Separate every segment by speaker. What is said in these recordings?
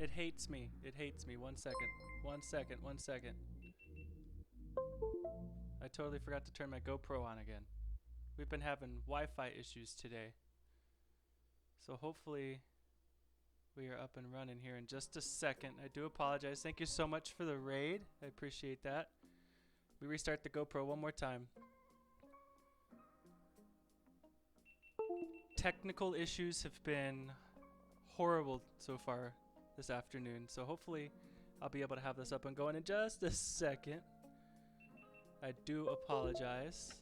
Speaker 1: It hates me. It hates me. 1 second. 1 second. 1 second. I totally forgot to turn my GoPro on again. We've been having Wi-Fi issues today. So hopefully we are up and running here in just a second. I do apologize. Thank you so much for the raid. I appreciate that. We restart the GoPro one more time. Technical issues have been horrible so far this afternoon, so hopefully I'll be able to have this up and going in just a second. I do apologize.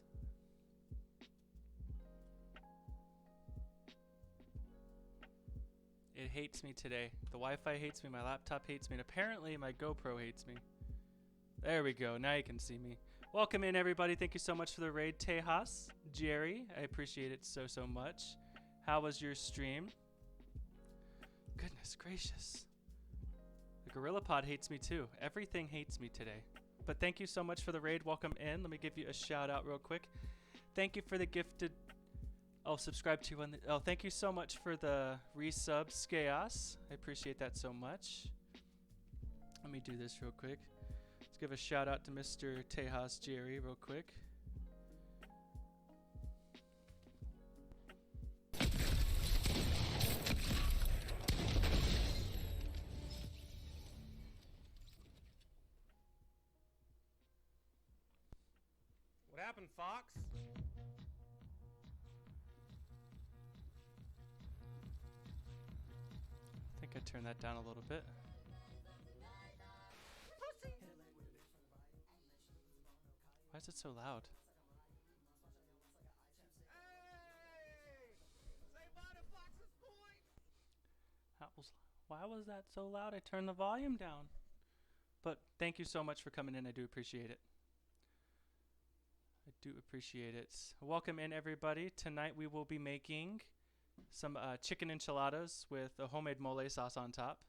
Speaker 1: It hates me today. The Wi-Fi hates me, my laptop hates me, and apparently my GoPro hates me. There we go, now you can see me. Welcome in everybody, thank you so much for the raid. Tejas, Jerry, I appreciate it so much. How was your stream? Goodness gracious. The Gorilla Pod hates me too. Everything hates me today. But thank you so much for the raid. Welcome in. Let me give you a shout out real quick. Thank you for the gifted... Oh, subscribe to one. Oh, thank you so much for the resubs, Chaos. I appreciate that so much. Let me do this real quick. Let's give a shout out to Mr. Tejas Jerry real quick.
Speaker 2: What happened, Fox?
Speaker 1: I think I turned that down a little bit. Why is it so loud? Why was that so loud? I turned the volume down. But thank you so much for coming in. I do appreciate it. I do appreciate it. Welcome in, everybody. Tonight we will be making some chicken enchiladas with a homemade mole sauce on top.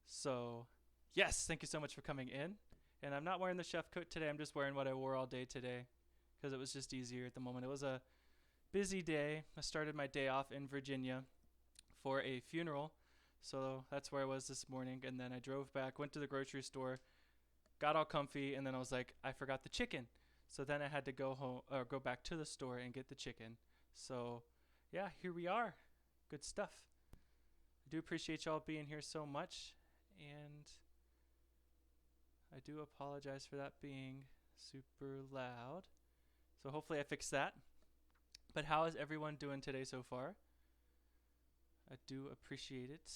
Speaker 1: So, yes, thank you so much for coming in. And I'm not wearing the chef coat today. I'm just wearing what I wore all day today because it was just easier at the moment. It was a busy day. I started my day off in Virginia for a funeral. So that's where I was this morning. And then I drove back, went to the grocery store, got all comfy, and then I was like, I forgot the chicken. So then I had to go home or go back to the store and get the chicken. So yeah, here we are. Good stuff. I do appreciate y'all being here so much, and I do apologize for that being super loud. So hopefully I fixed that. But how is everyone doing today so far? I do appreciate it.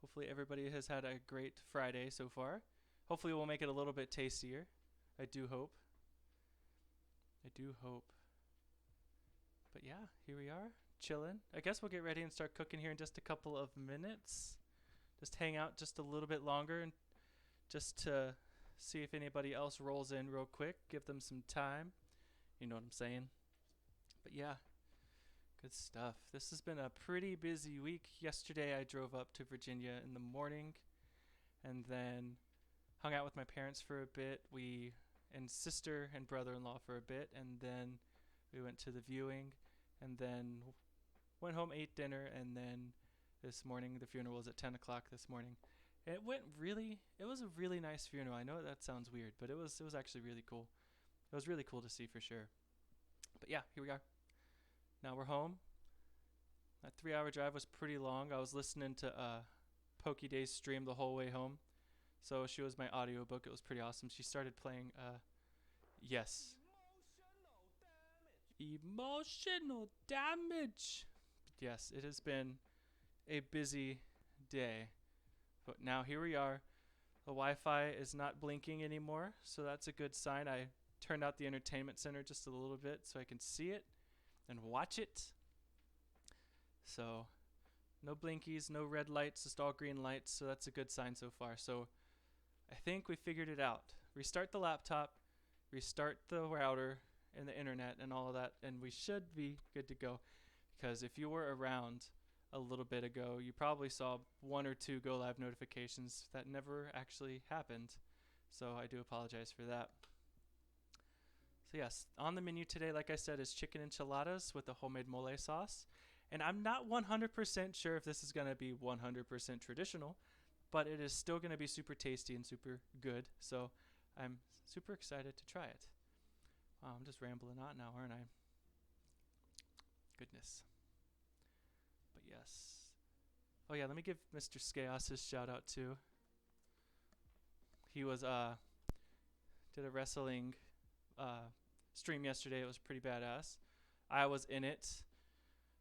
Speaker 1: Hopefully everybody has had a great Friday so far. Hopefully we'll make it a little bit tastier. I do hope. I do hope. But yeah, here we are, chilling. I guess we'll get ready and start cooking here in just a couple of minutes. Just hang out just a little bit longer and just to see if anybody else rolls in real quick. Give them some time. You know what I'm saying? But yeah, good stuff. This has been a pretty busy week. Yesterday I drove up to Virginia in the morning and then hung out with my parents for a bit. And sister and brother-in-law for a bit, and then we went to the viewing, and then went home, ate dinner, and then this morning the funeral was at 10 o'clock this morning. And it was a really nice funeral. I know that sounds weird, but it was actually really cool. It was really cool to see for sure. But yeah, here we are. Now we're home. That 3-hour drive was pretty long. I was listening to Pokey Day's stream the whole way home. So she was my audiobook. It was pretty awesome. She started playing, yes. Emotional damage. Yes, it has been a busy day. But now here we are. The Wi-Fi is not blinking anymore, so that's a good sign. I turned out the entertainment center just a little bit so I can see it and watch it. So no blinkies, no red lights, just all green lights, so that's a good sign so far. So I think we figured it out. Restart the laptop, restart the router and the internet and all of that, and we should be good to go. Because if you were around a little bit ago, you probably saw 1 or 2 go live notifications that never actually happened. So I do apologize for that. So yes, on the menu today, like I said, is chicken enchiladas with a homemade mole sauce. And I'm not 100% sure if this is going to be 100% traditional, but it is still going to be super tasty and super good. So I'm super excited to try it. Wow, I'm just rambling on now, aren't I? Goodness. But yes. Oh yeah, let me give Mr. Skaos his shout out too. He was did a wrestling stream yesterday. It was pretty badass. I was in it,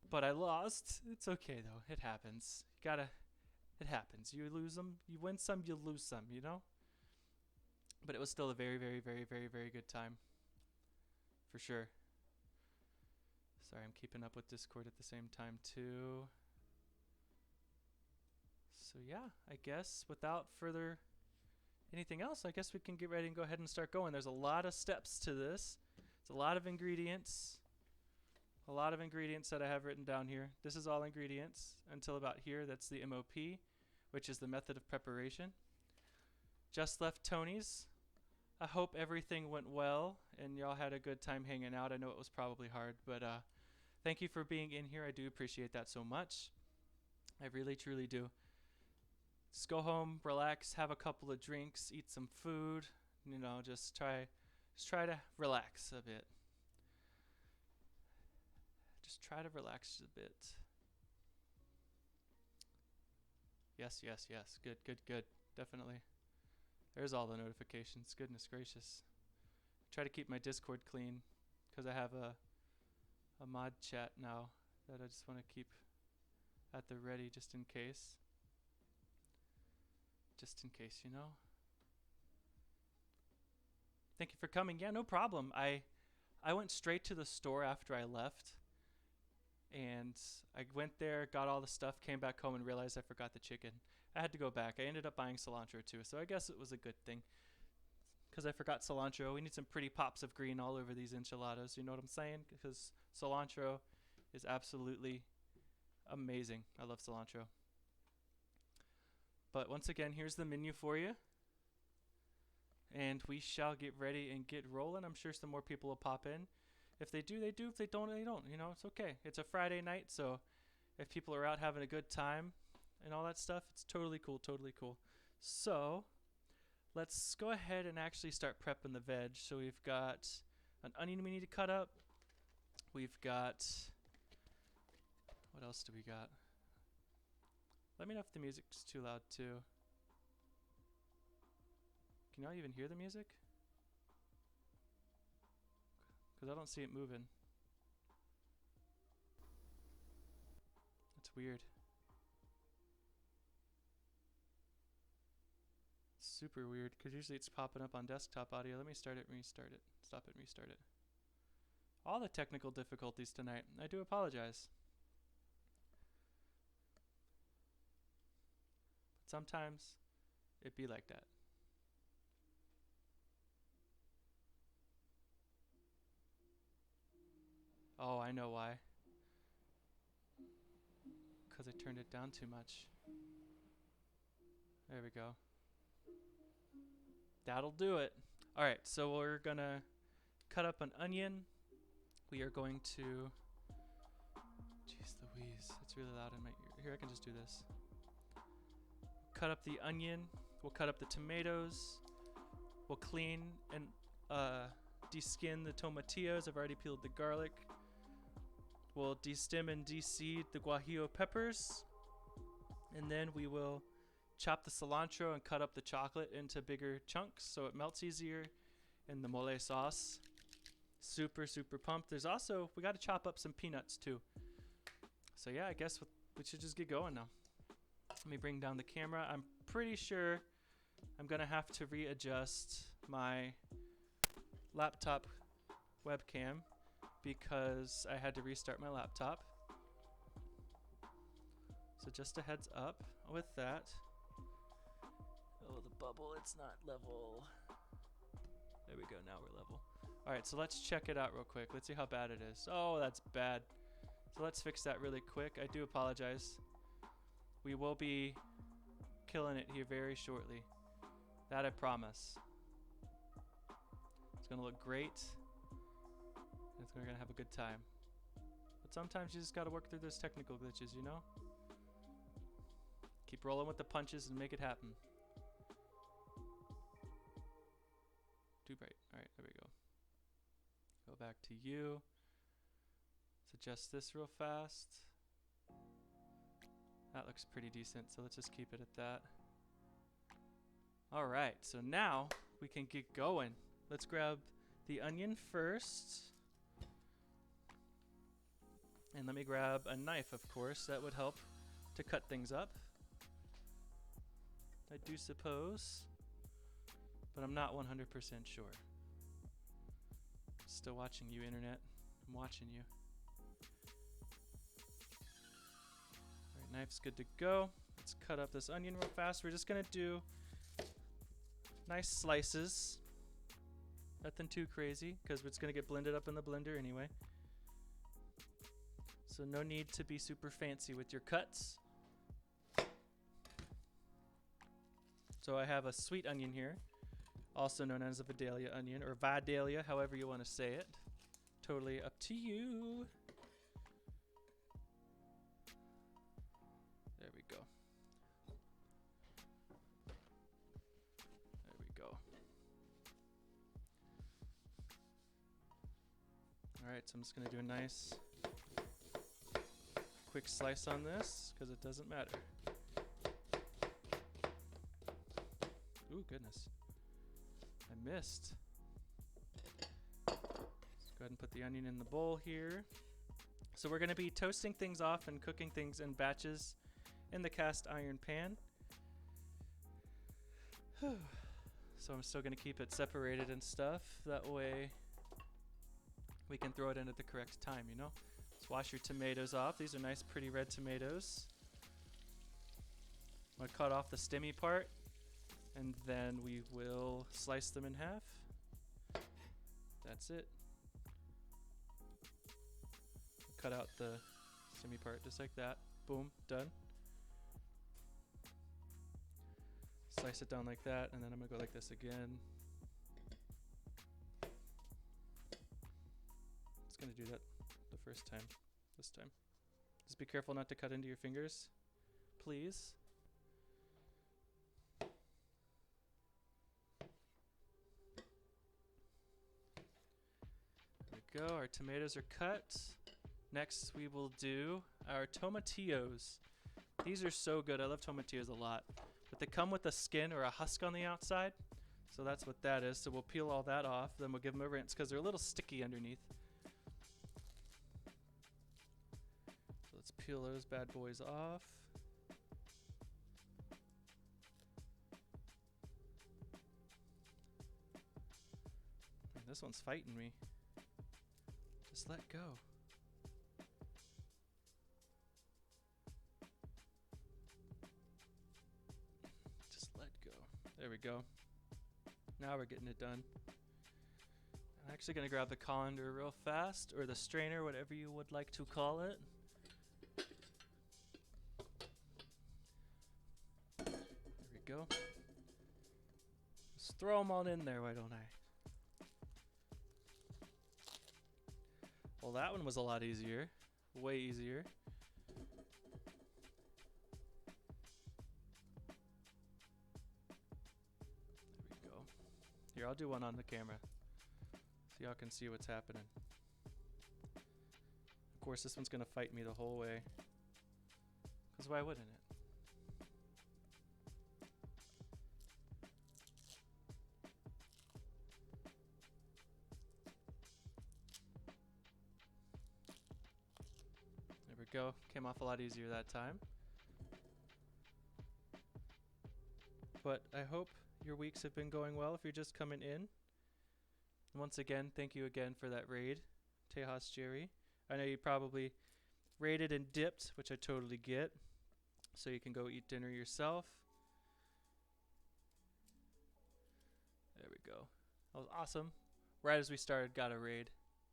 Speaker 1: but I lost. It's okay though. It happens. It happens. You lose them, you win some, you lose some, you know? But it was still a very, very, very, very, very good time. For sure. Sorry, I'm keeping up with Discord at the same time too. So yeah, I guess without further anything else, I guess we can get ready and go ahead and start going. There's a lot of steps to this. It's a lot of ingredients. A lot of ingredients that I have written down here. This is all ingredients until about here. That's the MOP, which is the method of preparation. Just left Tony's. I hope everything went well and y'all had a good time hanging out. I know it was probably hard, but thank you for being in here. I do appreciate that so much. I really, truly do. Just go home, relax, have a couple of drinks, eat some food. You know, just try to relax a bit. Just try to relax a bit. Yes, yes, yes. Good, good, good. Definitely. There's all the notifications. Goodness gracious. Try to keep my Discord clean because I have a mod chat now that I just want to keep at the ready just in case. Just in case, you know. Thank you for coming. Yeah, no problem. I went straight to the store after I left. And I went there, got all the stuff, came back home and realized I forgot the chicken. I had to go back. I ended up buying cilantro too, so I guess it was a good thing. Because I forgot cilantro. We need some pretty pops of green all over these enchiladas, you know what I'm saying? Because cilantro is absolutely amazing. I love cilantro. But once again, here's the menu for you. And we shall get ready and get rolling. I'm sure some more people will pop in. If they do, they do. If they don't, they don't. You know, it's okay. It's a Friday night, so if people are out having a good time and all that stuff, it's totally cool, totally cool. So let's go ahead and actually start prepping the veg. So we've got an onion we need to cut up. We've got, what else do we got? Let me know if the music's too loud too. Can y'all even hear the music? Because I don't see it moving. That's weird. It's super weird because usually it's popping up on desktop audio. Let me start it and restart it. Stop it and restart it. All the technical difficulties tonight. I do apologize. But sometimes it be like that. Oh, I know why. Because I turned it down too much. There we go. That'll do it. Alright, so we're gonna cut up an onion. We are going to... Jeez Louise, it's really loud in my ear. Here, I can just do this. Cut up the onion. We'll cut up the tomatoes. We'll clean and deskin the tomatillos. I've already peeled the garlic. We'll destem and deseed the guajillo peppers. And then we will chop the cilantro and cut up the chocolate into bigger chunks so it melts easier in the mole sauce. Super, super pumped. There's also, we got to chop up some peanuts too. So yeah, I guess we should just get going now. Let me bring down the camera. I'm pretty sure I'm going to have to readjust my laptop webcam because I had to restart my laptop. So just a heads up with that. Oh, the bubble, it's not level. There we go, now we're level. Alright, so let's check it out real quick. Let's see how bad it is. Oh, that's bad. So let's fix that really quick. I do apologize. We will be killing it here very shortly. That I promise. It's going to look great. We're going to have a good time. But sometimes you just gotta work through those technical glitches, you know? Keep rolling with the punches and make it happen. Too bright. Alright, there we go. Go back to you. Let's adjust this real fast. That looks pretty decent, so let's just keep it at that. Alright, so now we can get going. Let's grab the onion first. And let me grab a knife, of course. That would help to cut things up, I do suppose. But I'm not 100% sure. Still watching you, internet. I'm watching you. Alright, knife's good to go. Let's cut up this onion real fast. We're just gonna do nice slices. Nothing too crazy, because it's gonna get blended up in the blender anyway. So no need to be super fancy with your cuts. So I have a sweet onion here, also known as a Vidalia onion, or Vidalia, however you want to say it. Totally up to you. There we go. There we go. Alright, so I'm just going to do a nice quick slice on this, because it doesn't matter. Ooh, goodness. I missed. Let's go ahead and put the onion in the bowl here. So we're going to be toasting things off and cooking things in batches in the cast iron pan. So I'm still going to keep it separated and stuff. That way we can throw it in at the correct time, you know? Let's wash your tomatoes off. These are nice, pretty red tomatoes. I'm going to cut off the stemmy part, and then we will slice them in half. That's it. Cut out the stemmy part just like that. Boom, done. Slice it down like that, and then I'm gonna go like this again. Just gonna do that the first time, this time. Just be careful not to cut into your fingers, please. There we go, our tomatoes are cut. Next we will do our tomatillos. These are so good, I love tomatillos a lot. But they come with a skin or a husk on the outside. So that's what that is. So we'll peel all that off. Then we'll give them a rinse because they're a little sticky underneath. So let's peel those bad boys off. Man, this one's fighting me. Just let go. There we go. Now we're getting it done. I'm actually going to grab the colander real fast, or the strainer, whatever you would like to call it. There we go. Just throw them all in there, why don't I? Well, that one was a lot easier. Way easier. Here, I'll do one on the camera so y'all can see what's happening. Of course, this one's going to fight me the whole way. Because why wouldn't it? There we go. Came off a lot easier that time. But I hope your weeks have been going well if you're just coming in. Once again, thank you again for that raid, Tejas Jerry. I know you probably raided and dipped, which I totally get, so you can go eat dinner yourself. There we go. That was awesome. Right as we started, got a raid.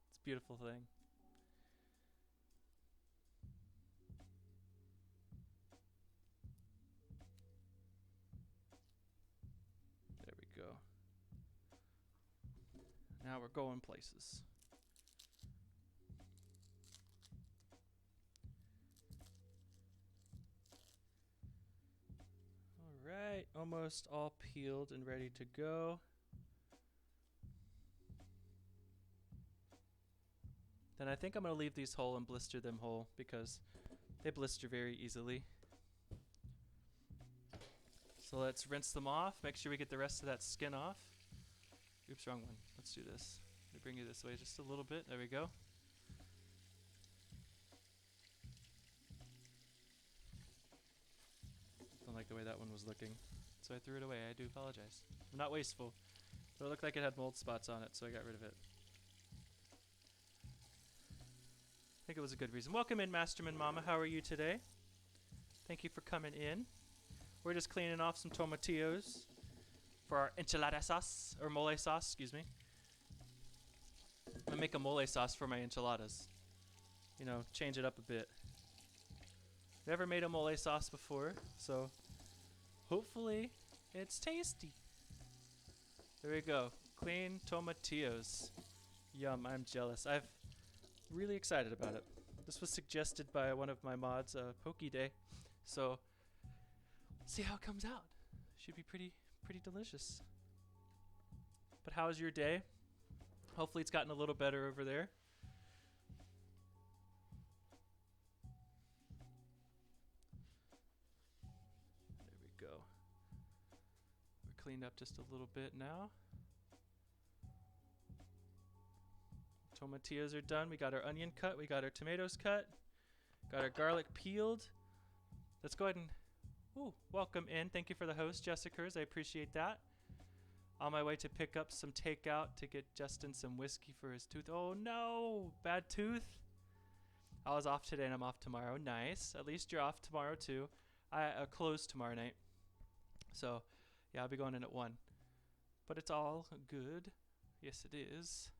Speaker 1: It's a beautiful thing. Now we're going places. Alright, almost all peeled and ready to go. Then I think I'm going to leave these whole and blister them whole because they blister very easily. So let's rinse them off. Make sure we get the rest of that skin off. Oops, wrong one. Let's do this. Let me bring you this way just a little bit. There we go. Don't like the way that one was looking, so I threw it away. I do apologize. I'm not wasteful, but it looked like it had mold spots on it, so I got rid of it. I think it was a good reason. Welcome in, Masterman Mama. How are you today? Thank you for coming in. We're just cleaning off some tomatillos for our enchilada sauce, or mole sauce, excuse me. I make a mole sauce for my enchiladas. You know, change it up a bit. Never made a mole sauce before, so hopefully it's tasty. There we go. Clean tomatillos. Yum, I'm jealous. I'm really excited about it. This was suggested by one of my mods, Poke Day. So, see how it comes out. Should be pretty delicious. But how was your day? Hopefully it's gotten a little better over there. There we go. We're cleaned up just a little bit now. Tomatillos are done. We got our onion cut. We got our tomatoes cut. Got our garlic peeled. Let's go ahead and welcome in. Thank you for the host, Jessicas. I appreciate that. On my way to pick up some takeout to get Justin some whiskey for his tooth. Oh no, bad tooth. I was off today and I'm off tomorrow. Nice. At least you're off tomorrow too. I close tomorrow night. So yeah, I'll be going in at 1. But it's all good. Yes, it is.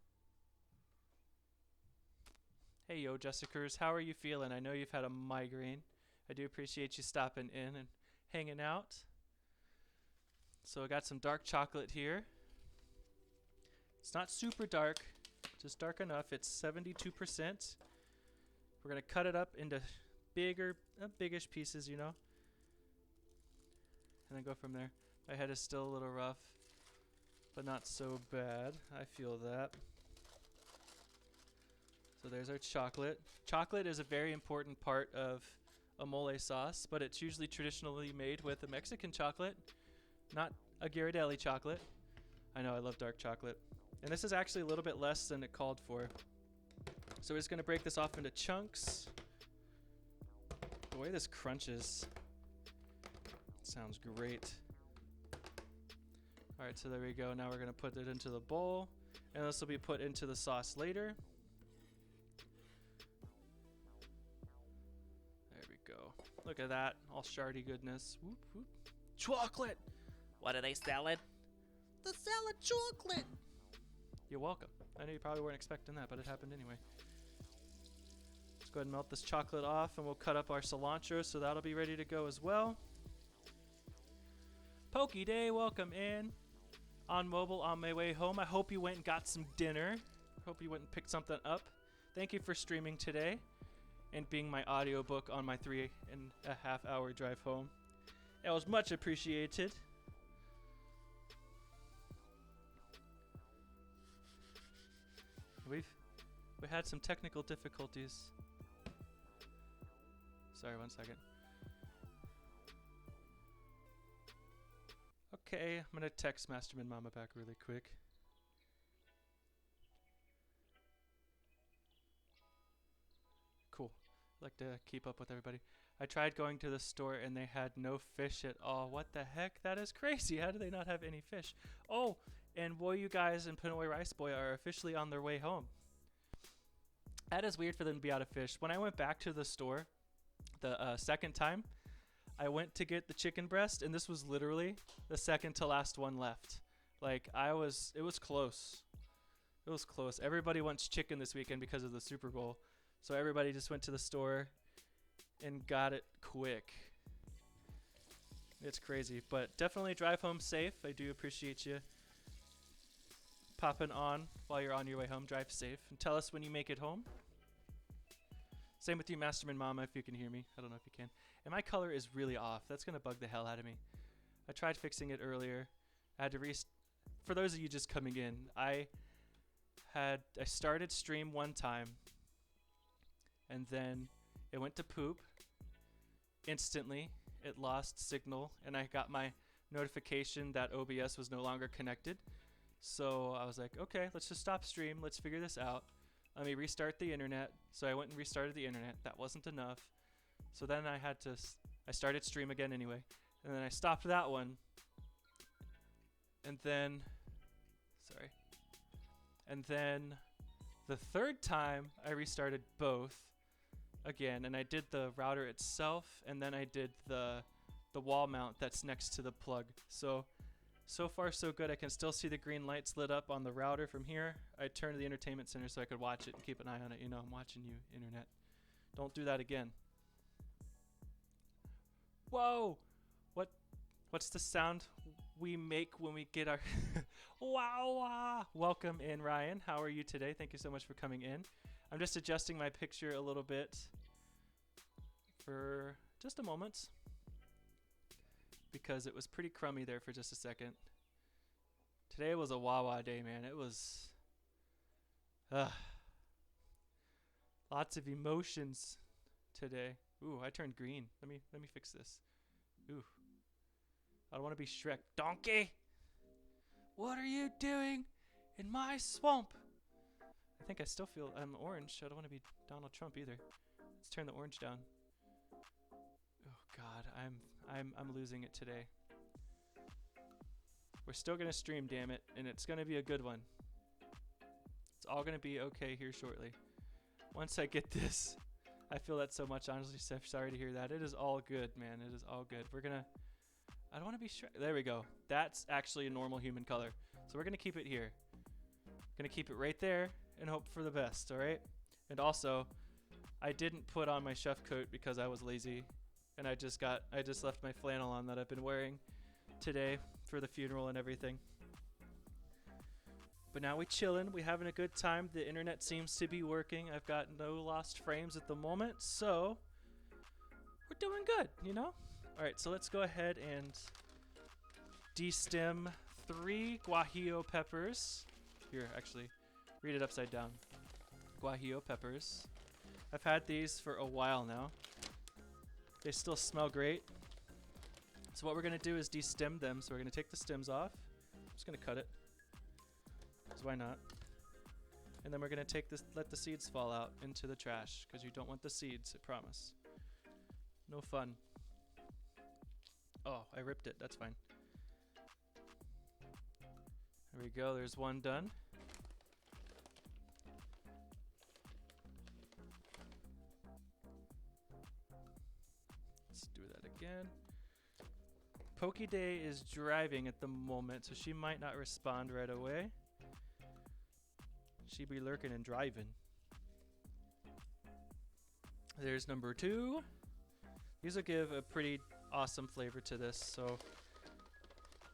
Speaker 1: Hey yo, Jessicas, how are you feeling? I know you've had a migraine. I do appreciate you stopping in and hanging out. So I got some dark chocolate here. It's not super dark, just dark enough. It's 72%. We're going to cut it up into biggish pieces, you know. And then go from there. My head is still a little rough, but not so bad. I feel that. So there's our chocolate. Chocolate is a very important part of a mole sauce, but it's usually traditionally made with a Mexican chocolate, not a Ghirardelli chocolate. I know, I love dark chocolate. And this is actually a little bit less than it called for. So we're just going to break this off into chunks. The way this crunches sounds great. Alright, so there we go. Now we're going to put it into the bowl, and this will be put into the sauce later. Look at that, all shardy goodness. Whoop, whoop. Chocolate!
Speaker 2: What are they selling?
Speaker 1: The salad chocolate! You're welcome. I know you probably weren't expecting that, but it happened anyway. Let's go ahead and melt this chocolate off, and we'll cut up our cilantro, so that'll be ready to go as well. Poke Day, welcome in. On mobile, on my way home. I hope you went and got some dinner. Hope you went and picked something up. Thank you for streaming today and being my audiobook on my 3.5 hour drive home. It was much appreciated. We had some technical difficulties. Sorry, 1 second. Okay, I'm gonna text Masterman Mama back really quick. Cool. Like to keep up with everybody. I tried going to the store and they had no fish at all. What the heck? That is crazy. How do they not have any fish? Oh, and Woyu guys and Pinoy Rice Boy are officially on their way home. That is weird for them to be out of fish. When I went back to the store the second time, I went to get the chicken breast, and this was literally the second to last one left. Like, it was close. It was close. Everybody wants chicken this weekend because of the Super Bowl. So everybody just went to the store and got it quick. It's crazy, but definitely drive home safe. I do appreciate you popping on while you're on your way home. Drive safe and tell us when you make it home. Same with you, Masterman Mama, if you can hear me. I don't know if you can. And my color is really off. That's going to bug the hell out of me. I tried fixing it earlier. I had to for those of you just coming in, I started stream one time and then it went to poop instantly. It lost signal and I got my notification that OBS was no longer connected. So I was like, okay, let's just stop stream. Let's figure this out. Let me restart the internet. So I went and restarted the internet. That wasn't enough. So then I started stream again anyway. And then I stopped that one. And then, And then the third time I restarted both again. And I did the router itself. And then I did the wall mount that's next to the plug. So far so good. I can still see the green lights lit up on the router from here. I turned to the entertainment center so I could watch it and keep an eye on it. You know, I'm watching you, internet. Don't do that again. Whoa! What's the sound we make when we get our... Wow! Welcome in, Ryan. How are you today? Thank you so much for coming in. I'm just adjusting my picture a little bit for just a moment, because it was pretty crummy there for just a second. Today was a Wawa day, man. It was lots of emotions today. Ooh, I turned green. Let me fix this. Ooh. I don't want to be Shrek. Donkey! What are you doing in my swamp? I think I still feel I'm orange. I don't want to be Donald Trump either. Let's turn the orange down. Oh god, I'm losing it today. We're still gonna stream, damn it, and it's gonna be a good one. It's all gonna be okay here shortly. Once I get this, I feel that so much. Honestly, sorry to hear that. It is all good, man. It is all good. We're gonna. I don't want to be there we go. That's actually a normal human color. So we're gonna keep it here. Gonna keep it right there and hope for the best. All right. And also, I didn't put on my chef coat because I was lazy. And I just left my flannel on that I've been wearing today for the funeral and everything. But now we chillin', we having a good time. The internet seems to be working. I've got no lost frames at the moment, so we're doing good, you know? All right, so let's go ahead and destem 3 guajillo peppers. Here, actually, read it upside down. Guajillo peppers. I've had these for a while now. They still smell great. So what we're gonna do is destem them. So we're gonna take the stems off. I'm just gonna cut it, because why not? And then we're gonna take this, let the seeds fall out into the trash, because you don't want the seeds, I promise. No fun. Oh, I ripped it, that's fine. There we go, there's one done. Let's do that again. Pokeday is driving at the moment, so she might not respond right away. She be lurking and driving. There's number 2. These will give a pretty awesome flavor to this, so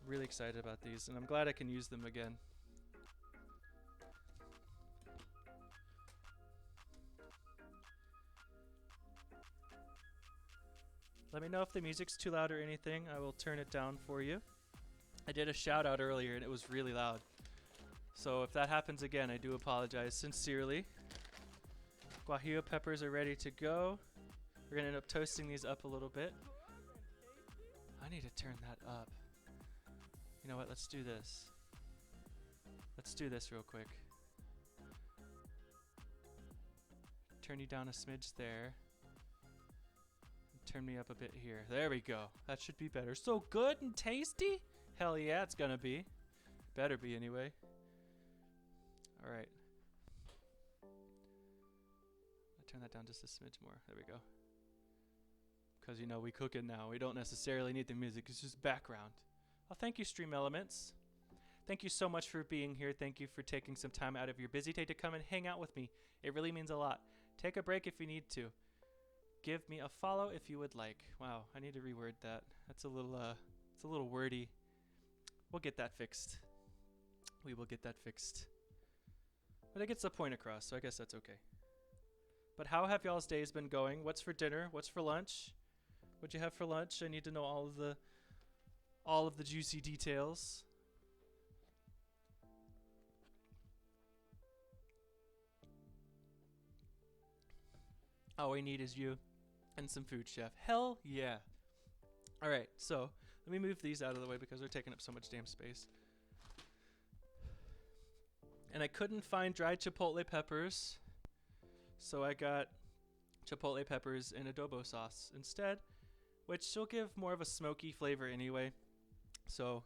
Speaker 1: really excited about these, and I'm glad I can use them again. Let me know if the music's too loud or anything. I will turn it down for you. I did a shout out earlier and it was really loud. So if that happens again, I do apologize sincerely. Guajillo peppers are ready to go. We're gonna end up toasting these up a little bit. I need to turn that up. You know what, let's do this. Let's do this real quick. Turn you down a smidge there. Turn me up a bit here. There we go. That should be better. So good and tasty? Hell yeah, it's gonna be. Better be anyway. Alright. I'll turn that down just a smidge more. There we go. Because, you know, we cooking now. We don't necessarily need the music. It's just background. Well, thank you, Stream Elements. Thank you so much for being here. Thank you for taking some time out of your busy day to come and hang out with me. It really means a lot. Take a break if you need to. Give me a follow if you would like. Wow, I need to reword that. That's a little wordy. We'll get that fixed. We will get that fixed. But it gets the point across, so I guess that's okay. But how have y'all's days been going? What's for dinner? What's for lunch? What'd you have for lunch? I need to know all all of the juicy details. All we need is you and some food, chef. Hell yeah. All right, so let me move these out of the way because they're taking up so much damn space. And I couldn't find dried chipotle peppers, so I got chipotle peppers in adobo sauce instead, which will give more of a smoky flavor anyway, so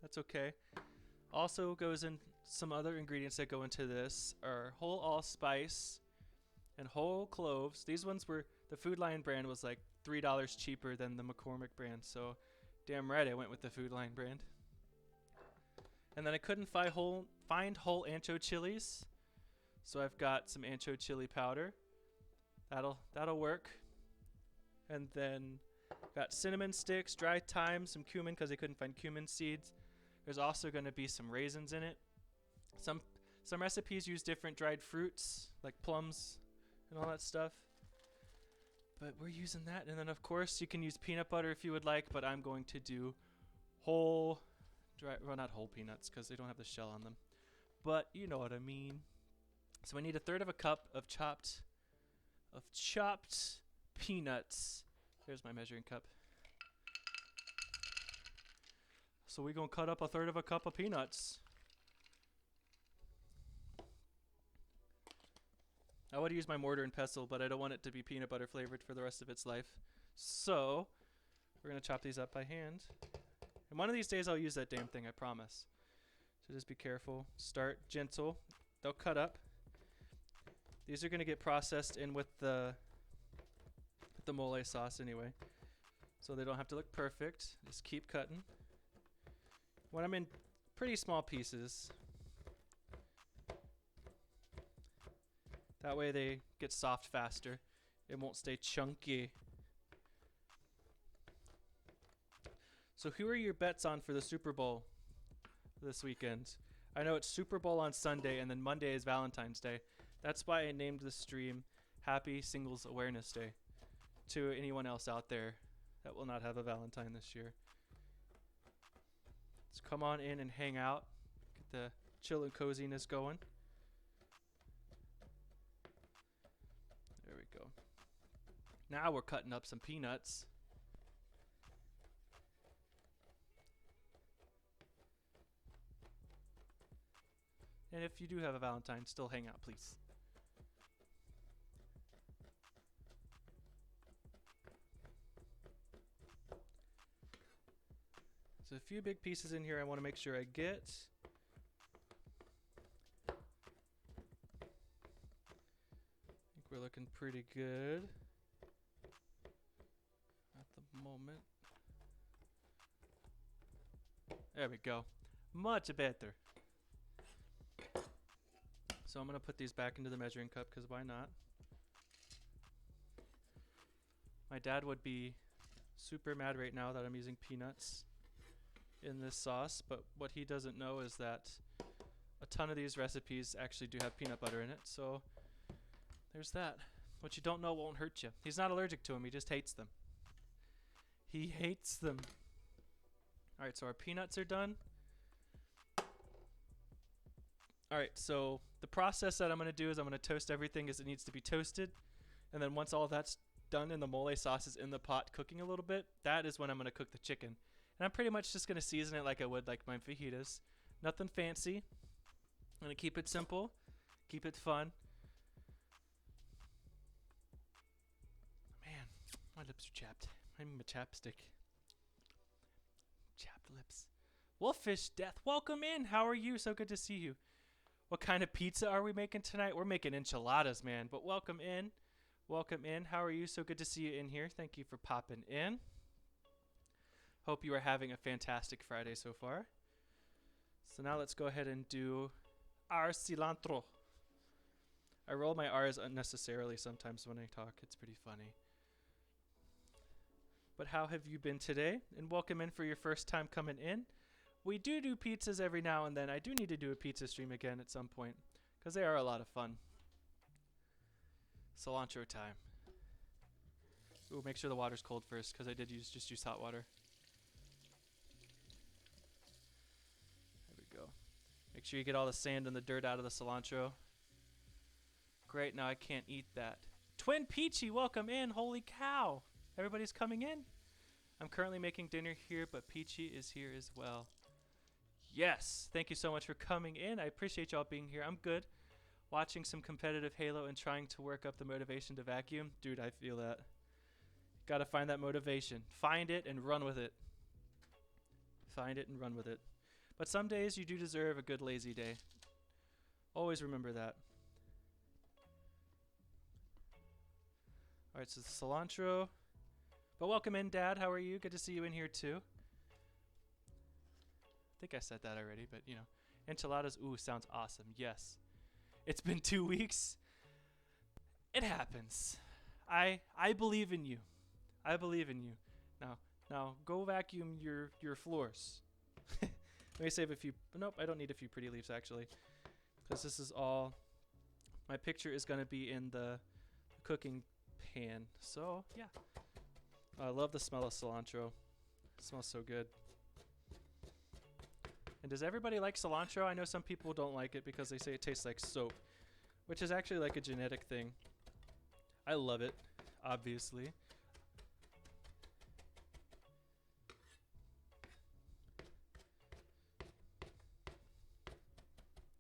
Speaker 1: that's okay. Also goes in some other ingredients that go into this are whole allspice and whole cloves. These ones were, the Food Lion brand was like $3 cheaper than the McCormick brand, so damn right I went with the Food Lion brand. And then I couldn't find whole ancho chilies, so I've got some ancho chili powder. That'll work. And then got cinnamon sticks, dry thyme, some cumin because I couldn't find cumin seeds. There's also going to be some raisins in it. Some recipes use different dried fruits like plums and all that stuff, but we're using that. And then of course you can use peanut butter if you would like, but I'm going to do whole well, not whole peanuts because they don't have the shell on them, but you know what I mean. So I need 1/3 cup of chopped peanuts. There's my measuring cup. So we're gonna cut up 1/3 cup of peanuts. I would use my mortar and pestle, but I don't want it to be peanut butter flavored for the rest of its life. So we're gonna chop these up by hand. And one of these days I'll use that damn thing, I promise. So just be careful. Start gentle. They'll cut up. These are going to get processed in with the mole sauce anyway, so they don't have to look perfect. Just keep cutting. When I'm in pretty small pieces, that way they get soft faster. It won't stay chunky. So who are your bets on for the Super Bowl this weekend? I know it's Super Bowl on Sunday, and then Monday is Valentine's Day. That's why I named the stream Happy Singles Awareness Day to anyone else out there that will not have a Valentine this year. So come on in and hang out. Get the chill and coziness going. There we go. Now we're cutting up some peanuts. And if you do have a Valentine, still hang out, please. So a few big pieces in here I want to make sure I get. I think we're looking pretty good at the moment. There we go. Much better. So I'm going to put these back into the measuring cup because why not? My dad would be super mad right now that I'm using peanuts in this sauce, but what he doesn't know is that a ton of these recipes actually do have peanut butter in it, so there's that. What you don't know won't hurt you. He's not allergic to them, he just hates them. He hates them. Alright, so our peanuts are done. Alright, so the process that I'm going to do is I'm going to toast everything as it needs to be toasted, and then once all that's done and the mole sauce is in the pot cooking a little bit, that is when I'm going to cook the chicken. And I'm pretty much just going to season it like I would like my fajitas. Nothing fancy. I'm going to keep it simple, keep it fun. Man, my lips are chapped. I need my chapstick. Chapped lips. Wolfish Death, welcome in. How are you? So good to see you. What kind of pizza are we making tonight? We're making enchiladas, man. But welcome in. Welcome in. How are you? So good to see you in here. Thank you for popping in. Hope you are having a fantastic Friday so far. So now let's go ahead and do our cilantro. I roll my R's unnecessarily sometimes when I talk. It's pretty funny. But how have you been today? And welcome in for your first time coming in. We do pizzas every now and then. I do need to do a pizza stream again at some point because they are a lot of fun. Cilantro time. Ooh, make sure the water's cold first because I did just use hot water. Make sure you get all the sand and the dirt out of the cilantro. Great, now I can't eat that. Twin Peachy, welcome in. Holy cow. Everybody's coming in. I'm currently making dinner here, but Peachy is here as well. Yes, thank you so much for coming in. I appreciate y'all being here. I'm good. Watching some competitive Halo and trying to work up the motivation to vacuum. Dude, I feel that. Gotta find that motivation. Find it and run with it. Find it and run with it. But some days you do deserve a good lazy day. Always remember that. Alright, so the cilantro. But welcome in, Dad. How are you? Good to see you in here, too. I think I said that already, but, you know. Enchiladas, ooh, sounds awesome. Yes. It's been 2 weeks. It happens. I believe in you. I believe in you. Now go vacuum your floors. Let me save a few. Nope, I don't need a few pretty leaves, actually. Because this is all. My picture is going to be in the cooking pan. So, yeah. I love the smell of cilantro. It smells so good. And does everybody like cilantro? I know some people don't like it because they say it tastes like soap, which is actually like a genetic thing. I love it, obviously.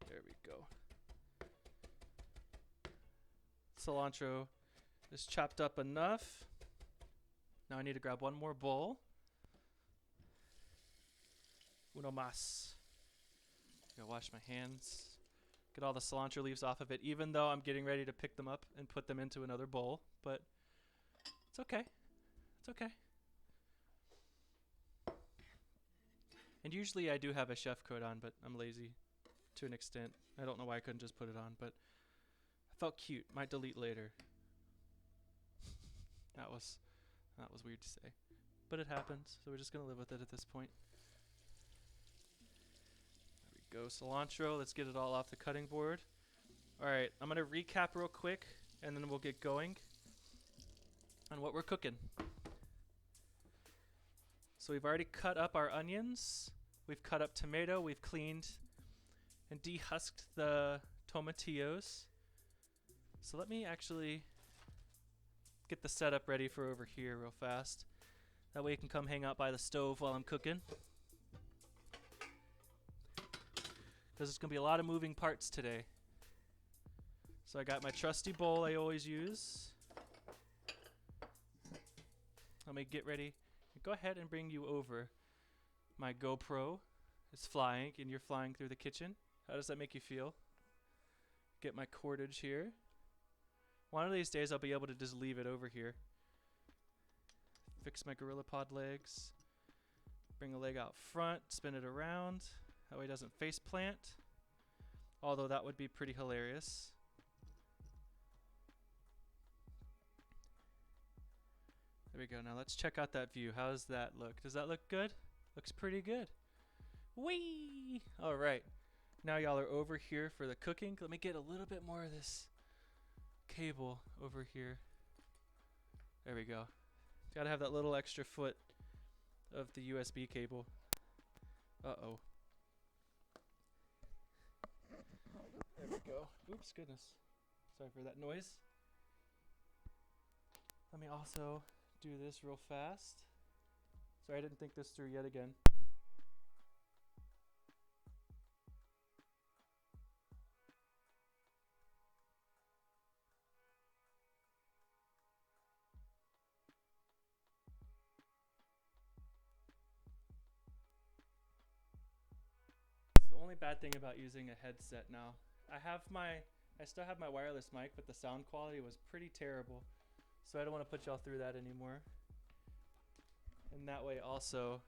Speaker 1: There we go. Cilantro is chopped up enough. Now I need to grab one more bowl. Uno más. Go wash my hands. Get all the cilantro leaves off of it, even though I'm getting ready to pick them up and put them into another bowl. But it's okay. It's okay. And usually I do have a chef coat on, but I'm lazy to an extent. I don't know why I couldn't just put it on, but I felt cute. Might delete later. That was weird to say. But it happens, so we're just going to live with it at this point. There we go, cilantro. Let's get it all off the cutting board. Alright, I'm going to recap real quick, and then we'll get going on what we're cooking. So we've already cut up our onions. We've cut up tomato. We've cleaned and dehusked the tomatillos. So let me actually get the setup ready for over here real fast. That way you can come hang out by the stove while I'm cooking. Because there's going to be a lot of moving parts today. So I got my trusty bowl I always use. Let me get ready. Go ahead and bring you over. My GoPro is flying and you're flying through the kitchen. How does that make you feel? Get my cordage here. One of these days I'll be able to just leave it over here. Fix my Gorilla Pod legs. Bring a leg out front, spin it around. That way it doesn't face plant. Although that would be pretty hilarious. There we go. Now let's check out that view. How does that look? Does that look good? Looks pretty good. Whee! Alright. Now y'all are over here for the cooking. Let me get a little bit more of this cable over here. There we go. Gotta have that little extra foot of the USB cable. Uh-oh. There we go. Oops, goodness. Sorry for that noise. Let me also do this real fast. Sorry, I didn't think this through yet again. It's the only bad thing about using a headset now. I still have my wireless mic, but the sound quality was pretty terrible. So I don't want to put y'all through that anymore. And that way also,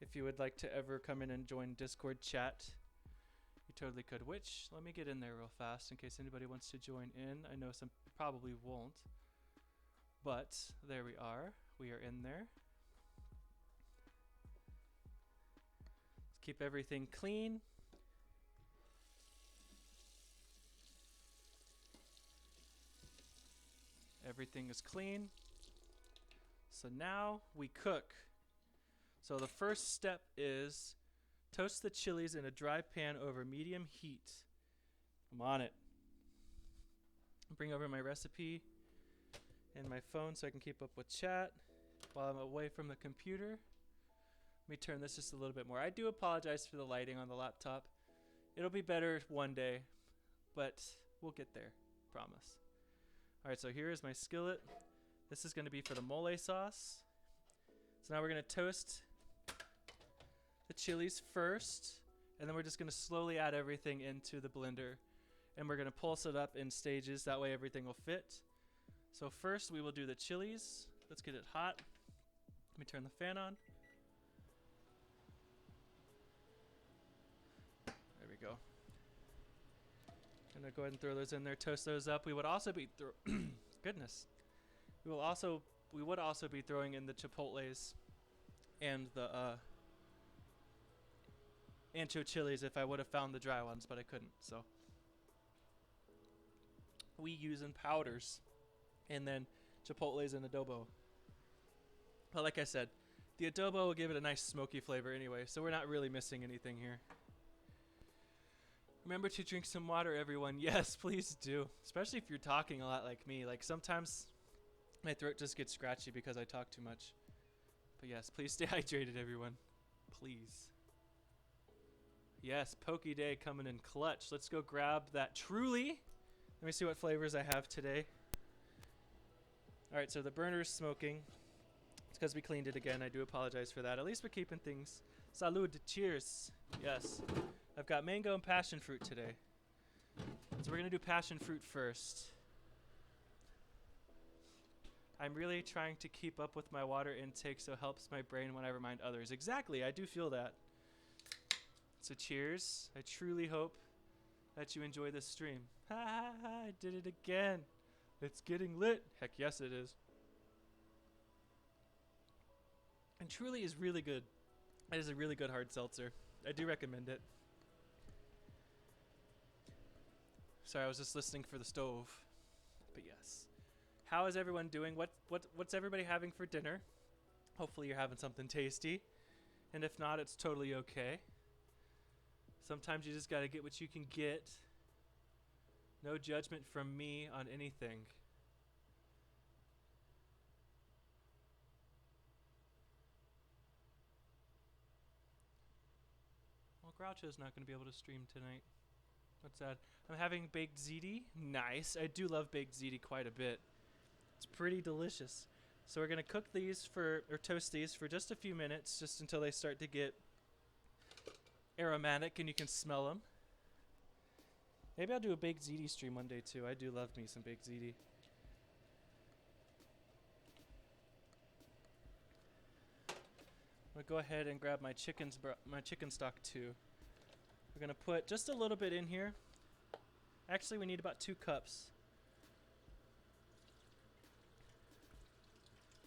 Speaker 1: if you would like to ever come in and join Discord chat, you totally could. Which, let me get in there real fast in case anybody wants to join in. I know some probably won't. But there we are. We are in there. Let's keep everything clean. Everything is clean. So now we cook. So the first step is Toast the chilies in a dry pan over medium heat. I'm on it. Bring over my recipe and my phone so I can keep up with chat while I'm away from the computer. Let me turn this just a little bit more. I do apologize for the lighting on the laptop. It'll be better one day, but we'll get there. Promise. All right, so here is my skillet. This is going to be for the mole sauce. So now we're going to toast the chilies first, and then we're just going to slowly add everything into the blender, and we're going to pulse it up in stages. That way everything will fit. So first we will do the chilies. Let's get it hot. Let me turn the fan on. There we go. Gonna go ahead and throw those in there, toast those up. We would also be goodness. We would also be throwing in the chipotles and the ancho chilies if I would have found the dry ones, but I couldn't. So we use in powders, and then chipotles and adobo. But like I said, the adobo will give it a nice smoky flavor anyway, so we're not really missing anything here. Remember to drink some water, everyone. Yes, please do. Especially if you're talking a lot like me. Like sometimes my throat just gets scratchy because I talk too much. But yes, please stay hydrated, everyone. Please. Yes, Poke Day coming in clutch. Let's go grab that Truly. Let me see what flavors I have today. All right, so the burner is smoking. It's because we cleaned it again. I do apologize for that. At least we're keeping things. Salud. Cheers. Yes. I've got mango and passion fruit today. So we're going to do passion fruit first. I'm really trying to keep up with my water intake so it helps my brain when I remind others. Exactly. I do feel that. So cheers. I truly hope that you enjoy this stream. Ha ha ha. I did it again. It's getting lit. Heck yes it is. And Truly is really good. It is a really good hard seltzer. I do recommend it. Sorry, I was just listening for the stove. But yes. How is everyone doing? What's everybody having for dinner? Hopefully you're having something tasty. And if not, it's totally okay. Sometimes you just got to get what you can get. No judgment from me on anything. Well, Groucho's not going to be able to stream tonight. What's that? I'm having baked ziti. Nice. I do love baked ziti quite a bit. It's pretty delicious. So we're going to cook these or toast these for just a few minutes, just until they start to get aromatic and you can smell them. Maybe I'll do a baked ziti stream one day too. I do love me some baked ziti. I'm going to go ahead and grab my chicken stock too. We're going to put just a little bit in here. Actually, we need about 2 cups.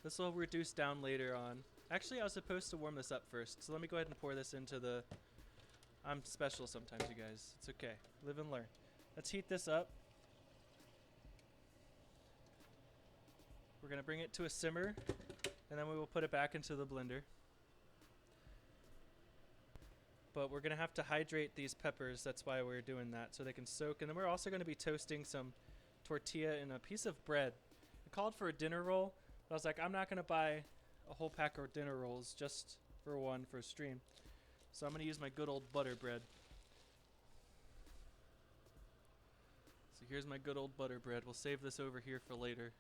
Speaker 1: This will reduce down later on. Actually, I was supposed to warm this up first, so let me go ahead and pour this into the... I'm special sometimes, you guys. It's okay. Live and learn. Let's heat this up. We're going to bring it to a simmer, and then we will put it back into the blender. But we're going to have to hydrate these peppers. That's why we're doing that, so they can soak. And then we're also going to be toasting some tortilla and a piece of bread. I called for a dinner roll, but I was like, I'm not going to buy a whole pack of dinner rolls just for one for a stream. So I'm going to use my good old butter bread. So here's my good old butter bread. We'll save this over here for later.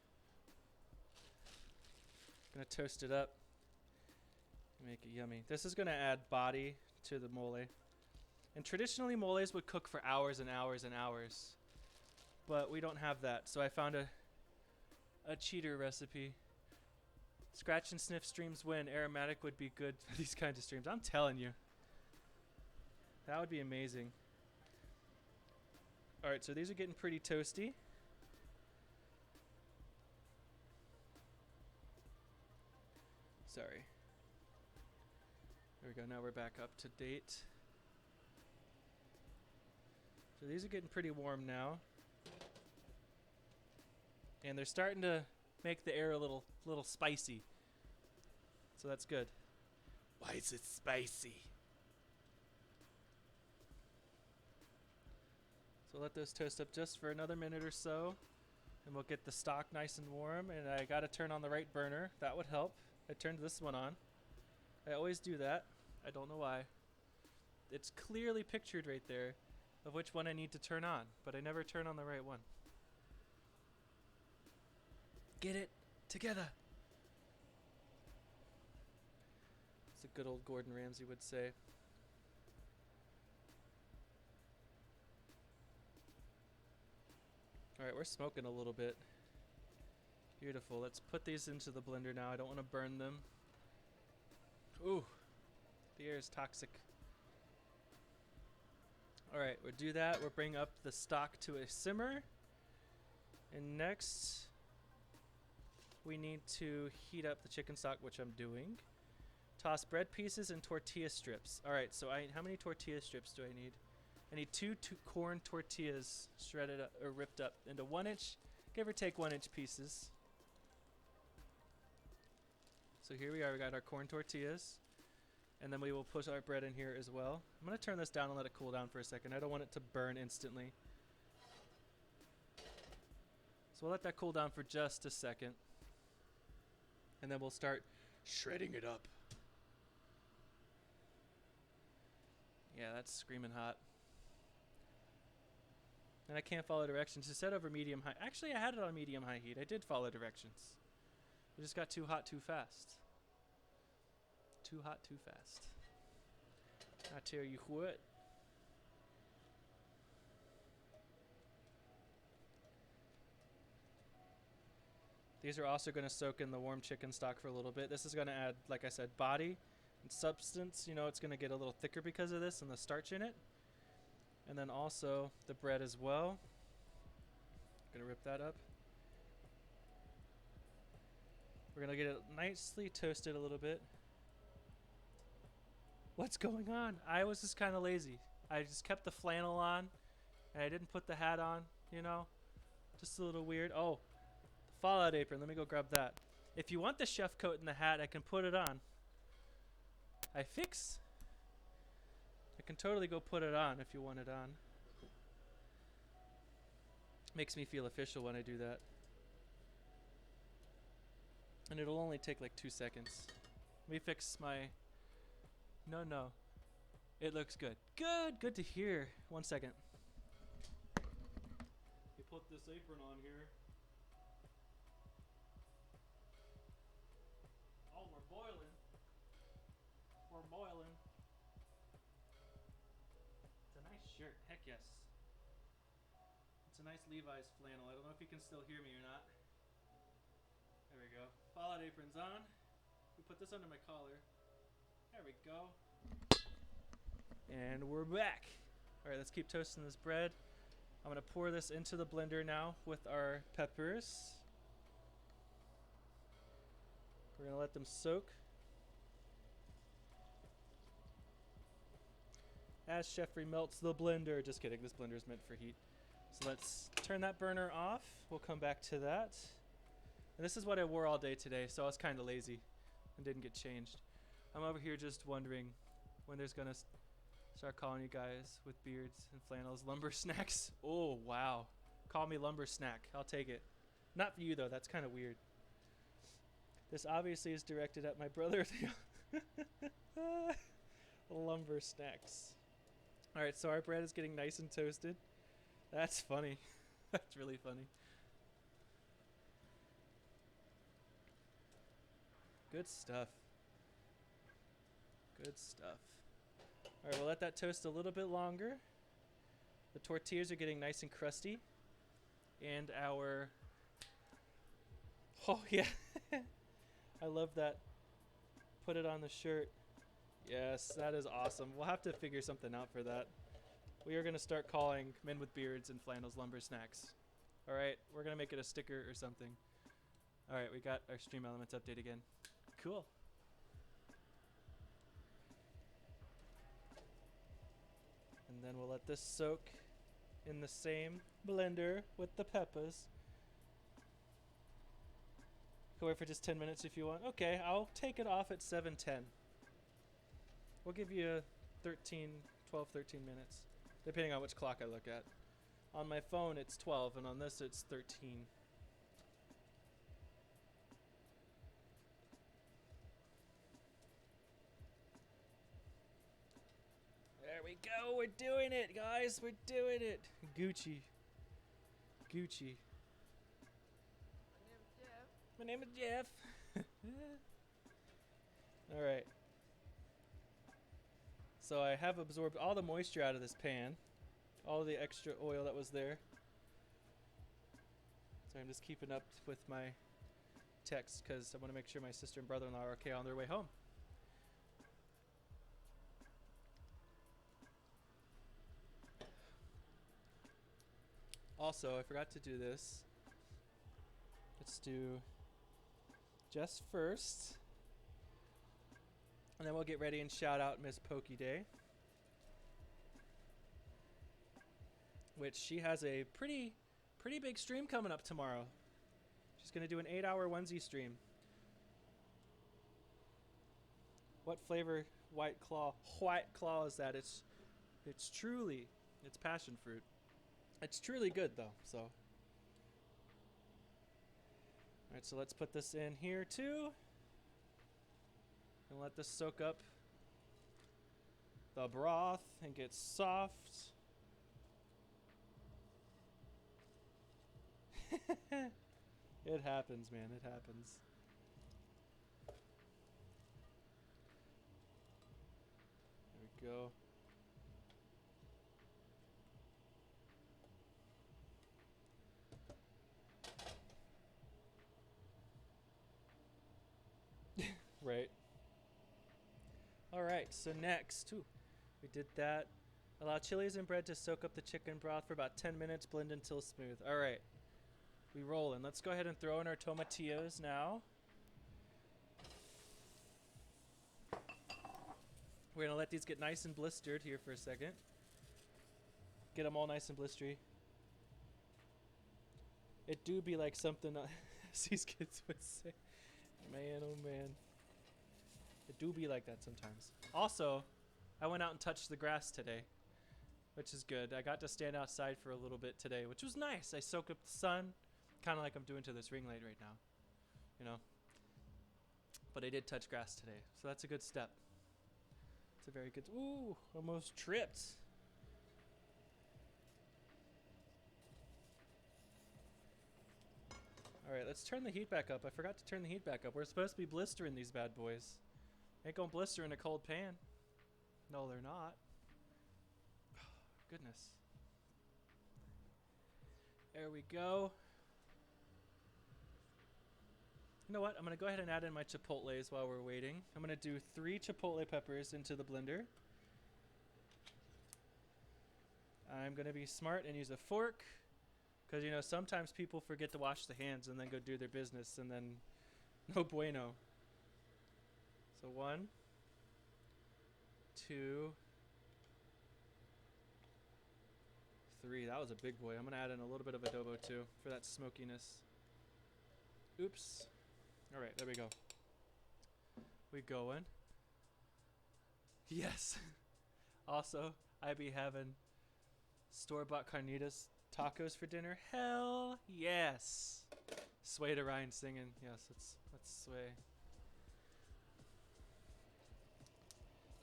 Speaker 1: Going to toast it up. Make it yummy. This is going to add body to the mole. And traditionally moles would cook for hours and hours and hours. But we don't have that. So I found a cheater recipe. Scratch and sniff streams win. Aromatic would be good for these kinds of streams. I'm telling you. That would be amazing. Alright, so these are getting pretty toasty. Sorry. There we go. Now we're back up to date. So these are getting pretty warm now. And they're starting to make the air a little spicy. So that's good. Why is it spicy? So let those toast up just for another minute or so, and we'll get the stock nice and warm. And I gotta turn on the right burner. That would help. I turned this one on. I always do that. I don't know why. It's clearly pictured right there of which one I need to turn on, but I never turn on the right one. Get it together. It's a good old Gordon Ramsay would say. Alright, we're smoking a little bit. Beautiful. Let's put these into the blender now. I don't want to burn them. Ooh, the air is toxic. Alright, we'll do that. We'll bring up the stock to a simmer. And next, we need to heat up the chicken stock, which I'm doing. Toss bread pieces and tortilla strips. Alright, so how many tortilla strips do I need? I need two corn tortillas shredded up, or ripped up into 1-inch, give or take 1-inch pieces. So here we are, we got our corn tortillas. And then we will push our bread in here as well. I'm going to turn this down and let it cool down for a second. I don't want it to burn instantly. So we'll let that cool down for just a second. And then we'll start shredding it up. Yeah, that's screaming hot. And I can't follow directions. It said over medium high. Actually, I had it on medium high heat. I did follow directions. It just got too hot too fast. Too hot too fast. I tell you what. These are also going to soak in the warm chicken stock for a little bit. This is going to add, like I said, body and substance. You know, it's going to get a little thicker because of this and the starch in it. And then also the bread as well. Gonna rip that up. We're gonna get it nicely toasted a little bit. What's going on? I was just kind of lazy. I just kept the flannel on and I didn't put the hat on, you know? Just a little weird. Oh, the Fallout apron. Let me go grab that. If you want the chef coat and the hat, I can put it on. I can totally go put it on if you want it on. Makes me feel official when I do that. And it'll only take like 2 seconds. Let me fix my... No. It looks good. Good to hear. 1 second. You put this apron on here. Oh, we're boiling. We're boiling. It's a nice shirt. Heck yes. It's a nice Levi's flannel. I don't know if you can still hear me or not. There we go. Fallout apron's on. We put this under my collar. There we go. And we're back. Alright, let's keep toasting this bread. I'm going to pour this into the blender now with our peppers. We're going to let them soak. As Jeffrey melts the blender. Just kidding, this blender is meant for heat. So let's turn that burner off. We'll come back to that. And this is what I wore all day today, so I was kind of lazy and didn't get changed. I'm over here just wondering when there's going to start calling you guys with beards and flannels lumber snacks. Oh, wow. Call me lumber snack. I'll take it. Not for you, though. That's kind of weird. This obviously is directed at my brother. Lumber snacks. All right, so our bread is getting nice and toasted. That's funny. That's really funny. Good stuff. Good stuff. All right, we'll let that toast a little bit longer. The tortillas are getting nice and crusty. And our... Oh, yeah. I love that. Put it on the shirt. Yes, that is awesome. We'll have to figure something out for that. We are going to start calling men with beards and flannels lumber snacks. All right, we're going to make it a sticker or something. All right, we got our Stream Elements update again. Cool. And then we'll let this soak in the same blender with the peppers. Go wait for just 10 minutes if you want. Okay, I'll take it off at 7:10. We'll give you 12, 13 minutes, depending on which clock I look at. On my phone, it's 12, and on this, it's 13. There we go. We're doing it, guys. We're doing it. Gucci. Gucci. My name is Jeff. All right. So I have absorbed all the moisture out of this pan. All the extra oil that was there. So I'm just keeping up with my text because I want to make sure my sister and brother-in-law are okay on their way home. Also, I forgot to do this. Let's do Jess first. And then we'll get ready and shout out Miss Pokey Day. Which she has a pretty big stream coming up tomorrow. She's going to do an 8-hour onesie stream. What flavor White Claw is that? It's passion fruit. It's truly good though, so. Alright, so let's put this in here too. And let this soak up the broth and get soft. It happens, man. It happens. There we go. Right. All right, so next, we did that. Allow chilies and bread to soak up the chicken broth for about 10 minutes. Blend until smooth. All right, we rolling. Let's go ahead and throw in our tomatillos now. We're gonna let these get nice and blistered here for a second. Get them all nice and blistery. It do be like something these kids would say. Man, oh man. It do be like that sometimes. Also, I went out and touched the grass today, which is good. I got to stand outside for a little bit today, which was nice. I soaked up the sun, kind of like I'm doing to this ring light right now, you know. But I did touch grass today, so that's a good step. It's a very good. Ooh, almost tripped. All right, let's turn the heat back up. I forgot to turn the heat back up. We're supposed to be blistering these bad boys. Ain't gonna blister in a cold pan. No, they're not. Goodness. There we go. You know what? I'm gonna go ahead and add in my chipotles while we're waiting. I'm gonna do 3 chipotle peppers into the blender. I'm gonna be smart and use a fork. Because, you know, sometimes people forget to wash the hands and then go do their business and then no bueno. So 1, 2, 3. That was a big boy. I'm going to add in a little bit of adobo too for that smokiness. Oops. All right, there we go. We going. Yes. Also, I be having store-bought carnitas tacos for dinner. Hell yes. Sway to Ryan singing. Yes, let's sway.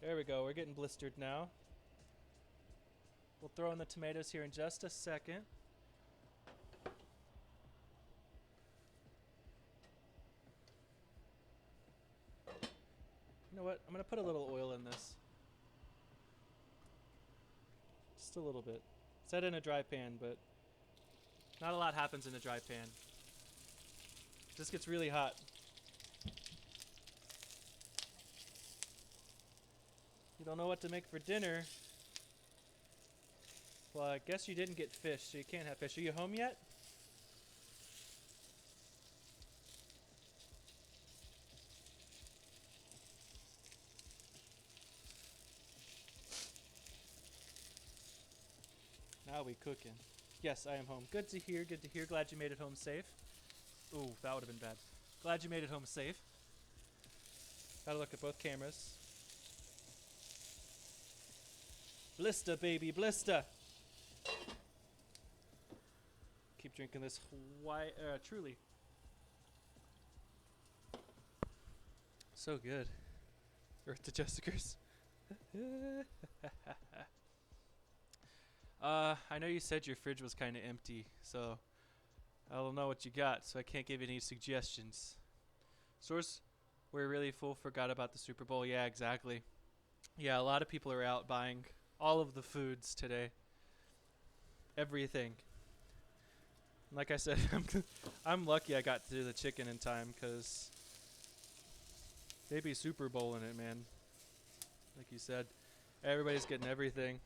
Speaker 1: There we go. We're getting blistered now. We'll throw in the tomatoes here in just a second. You know what? I'm going to put a little oil in this. Just a little bit. Set in a dry pan, but not a lot happens in a dry pan. It just gets really hot. You don't know what to make for dinner? Well, I guess you didn't get fish, so you can't have fish. Are you home yet? Now we cooking. Yes, I am home. Good to hear, good to hear. Glad you made it home safe. Ooh, that would have been bad. Glad you made it home safe. Gotta look at both cameras. Blister, baby, blister. drinking this truly. So good. Earth to Jessicas. I know you said your fridge was kind of empty, so I don't know what you got, so I can't give you any suggestions. Stores were really full, forgot about the Super Bowl. Yeah, exactly. Yeah, a lot of people are out buying all of the foods today. Everything. Like I said, I'm lucky I got to the chicken in time, because they be Super Bowling it, man. Like you said, everybody's getting everything.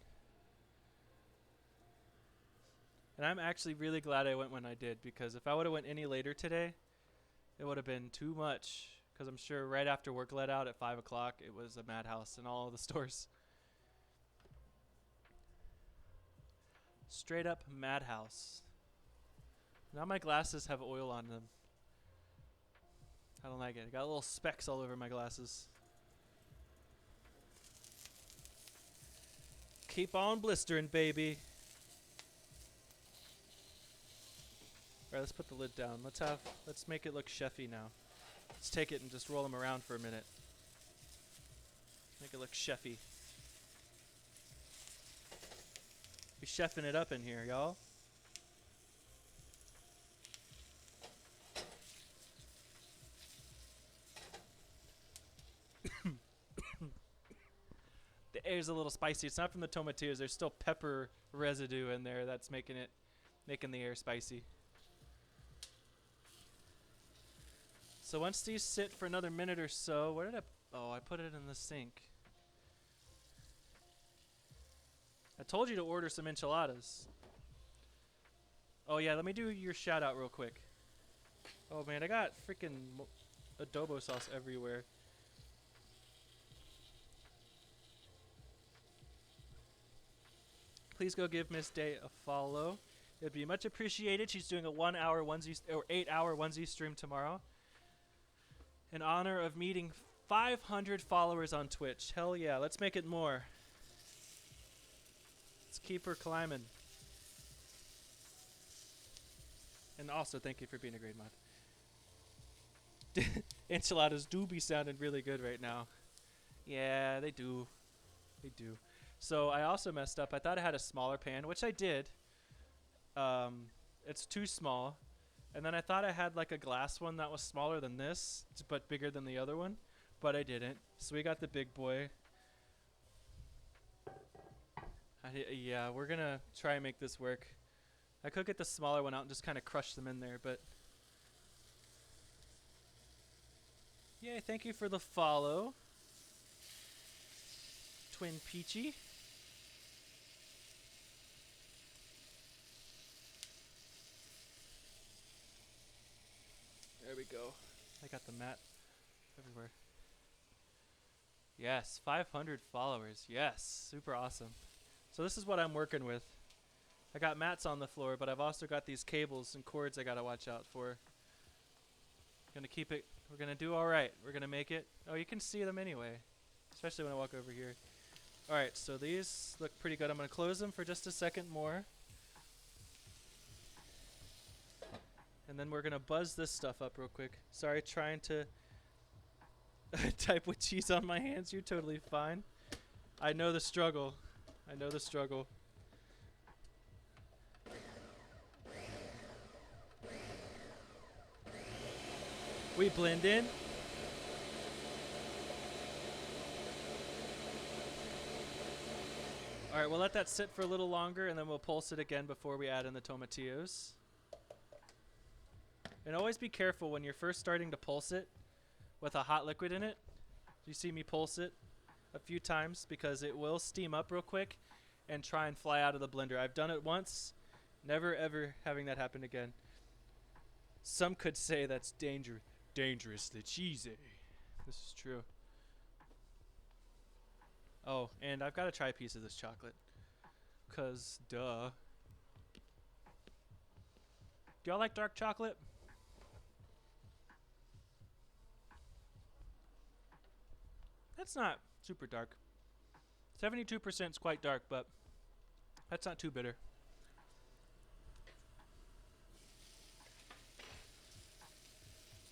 Speaker 1: And I'm actually really glad I went when I did, because if I would have went any later today, it would have been too much. Because I'm sure right after work let out at 5 o'clock, it was a madhouse in all of the stores. Straight up madhouse. Now my glasses have oil on them. I don't like it. I got little specks all over my glasses. Keep on blistering, baby. Alright, let's put the lid down. Let's make it look chefy now. Let's take it and just roll them around for a minute. Make it look chefy. We chefing it up in here, y'all. The air's a little spicy. It's not from the tomatillos. There's still pepper residue in there that's making the air spicy. So once these sit for another minute or so, I put it in the sink. I told you to order some enchiladas. Oh yeah, let me do your shout out real quick. Oh man, I got freaking adobo sauce everywhere. Please go give Miss Day a follow. It'd be much appreciated. She's doing a 1 hour onesie or 8 hour onesie stream tomorrow. In honor of meeting 500 followers on Twitch. Hell yeah, let's make it more. Let's keep her climbing. And also, thank you for being a great mod. Enchiladas do be sounding really good right now. Yeah, they do. They do. So I also messed up. I thought I had a smaller pan, which I did. It's too small. And then I thought I had like a glass one that was smaller than this, but bigger than the other one. But I didn't. So we got the big boy. Yeah, we're going to try and make this work. I could get the smaller one out and just kind of crush them in there, but... Yay, thank you for the follow. Twin Peachy. There we go. I got the mat everywhere. Yes, 500 followers. Yes, super awesome. So this is what I'm working with. I got mats on the floor, but I've also got these cables and cords I gotta watch out for. Gonna keep it. We're gonna do all right. We're gonna make it. Oh, you can see them anyway, especially when I walk over here. All right, so these look pretty good. I'm gonna close them for just a second more. And then we're gonna buzz this stuff up real quick. Sorry, trying to type with cheese on my hands. You're totally fine. I know the struggle. I know the struggle. We blend in. All right, we'll let that sit for a little longer, and then we'll pulse it again before we add in the tomatillos. And always be careful when you're first starting to pulse it with a hot liquid in it. You see me pulse it a few times because it will steam up real quick and try and fly out of the blender. I've done it once, never ever having that happen again. Some could say that's dangerously cheesy. This is true. Oh, and I've got to try a piece of this chocolate. 'Cause, duh. Do y'all like dark chocolate? That's not super dark. 72% is quite dark, but that's not too bitter.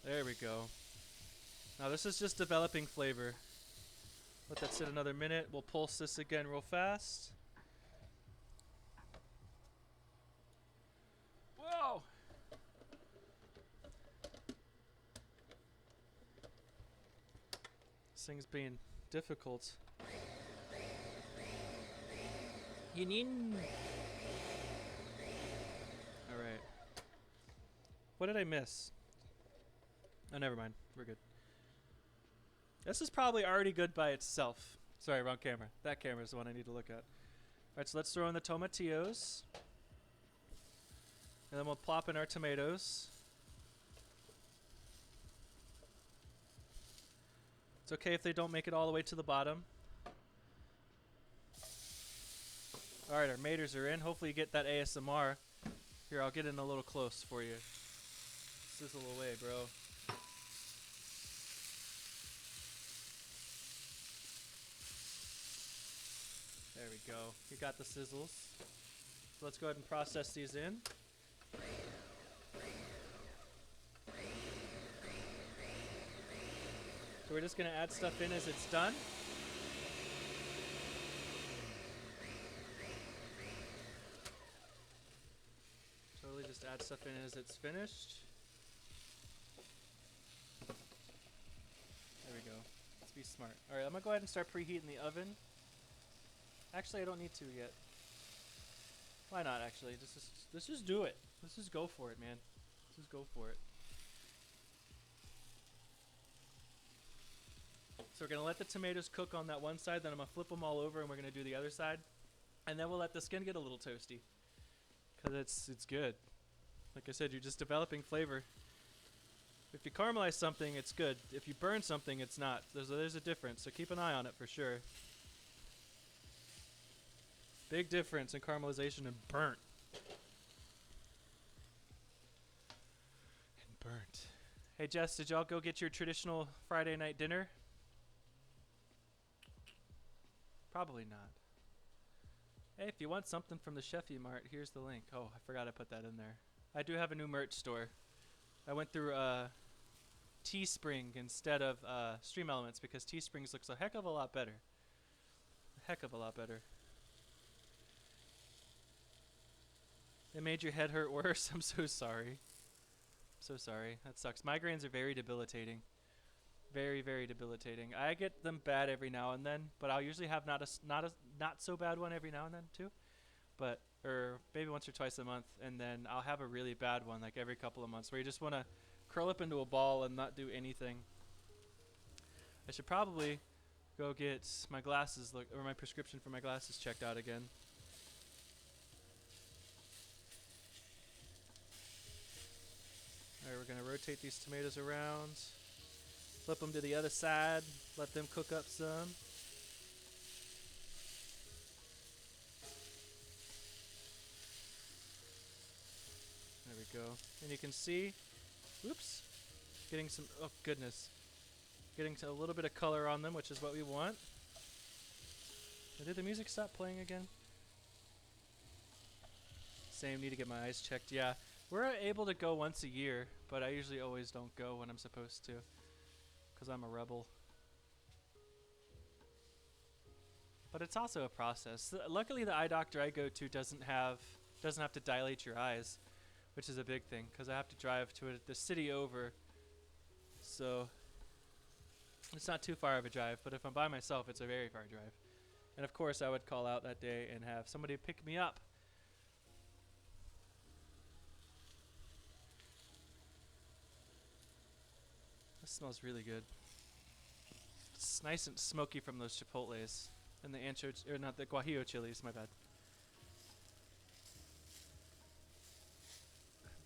Speaker 1: There we go. Now this is just developing flavor. Let that sit another minute. We'll pulse this again real fast. Whoa! This thing's being difficult. Alright. What did I miss? Oh, never mind. We're good. This is probably already good by itself. Sorry, wrong camera. That camera is the one I need to look at. Alright, so let's throw in the tomatillos. And then we'll plop in our tomatoes. It's okay if they don't make it all the way to the bottom. Alright, our maters are in. Hopefully you get that ASMR. Here, I'll get in a little close for you. Sizzle away, bro. There we go. You got the sizzles. So let's go ahead and process these in. So we're just going to add stuff in as it's done. Totally just add stuff in as it's finished. There we go. Let's be smart. Alright, I'm going to go ahead and start preheating the oven. Actually, I don't need to yet. Why not, actually? Let's just do it. Let's just go for it, man. Let's just go for it. So we're going to let the tomatoes cook on that one side, then I'm going to flip them all over and we're going to do the other side. And then we'll let the skin get a little toasty. Because it's good. Like I said, you're just developing flavor. If you caramelize something, it's good. If you burn something, it's not. There's a difference, so keep an eye on it for sure. Big difference in caramelization and burnt. And burnt. Hey Jess, did y'all go get your traditional Friday night dinner? Probably not. Hey, if you want something from the Chefy Mart, here's the link. Oh, I forgot I put that in there. I do have a new merch store. I went through Teespring instead of Stream Elements because Teesprings looks a heck of a lot better. A heck of a lot better. It made your head hurt worse. I'm so sorry. So sorry. That sucks. Migraines are very debilitating. Very, very debilitating. I get them bad every now and then, but I'll usually have not so bad one every now and then too. But or maybe once or twice a month, and then I'll have a really bad one like every couple of months where you just want to curl up into a ball and not do anything. I should probably go get my glasses or my prescription for my glasses checked out again. Alright, we're going to rotate these tomatoes around. Flip them to the other side. Let them cook up some. There we go. And you can see, whoops, getting some, oh goodness, getting a little bit of color on them, which is what we want. Did the music stop playing again? Same, need to get my eyes checked. Yeah, we're able to go once a year, but I usually always don't go when I'm supposed to. Because I'm a rebel. But it's also a process. Luckily, the eye doctor I go to doesn't have to dilate your eyes, which is a big thing because I have to drive to the city over. So it's not too far of a drive, but if I'm by myself, it's a very far drive. And of course, I would call out that day and have somebody pick me up. This smells really good. It's nice and smoky from those chipotles and the not the guajillo chilies, my bad.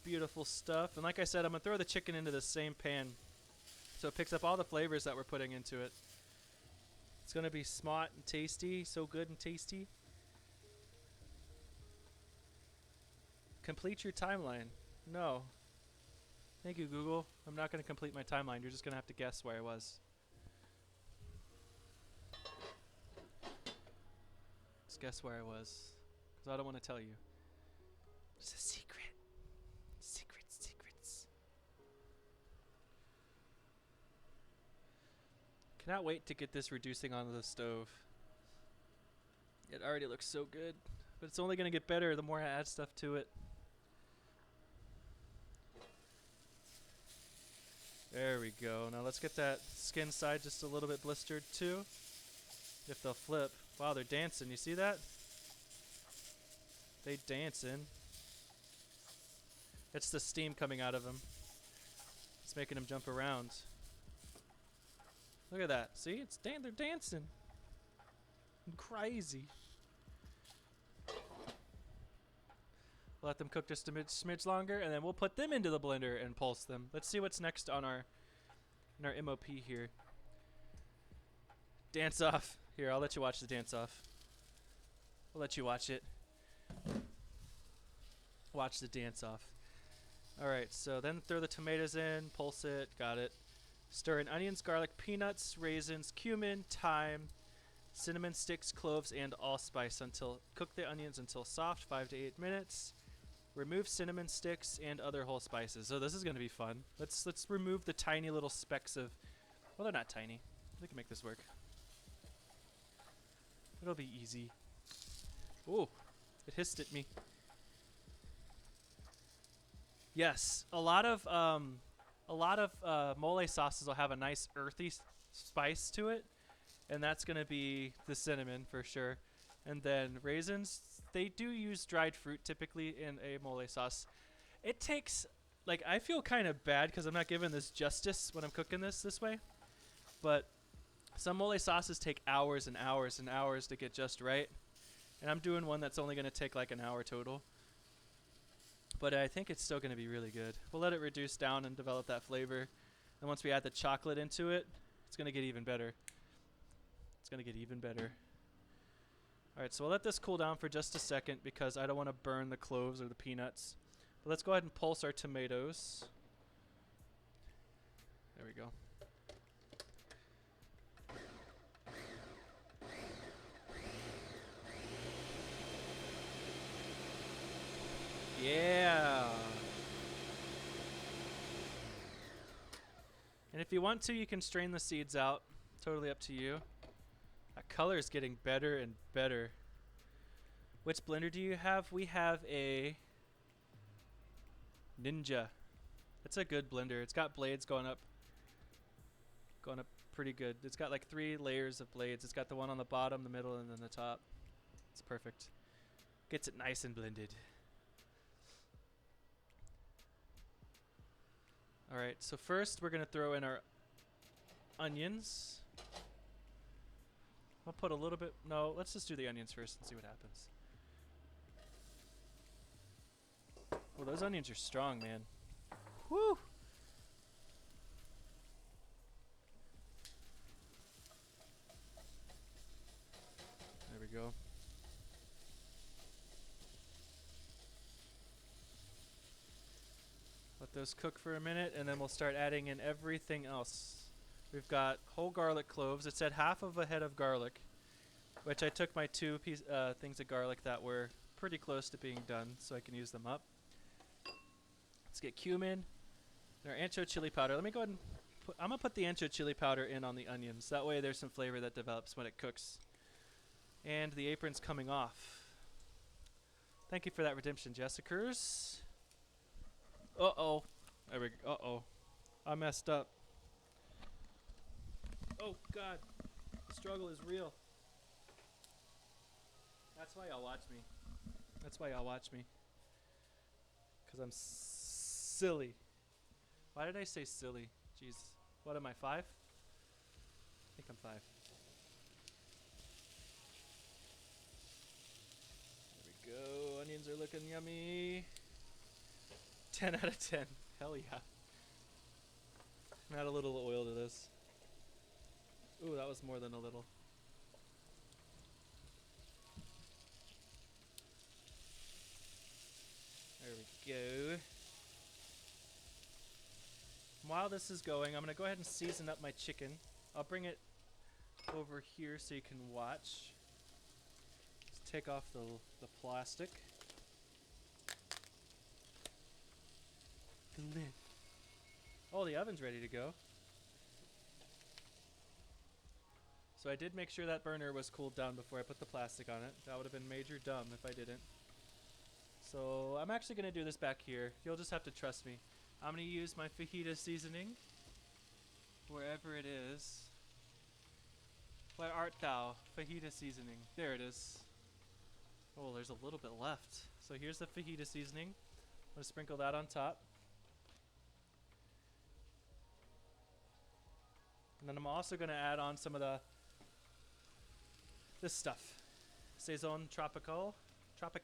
Speaker 1: Beautiful stuff. And like I said, I'm going to throw the chicken into the same pan so it picks up all the flavors that we're putting into it. It's going to be smart and tasty, so good and tasty. Complete your timeline. No. Thank you, Google. I'm not going to complete my timeline. You're just going to have to guess where I was. Just guess where I was. Because I don't want to tell you. It's a secret. Secrets. Cannot wait to get this reducing onto the stove. It already looks so good, but it's only going to get better the more I add stuff to it. There we go. Now let's get that skin side just a little bit blistered too. If they'll flip. Wow, they're dancing. You see that? They dancing. It's the steam coming out of them. It's making them jump around. Look at that. See? It's they're dancing. Crazy. We'll let them cook just a smidge longer, and then we'll put them into the blender and pulse them. Let's see what's next on our MOP here. Dance off. Here, I'll let you watch the dance off. I'll let you watch it. Watch the dance off. Alright, so then throw the tomatoes in, pulse it, got it. Stir in onions, garlic, peanuts, raisins, cumin, thyme, cinnamon sticks, cloves, and allspice until cook the onions until soft, 5 to 8 minutes. Remove cinnamon sticks and other whole spices. So this is going to be fun. Let's remove the tiny little specks of, well, they're not tiny. We can make this work. It'll be easy. Ooh, it hissed at me. Yes, a lot of mole sauces will have a nice earthy spice to it, and that's gonna be the cinnamon for sure. And then raisins, they do use dried fruit typically in a mole sauce. It takes, like, I feel kind of bad because I'm not giving this justice when I'm cooking this way, but some mole sauces take hours and hours and hours to get just right, and I'm doing one that's only gonna take like an hour total. But I think it's still going to be really good. We'll let it reduce down and develop that flavor. And once we add the chocolate into it, it's going to get even better. It's going to get even better. Alright, so we'll let this cool down for just a second because I don't want to burn the cloves or the peanuts. But let's go ahead and pulse our tomatoes. There we go. Yeah. And if you want to, you can strain the seeds out. Totally up to you. That color is getting better and better. Which blender do you have? We have a Ninja. It's a good blender. It's got blades going up pretty good. It's got like 3 layers of blades. It's got the one on the bottom, the middle, and then the top. It's perfect. Gets it nice and blended. Alright, so first we're going to throw in our onions. I'll put a little bit, no, let's just do the onions first and see what happens. Well, those onions are strong, man. Woo! There we go. Let those cook for a minute, and then we'll start adding in everything else. We've got whole garlic cloves. It said half of a head of garlic, which I took my 2 things of garlic that were pretty close to being done, so I can use them up. Let's get cumin, and our ancho chili powder. Let me go ahead and I'm going to put the ancho chili powder in on the onions. That way there's some flavor that develops when it cooks. And the apron's coming off. Thank you for that redemption, Jessicers. Uh-oh. There we go. Uh-oh. I messed up. Oh, God. The struggle is real. That's why y'all watch me. That's why y'all watch me. Because I'm silly. Why did I say silly? Jeez. What am I, 5? I think I'm 5. There we go. Onions are looking yummy. 10 out of 10. Hell yeah. Add a little oil to this. Ooh, that was more than a little. There we go. While this is going, I'm going to go ahead and season up my chicken. I'll bring it over here so you can watch. Just take off the plastic. The lid. Oh, the oven's ready to go. So I did make sure that burner was cooled down before I put the plastic on it. That would have been major dumb if I didn't. So I'm actually going to do this back here. You'll just have to trust me. I'm going to use my fajita seasoning. Wherever it is. Where art thou? Fajita seasoning. There it is. Oh, there's a little bit left. So here's the fajita seasoning. I'm going to sprinkle that on top. And then I'm also going to add on some of this stuff. Saison Tropical. Let's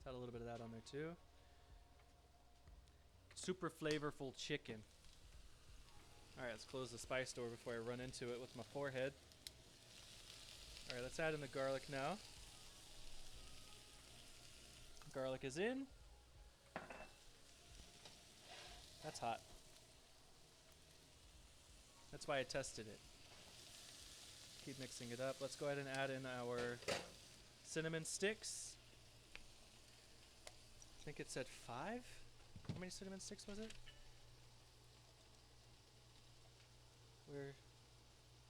Speaker 1: add a little bit of that on there too. Super flavorful chicken. Alright, let's close the spice door before I run into it with my forehead. Alright, let's add in the garlic now. Garlic is in. That's hot. That's why I tested it. Keep mixing it up. Let's go ahead and add in our cinnamon sticks. I think it said 5. How many cinnamon sticks was it?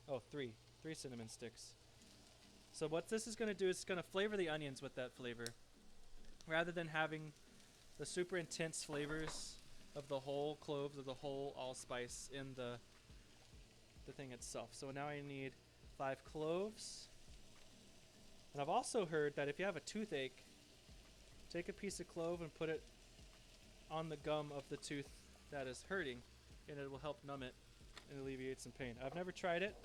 Speaker 1: Oh, 3. 3 cinnamon sticks. So what this is going to do is it's going to flavor the onions with that flavor. Rather than having the super intense flavors of the whole cloves, of the whole allspice in the thing itself. So now I need 5 cloves. And I've also heard that if you have a toothache, take a piece of clove and put it on the gum of the tooth that is hurting, and it will help numb it and alleviate some pain. I've never tried it,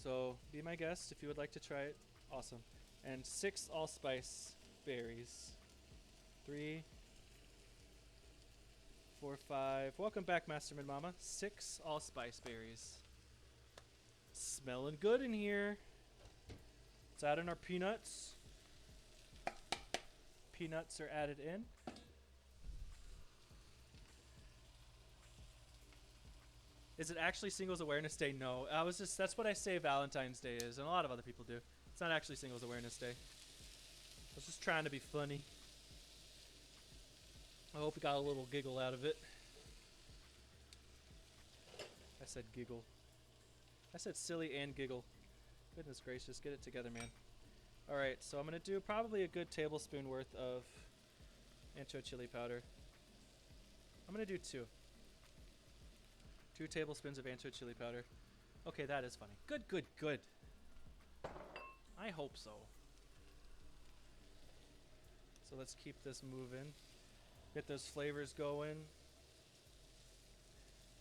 Speaker 1: so be my guest if you would like to try it. Awesome. And 6 allspice berries. 3, 4, 5. Welcome back, Masterman Mama. 6 allspice berries. Smelling good in here. Let's add in our peanuts. Peanuts are added in. Is it actually Singles Awareness Day? No. That's what I say Valentine's Day is, and a lot of other people do. It's not actually Singles Awareness Day. I was just trying to be funny. I hope you got a little giggle out of it. I said giggle. I said silly and giggle. Goodness gracious, get it together, man. Alright, so I'm going to do probably a good tablespoon worth of ancho chili powder. I'm going to do 2. 2 tablespoons of ancho chili powder. Okay, that is funny. Good, good, good. I hope so. So let's keep this moving. Get those flavors going.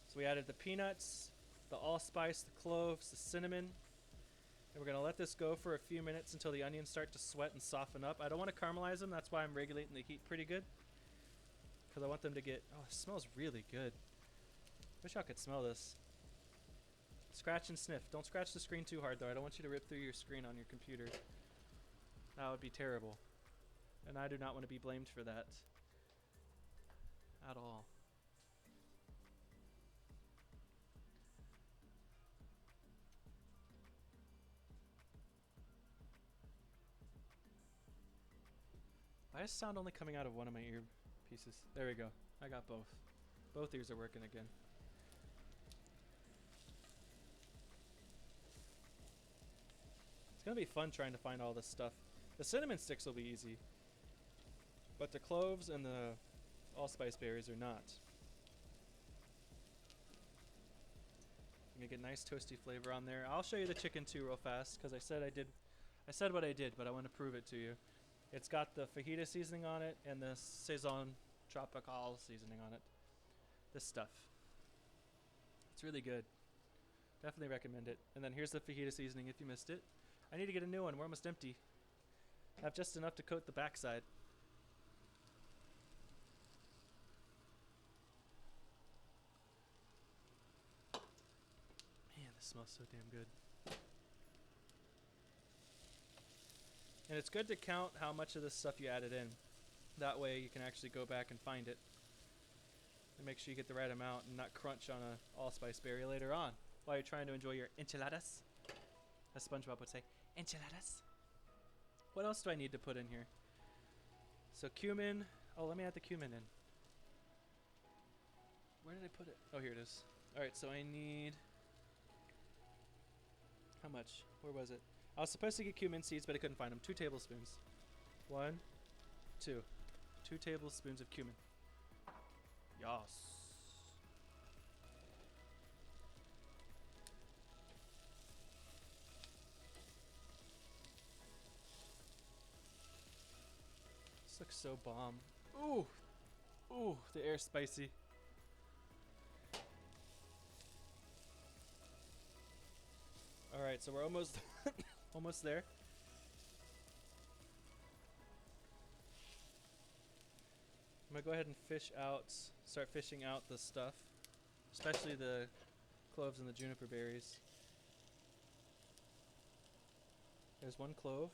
Speaker 1: So we added the peanuts, the allspice, the cloves, the cinnamon. And we're going to let this go for a few minutes until the onions start to sweat and soften up. I don't want to caramelize them. That's why I'm regulating the heat pretty good. Because I want them to get... Oh, it smells really good. Wish I could smell this. Scratch and sniff. Don't scratch the screen too hard, though. I don't want you to rip through your screen on your computer. That would be terrible. And I do not want to be blamed for that. At all. Why is sound only coming out of one of my earpieces? There we go. I got both. Both ears are working again. It's going to be fun trying to find all this stuff. The cinnamon sticks will be easy. But the cloves and the allspice berries are not. I'm going to get nice toasty flavor on there. I'll show you the chicken too real fast because I said what I did, but I want to prove it to you. It's got the fajita seasoning on it and the Saison Tropical seasoning on it. This stuff. It's really good. Definitely recommend it. And then here's the fajita seasoning if you missed it. I need to get a new one. We're almost empty. I have just enough to coat the backside. Man, this smells so damn good. And it's good to count how much of this stuff you added in. That way you can actually go back and find it. And make sure you get the right amount and not crunch on a allspice berry later on while you're trying to enjoy your enchiladas. As SpongeBob would say, enchiladas. What else do I need to put in here? So cumin. Oh, let me add the cumin in. Where did I put it? Oh, here it is. Alright, so I need How much? Where was it? I was supposed to get cumin seeds, but I couldn't find them. 2 tablespoons. 1, 2. 2 tablespoons of cumin. Yas. This looks so bomb. Ooh. Ooh, the air's spicy. Alright, so we're almost almost there. I'm gonna go ahead and start fishing out the stuff, especially the cloves and the juniper berries. There's 1 clove.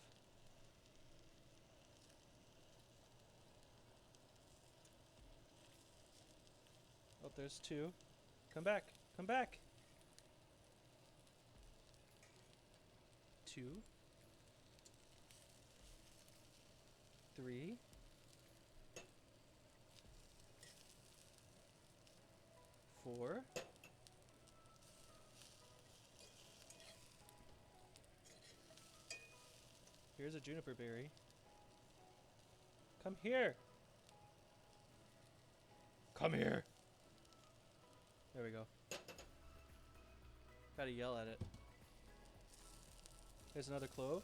Speaker 1: Oh, there's 2. Come back, come back. 2, 3, 4, 5. Here's a juniper berry. Come here. Come here. There we go. Gotta yell at it. There's another clove.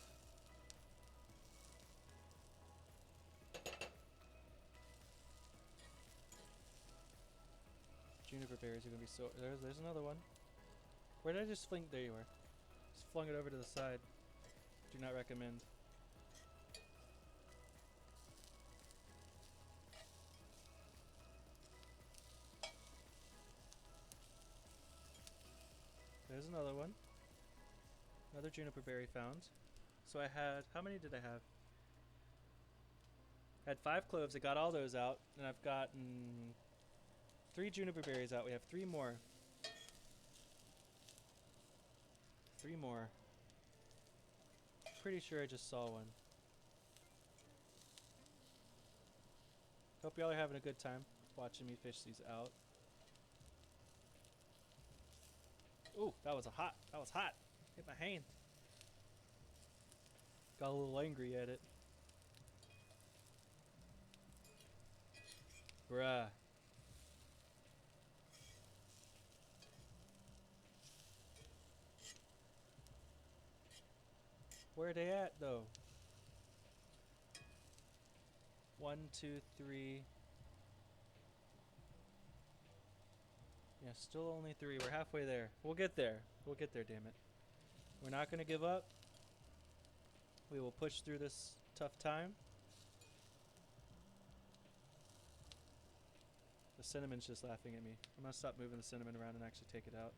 Speaker 1: Juniper berries are gonna be so. There's another one. Where did I just fling? There you are. Just flung it over to the side. Do not recommend. There's another one. Another juniper berry found. So I had, how many did I have? I had 5 cloves. I got all those out, and I've gotten 3 juniper berries out. We have 3 more. 3 more. Pretty sure I just saw one. Hope y'all are having a good time watching me fish these out. Ooh, that was hot. Hit my hand. Got a little angry at it. Bruh. Where are they at though? 1, 2, 3. Yeah, still only 3. We're halfway there. We'll get there. We'll get there, damn it. We're not gonna give up. We will push through this tough time. The cinnamon's just laughing at me. I'm gonna stop moving the cinnamon around and actually take it out.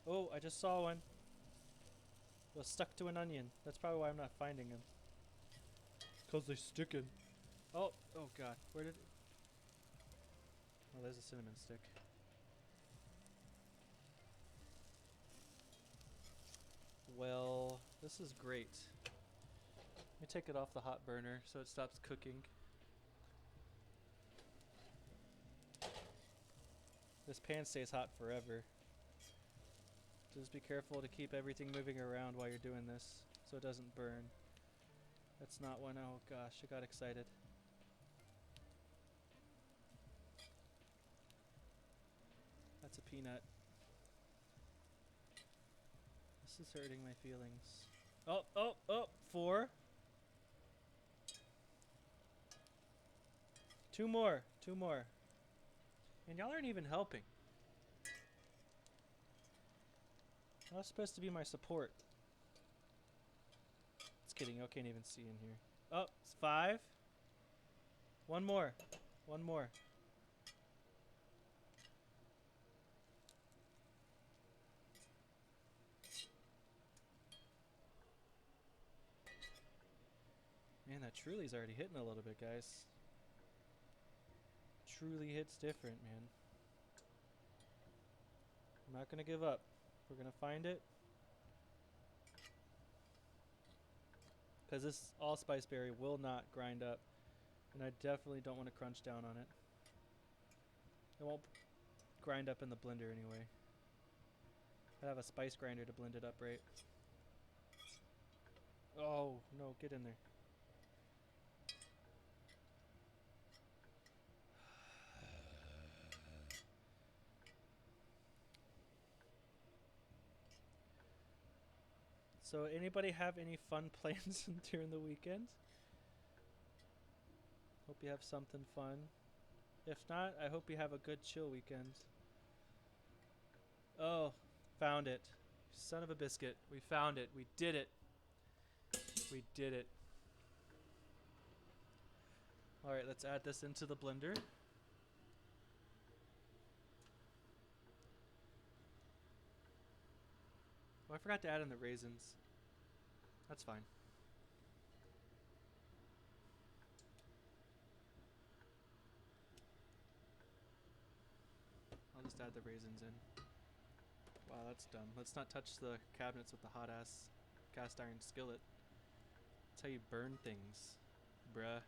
Speaker 1: Oh, I just saw one. It was stuck to an onion. That's probably why I'm not finding them. 'Cause they're sticking. Oh, oh god. Where did it? Oh, there's a cinnamon stick. Well, this is great. Let me take it off the hot burner so it stops cooking. This pan stays hot forever. Just be careful to keep everything moving around while you're doing this so it doesn't burn. That's not one. Oh gosh, I got excited. That's a peanut. This is hurting my feelings. Oh, oh, oh, 4. 2 more. 2 more. And y'all aren't even helping. Y'all supposed to be my support. Just kidding, y'all can't even see in here. Oh, it's 5. 1 more. 1 more. Man, that truly's already hitting a little bit, guys. Truly hits different, man. I'm not gonna give up. We're gonna find it. Because this allspice berry will not grind up. And I definitely don't want to crunch down on it. grind up in the blender anyway. I have a spice grinder to blend it up, right? Oh, no, get in there. So anybody have any fun plans during the weekend? Hope you have something fun. If not, I hope you have a good chill weekend. Oh, found it. Son of a biscuit. We found it. We did it. We did it. Alright, let's add this into the blender. Oh, I forgot to add in the raisins. That's fine. I'll just add the raisins in. Wow, that's dumb. Let's not touch the cabinets with the hot ass cast iron skillet. That's how you burn things, bruh.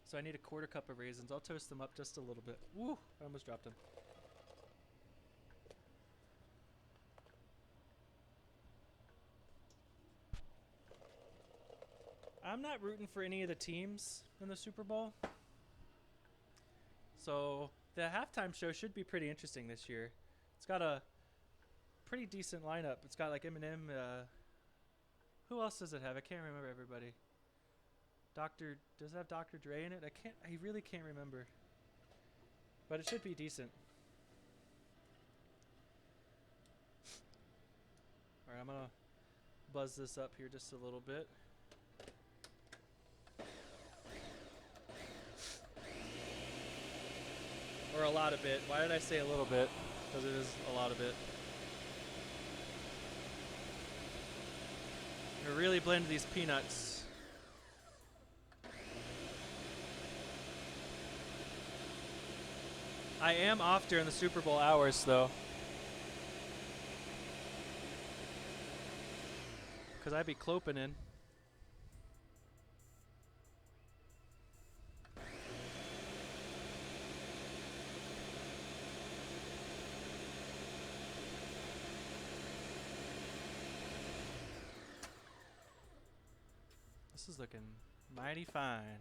Speaker 1: So I need a 1/4 cup of raisins. I'll toast them up just a little bit. Woo! I almost dropped them. I'm not rooting for any of the teams in the Super Bowl. So the halftime show should be pretty interesting this year. It's got a pretty decent lineup. It's got like Eminem. Who else does it have? I can't remember everybody. Does it have Dr. Dre in it? I really can't remember. But it should be decent. Alright, I'm gonna buzz this up here just a little bit. Or a lot of bit. Why did I say a little bit? Because it is a lot of it. I'm gonna really blend these peanuts. I am off during the Super Bowl hours though. Because I'd be cloping in. This is looking mighty fine.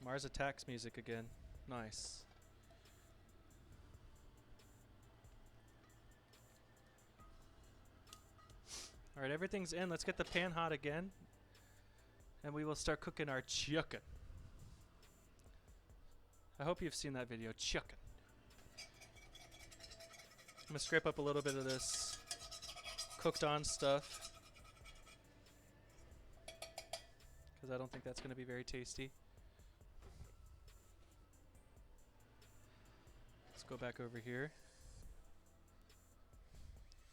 Speaker 1: Mars Attacks music again. Nice. Alright, everything's in. Let's get the pan hot again. And we will start cooking our chicken. I hope you've seen that video. Chicken. I'm going to scrape up a little bit of this cooked on stuff. Because I don't think that's going to be very tasty. Let's go back over here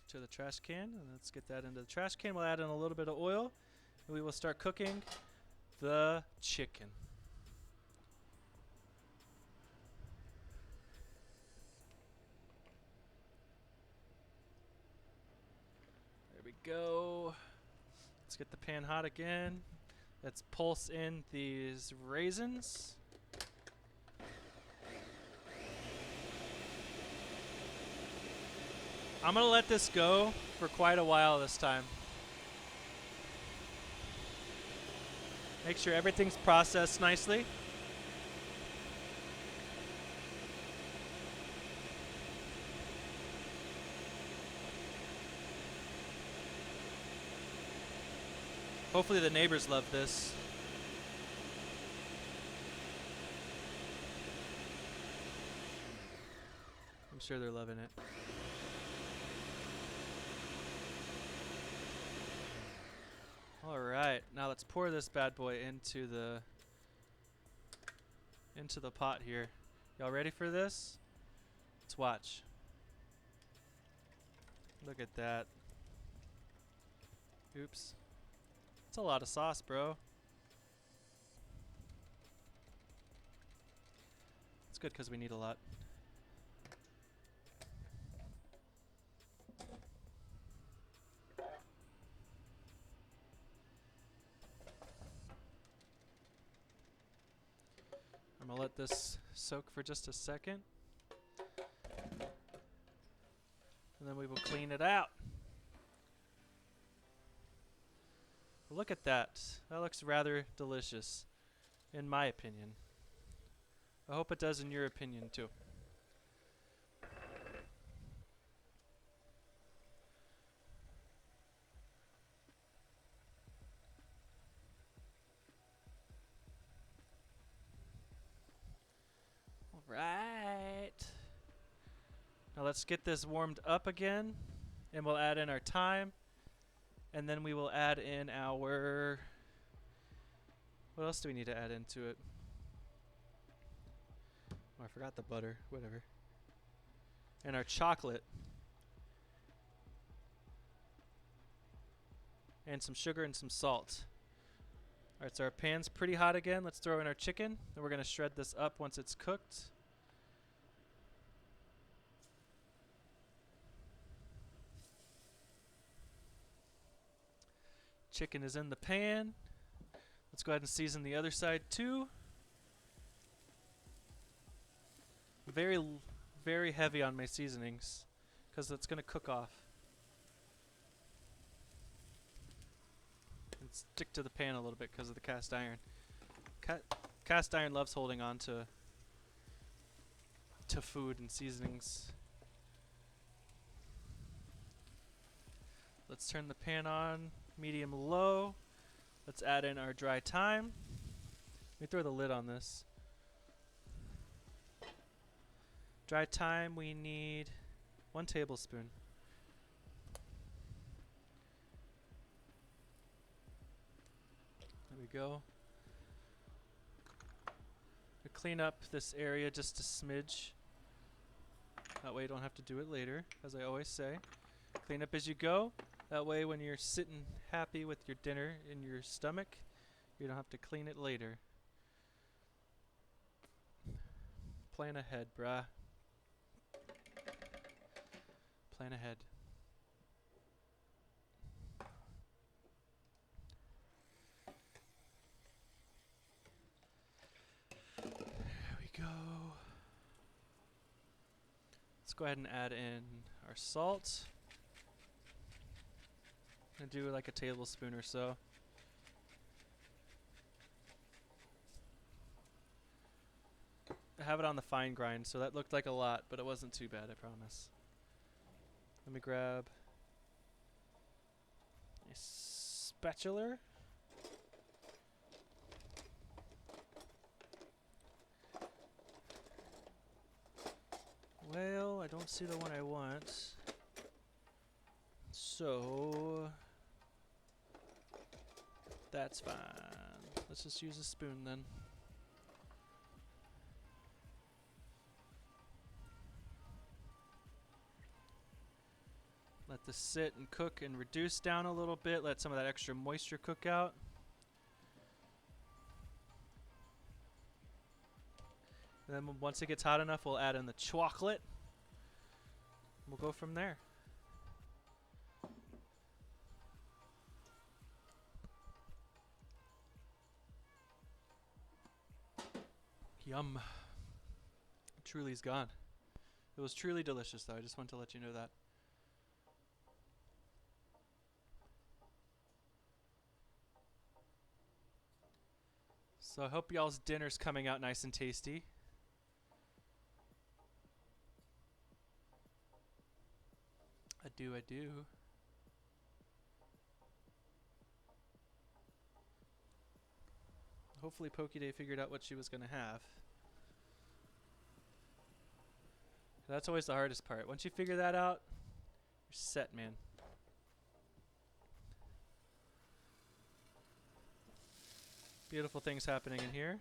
Speaker 1: to the trash can, and let's get that into the trash can. We'll add in a little bit of oil, and we will start cooking the chicken. There we go. Let's get the pan hot again. Let's pulse in these raisins. I'm going to let this go for quite a while this time. Make sure everything's processed nicely. Hopefully the neighbors love this. I'm sure they're loving it. Alright, now let's pour this bad boy into the pot here. Y'all ready for this? Let's watch. Look at that. Oops. It's a lot of sauce, bro. It's good because we need a lot. let this soak for just a second. And then we will clean it out. Look at that. That looks rather delicious, in my opinion. I hope it does in your opinion too. All right. Now let's get this warmed up again, and we'll add in our thyme, and then we will add in our... What else do we need to add into it? Oh, I forgot the butter. Whatever. And our chocolate. And some sugar and some salt. Alright, so our pan's pretty hot again. Let's throw in our chicken. Then we're going to shred this up once it's cooked. Chicken is in the pan. Let's go ahead and season the other side too. Very heavy on my seasonings because it's going to cook off. And stick to the pan a little bit because of the cast iron. Cast iron loves holding on to food and seasonings. Let's turn the pan on medium low. Let's add in our dry thyme. Let me throw the lid on this. Dry thyme, we need 1 tablespoon. There we go. We clean up this area just a smidge. That way you don't have to do it later, as I always say. Clean up as you go. That way when you're sitting happy with your dinner in your stomach, you don't have to clean it later. Plan ahead, bruh. Plan ahead. There we go. Let's go ahead and add in our salt. I'm gonna do like a tablespoon or so. I have it on the fine grind, so that looked like a lot, but it wasn't too bad, I promise. Let me grab a spatula. Well, I don't see the one I want. So that's fine. Let's just use a spoon then. Let this sit and cook and reduce down a little bit. Let some of that extra moisture cook out. And then once it gets hot enough, we'll add in the chocolate. We'll go from there. Yum. Truly's gone. It was truly delicious though. I just want to let you know that. So I hope y'all's dinner's coming out nice and tasty. I do. Hopefully Pokey Day figured out what she was going to have. That's always the hardest part. Once you figure that out, you're set, man. Beautiful things happening in here.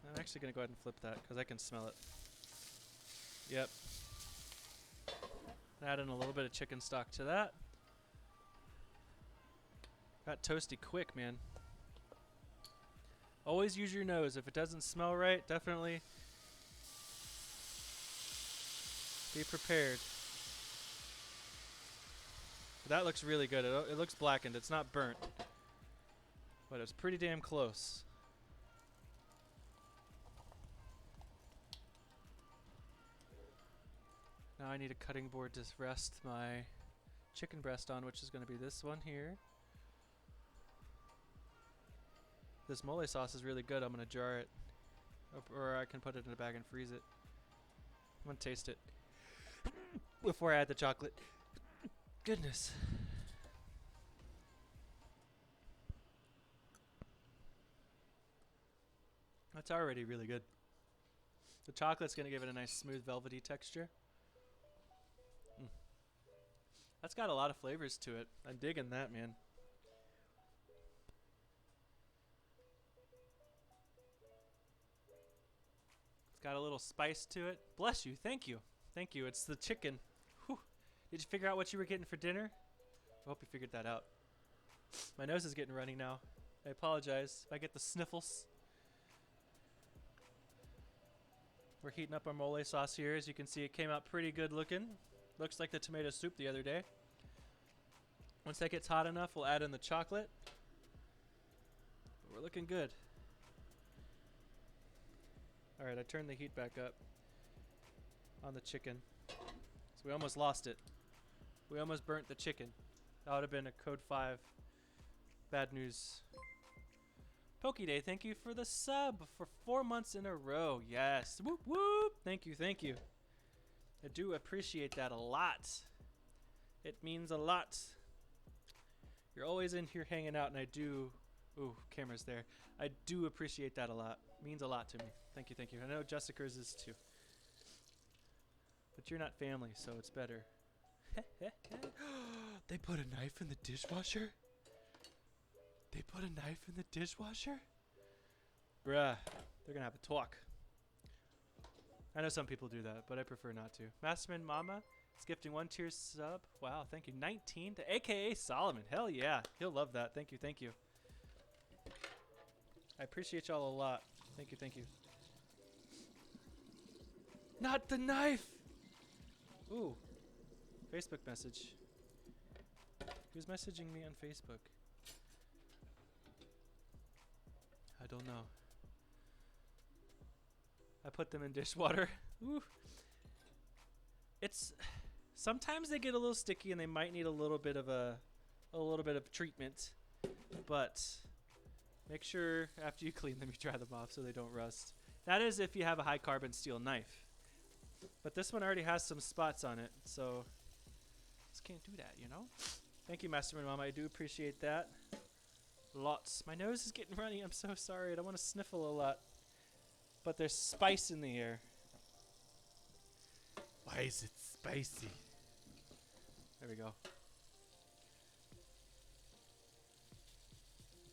Speaker 1: I'm actually going to go ahead and flip that because I can smell it. Yep. Add in a little bit of chicken stock to that. Got toasty quick, man. Always use your nose. If it doesn't smell right, definitely be prepared. That looks really good. It looks blackened. It's not burnt. But it's pretty damn close. Now I need a cutting board to rest my chicken breast on, which is going to be this one here. This mole sauce is really good. I'm going to jar it. Or I can put it in a bag and freeze it. I'm going to taste it before I add the chocolate. Goodness. That's already really good. The chocolate's going to give it a nice smooth velvety texture. That's got a lot of flavors to it. I'm digging that, man. It's got a little spice to it. Bless you. Thank you. Thank you. It's the chicken. Whew. Did you figure out what you were getting for dinner? I hope you figured that out. My nose is getting runny now. I apologize if I get the sniffles. We're heating up our mole sauce here. As you can see, it came out pretty good looking. Looks like the tomato soup the other day. Once that gets hot enough, we'll add in the chocolate. But we're looking good. Alright, I turned the heat back up on the chicken. So we almost lost it. We almost burnt the chicken. That would have been a code 5 bad news. Pokey Day, thank you for the sub for 4 months in a row. Yes. Whoop whoop. Thank you, thank you. I do appreciate that a lot. It means a lot. You're always in here hanging out, and I do... Ooh, camera's there. I do appreciate that a lot. It means a lot to me. Thank you, thank you. I know Jessica's is too. But you're not family, so it's better. They put a knife in the dishwasher? They put a knife in the dishwasher? Bruh, they're gonna have a talk. I know some people do that, but I prefer not to. Masterman Mama is gifting 1 tier sub. Wow, thank you. 19 to AKA Solomon. Hell yeah. He'll love that. Thank you, thank you. I appreciate y'all a lot. Thank you, thank you. Not the knife! Ooh. Facebook message. Who's messaging me on Facebook? I don't know. I put them in dishwater. Ooh. It's sometimes they get a little sticky and they might need a little bit of treatment, but make sure after you clean them you dry them off so they don't rust. That is if you have a high carbon steel knife. But this one already has some spots on it, so just can't do that, you know? Thank you, Masterman Mama. I do appreciate that. Lots. My nose is getting runny. I'm so sorry. I don't want to sniffle a lot. But there's spice in the air. Why is it spicy? There we go.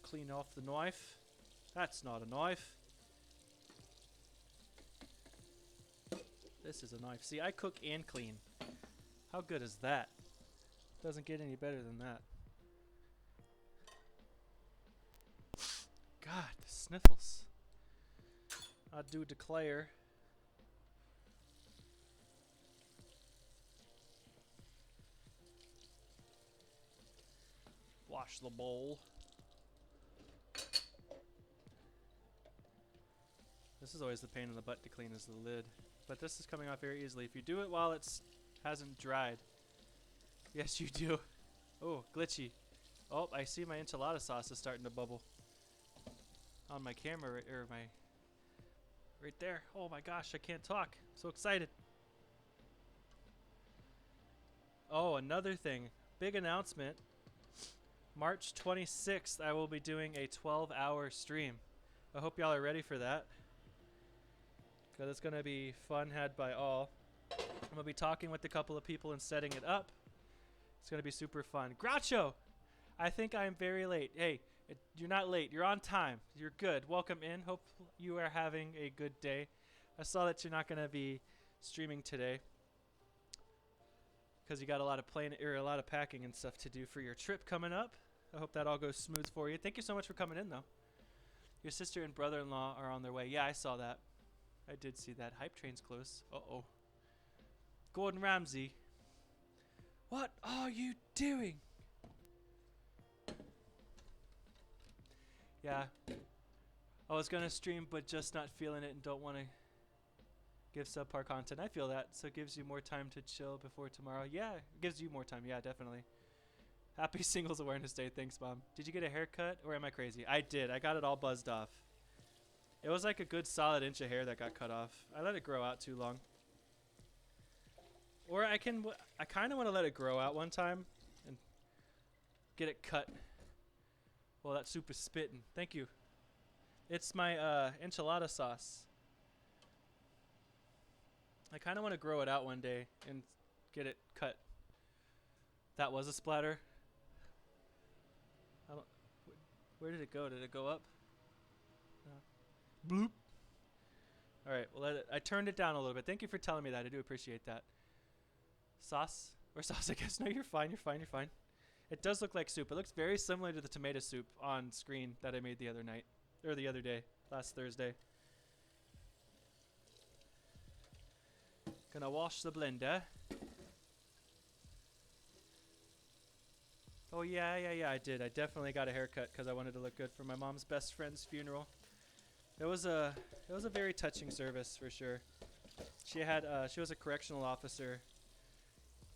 Speaker 1: Clean off the knife. That's not a knife. This is a knife. See, I cook and clean. How good is that? Doesn't get any better than that. God, the sniffles. I do declare. Wash the bowl. This is always the pain in the butt to clean is the lid. But this is coming off very easily. If you do it while it's hasn't dried. Yes, you do. Oh, glitchy. Oh, I see my enchilada sauce is starting to bubble. On my camera, or my... right there. Oh my gosh, I can't talk. I'm so excited. Oh, another thing. Big announcement. March 26th, I will be doing a 12-hour stream. I hope y'all are ready for that. Because it's going to be fun had by all. I'm going to be talking with a couple of people and setting it up. It's going to be super fun. Groucho! I think I'm very late. Hey, you're not late. You're on time. You're good. Welcome in. Hope you are having a good day. I saw that you're not going to be streaming today because you got a lot of packing and stuff to do for your trip coming up. I hope that all goes smooth for you. Thank you so much for coming in, though. Your sister and brother-in-law are on their way. Yeah, I saw that. I did see that. Hype train's close. Uh-oh. Gordon Ramsay. What are you doing? Yeah. I was going to stream, but just not feeling it and don't want to Give subpar content. I feel that. So it gives you more time to chill before tomorrow. Yeah, it gives you more time. Yeah, definitely. Happy Singles Awareness Day. Thanks, Mom. Did you get a haircut or am I crazy? I did. I got it all buzzed off. It was like a good solid inch of hair that got cut off. I let it grow out too long. Or I kind of want to let it grow out one time and get it cut. Well, that soup is spitting. Thank you. It's my enchilada sauce. I kind of want to grow it out one day and get it cut. That was a splatter. I don't. Where did it go? Did it go up? Bloop. All right. Well, I turned it down a little bit. Thank you for telling me that. I do appreciate that. Sauce or sauce? I guess. No, you're fine. You're fine. You're fine. It does look like soup. It looks very similar to the tomato soup on screen that I made the other night or the other day, last Thursday. Gonna wash the blender. Oh yeah, I did. I definitely got a haircut because I wanted to look good for my mom's best friend's funeral. It was a very touching service for sure. She was a correctional officer,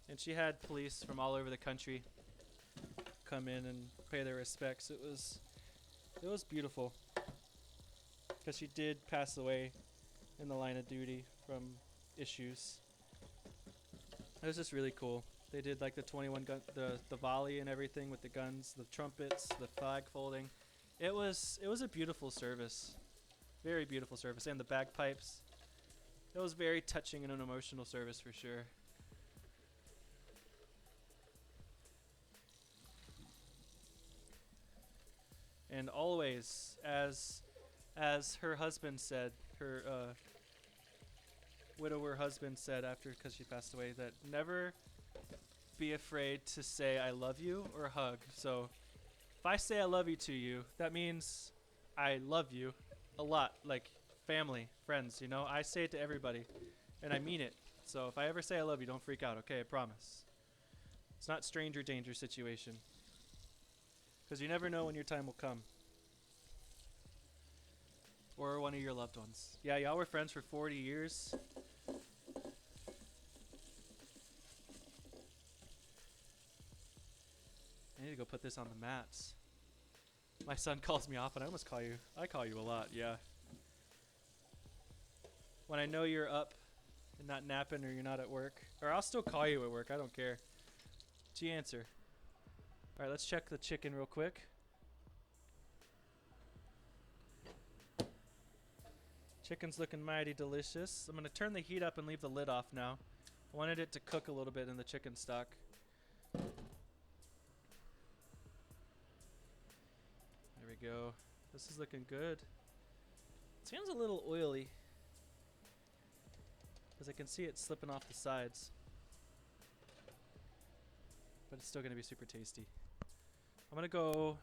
Speaker 1: and she had police from all over the country come in and pay their respects. It was beautiful because she did pass away in the line of duty from issues. It was just really cool. They did like the 21 gun, the volley and everything with the guns, the trumpets, the flag folding. It was a beautiful service, very beautiful service, and the bagpipes. It was very touching and an emotional service for sure. And always, as her husband said, her widower husband said after, because she passed away, that never be afraid to say I love you or hug. So if I say I love you to you, that means I love you a lot, like family, friends, you know. I say it to everybody and I mean it. So if I ever say I love you, don't freak out, okay? I promise. It's not stranger danger situation, because you never know when your time will come, or one of your loved ones. Yeah, y'all were friends for 40 years. I need to go put this on the mats. My son calls me often. I almost call you. I call you a lot, yeah. When I know you're up and not napping or you're not at work. Or I'll still call you at work. I don't care. But you answer. Alright, let's check the chicken real quick. Chicken's looking mighty delicious. I'm going to turn the heat up and leave the lid off now. I wanted it to cook a little bit in the chicken stock. There we go. This is looking good. It sounds a little oily, because I can see it slipping off the sides. But it's still going to be super tasty. I'm going to go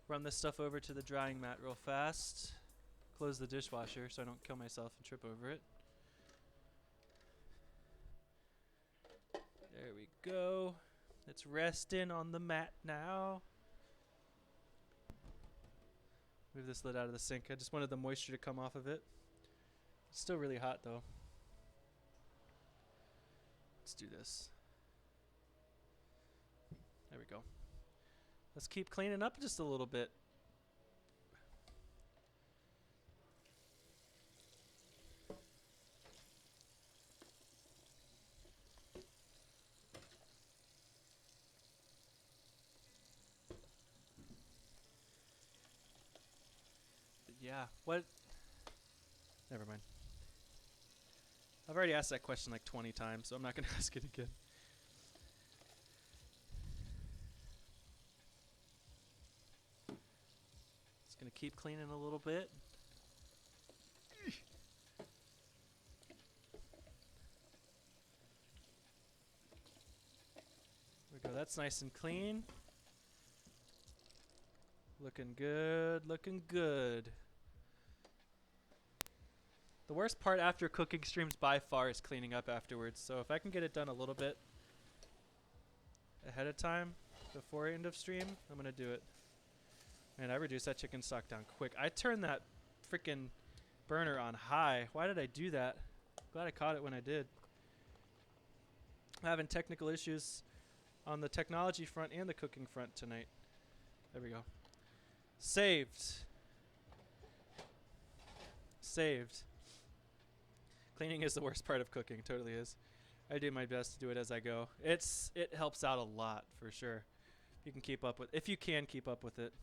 Speaker 1: run this stuff over to the drying mat real fast. Close the dishwasher so I don't kill myself and trip over it. There we go. It's resting on the mat now. Move this lid out of the sink. I just wanted the moisture to come off of it. It's still really hot though. Let's do this. There we go. Let's keep cleaning up just a little bit. Yeah, what? Never mind. I've already asked that question like 20 times, so I'm not going to ask it again. Just going to keep cleaning a little bit. There we go. That's nice and clean. Looking good, looking good. The worst part after cooking streams by far is cleaning up afterwards. So if I can get it done a little bit ahead of time before end of stream, I'm going to do it. Man, I reduced that chicken stock down quick. I turned that freaking burner on high. Why did I do that? Glad I caught it when I did. I'm having technical issues on the technology front and the cooking front tonight. There we go. Saved. Saved. Cleaning is the worst part of cooking. Totally is. I do my best to do it as I go. It helps out a lot for sure. If you can keep up with it.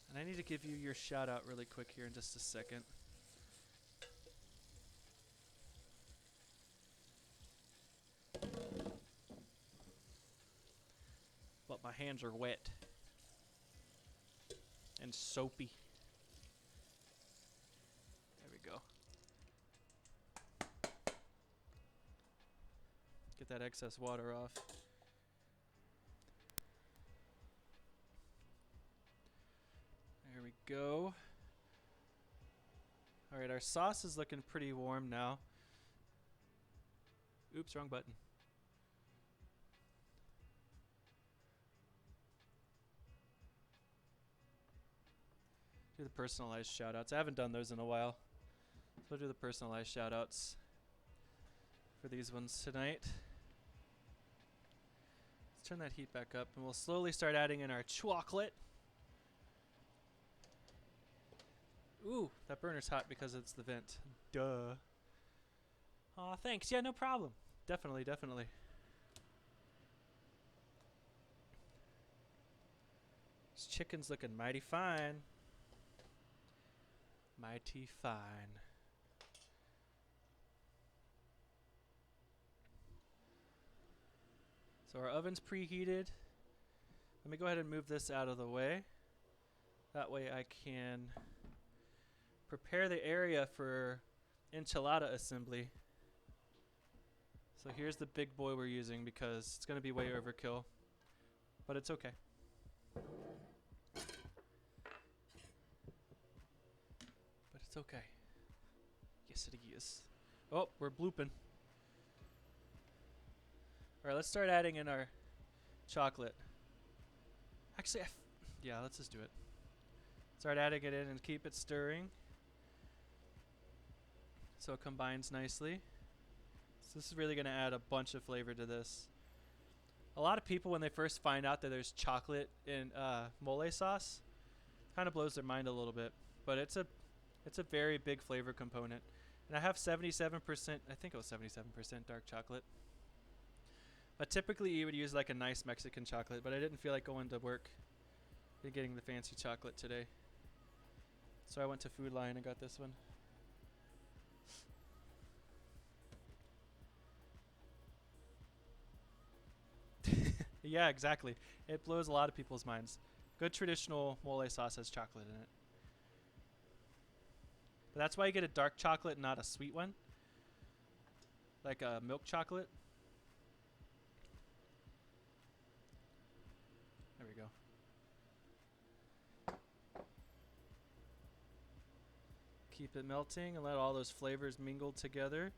Speaker 1: And I need to give you your shout out really quick here in just a second. But my hands are wet and soapy. There we go. Get that excess water off. There we go. All right, our sauce is looking pretty warm now. Oops, wrong button. Do the personalized shout-outs. I haven't done those in a while. So I'll do the personalized shout-outs for these ones tonight. Let's turn that heat back up, and we'll slowly start adding in our chocolate. Ooh, that burner's hot because it's the vent. Duh. Aw, thanks. Yeah, no problem. Definitely, definitely. This chicken's looking mighty fine. Mighty fine. So our oven's preheated. Let me go ahead and move this out of the way. That way I can prepare the area for enchilada assembly. So here's the big boy we're using because it's going to be way overkill. But it's okay. But it's okay. Yes, it is. Oh, we're blooping. All right, let's start adding in our chocolate. Actually, yeah, let's just do it. Start adding it in and keep it stirring so it combines nicely. So this is really going to add a bunch of flavor to this. A lot of people, when they first find out that there's chocolate in mole sauce, kind of blows their mind a little bit. But it's a very big flavor component. And I have 77%, I think it was 77% dark chocolate. But typically you would use like a nice Mexican chocolate, but I didn't feel like going to work and getting the fancy chocolate today. So I went to Food Lion and got this one. Yeah, exactly. It blows a lot of people's minds. Good traditional mole sauce has chocolate in it. But that's why you get a dark chocolate, not a sweet one. Like a milk chocolate. There we go. Keep it melting and let all those flavors mingle together.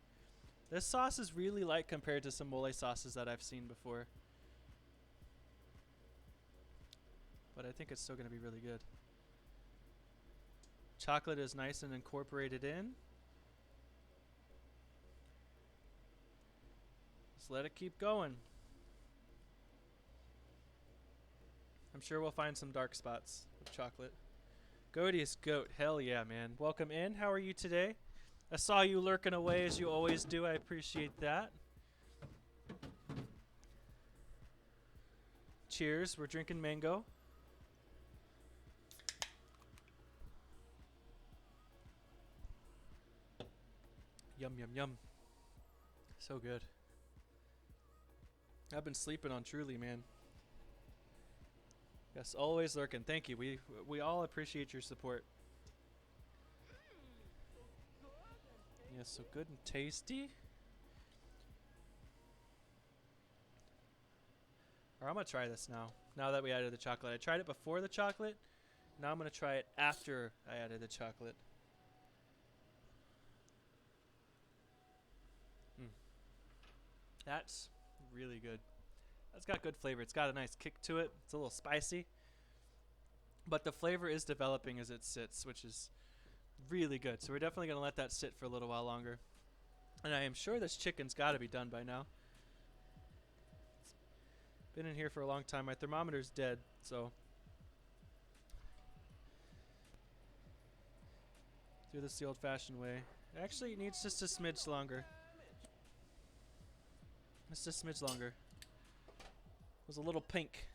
Speaker 1: This sauce is really light compared to some mole sauces that I've seen before. But I think it's still going to be really good. Chocolate is nice and incorporated in. Just let it keep going. I'm sure we'll find some dark spots with chocolate. Goaty's goat. Hell yeah, man. Welcome in. How are you today? I saw you lurking away as you always do. I appreciate that. Cheers. We're drinking mango. Yum, yum, yum. So good. I've been sleeping on Truly, man. Yes, always lurking. Thank you. We all appreciate your support. Yes, so good and tasty. Alright, I'm going to try this now. Now that we added the chocolate. I tried it before the chocolate. Now I'm going to try it after I added the chocolate. That's really good. That's got good flavor. It's got a nice kick to it. It's a little spicy. But the flavor is developing as it sits, which is really good. So we're definitely going to let that sit for a little while longer. And I am sure this chicken's got to be done by now. It's been in here for a long time. My thermometer's dead, so do this the old-fashioned way. Actually, it needs just a smidge longer. Just a smidge longer. It was a little pink.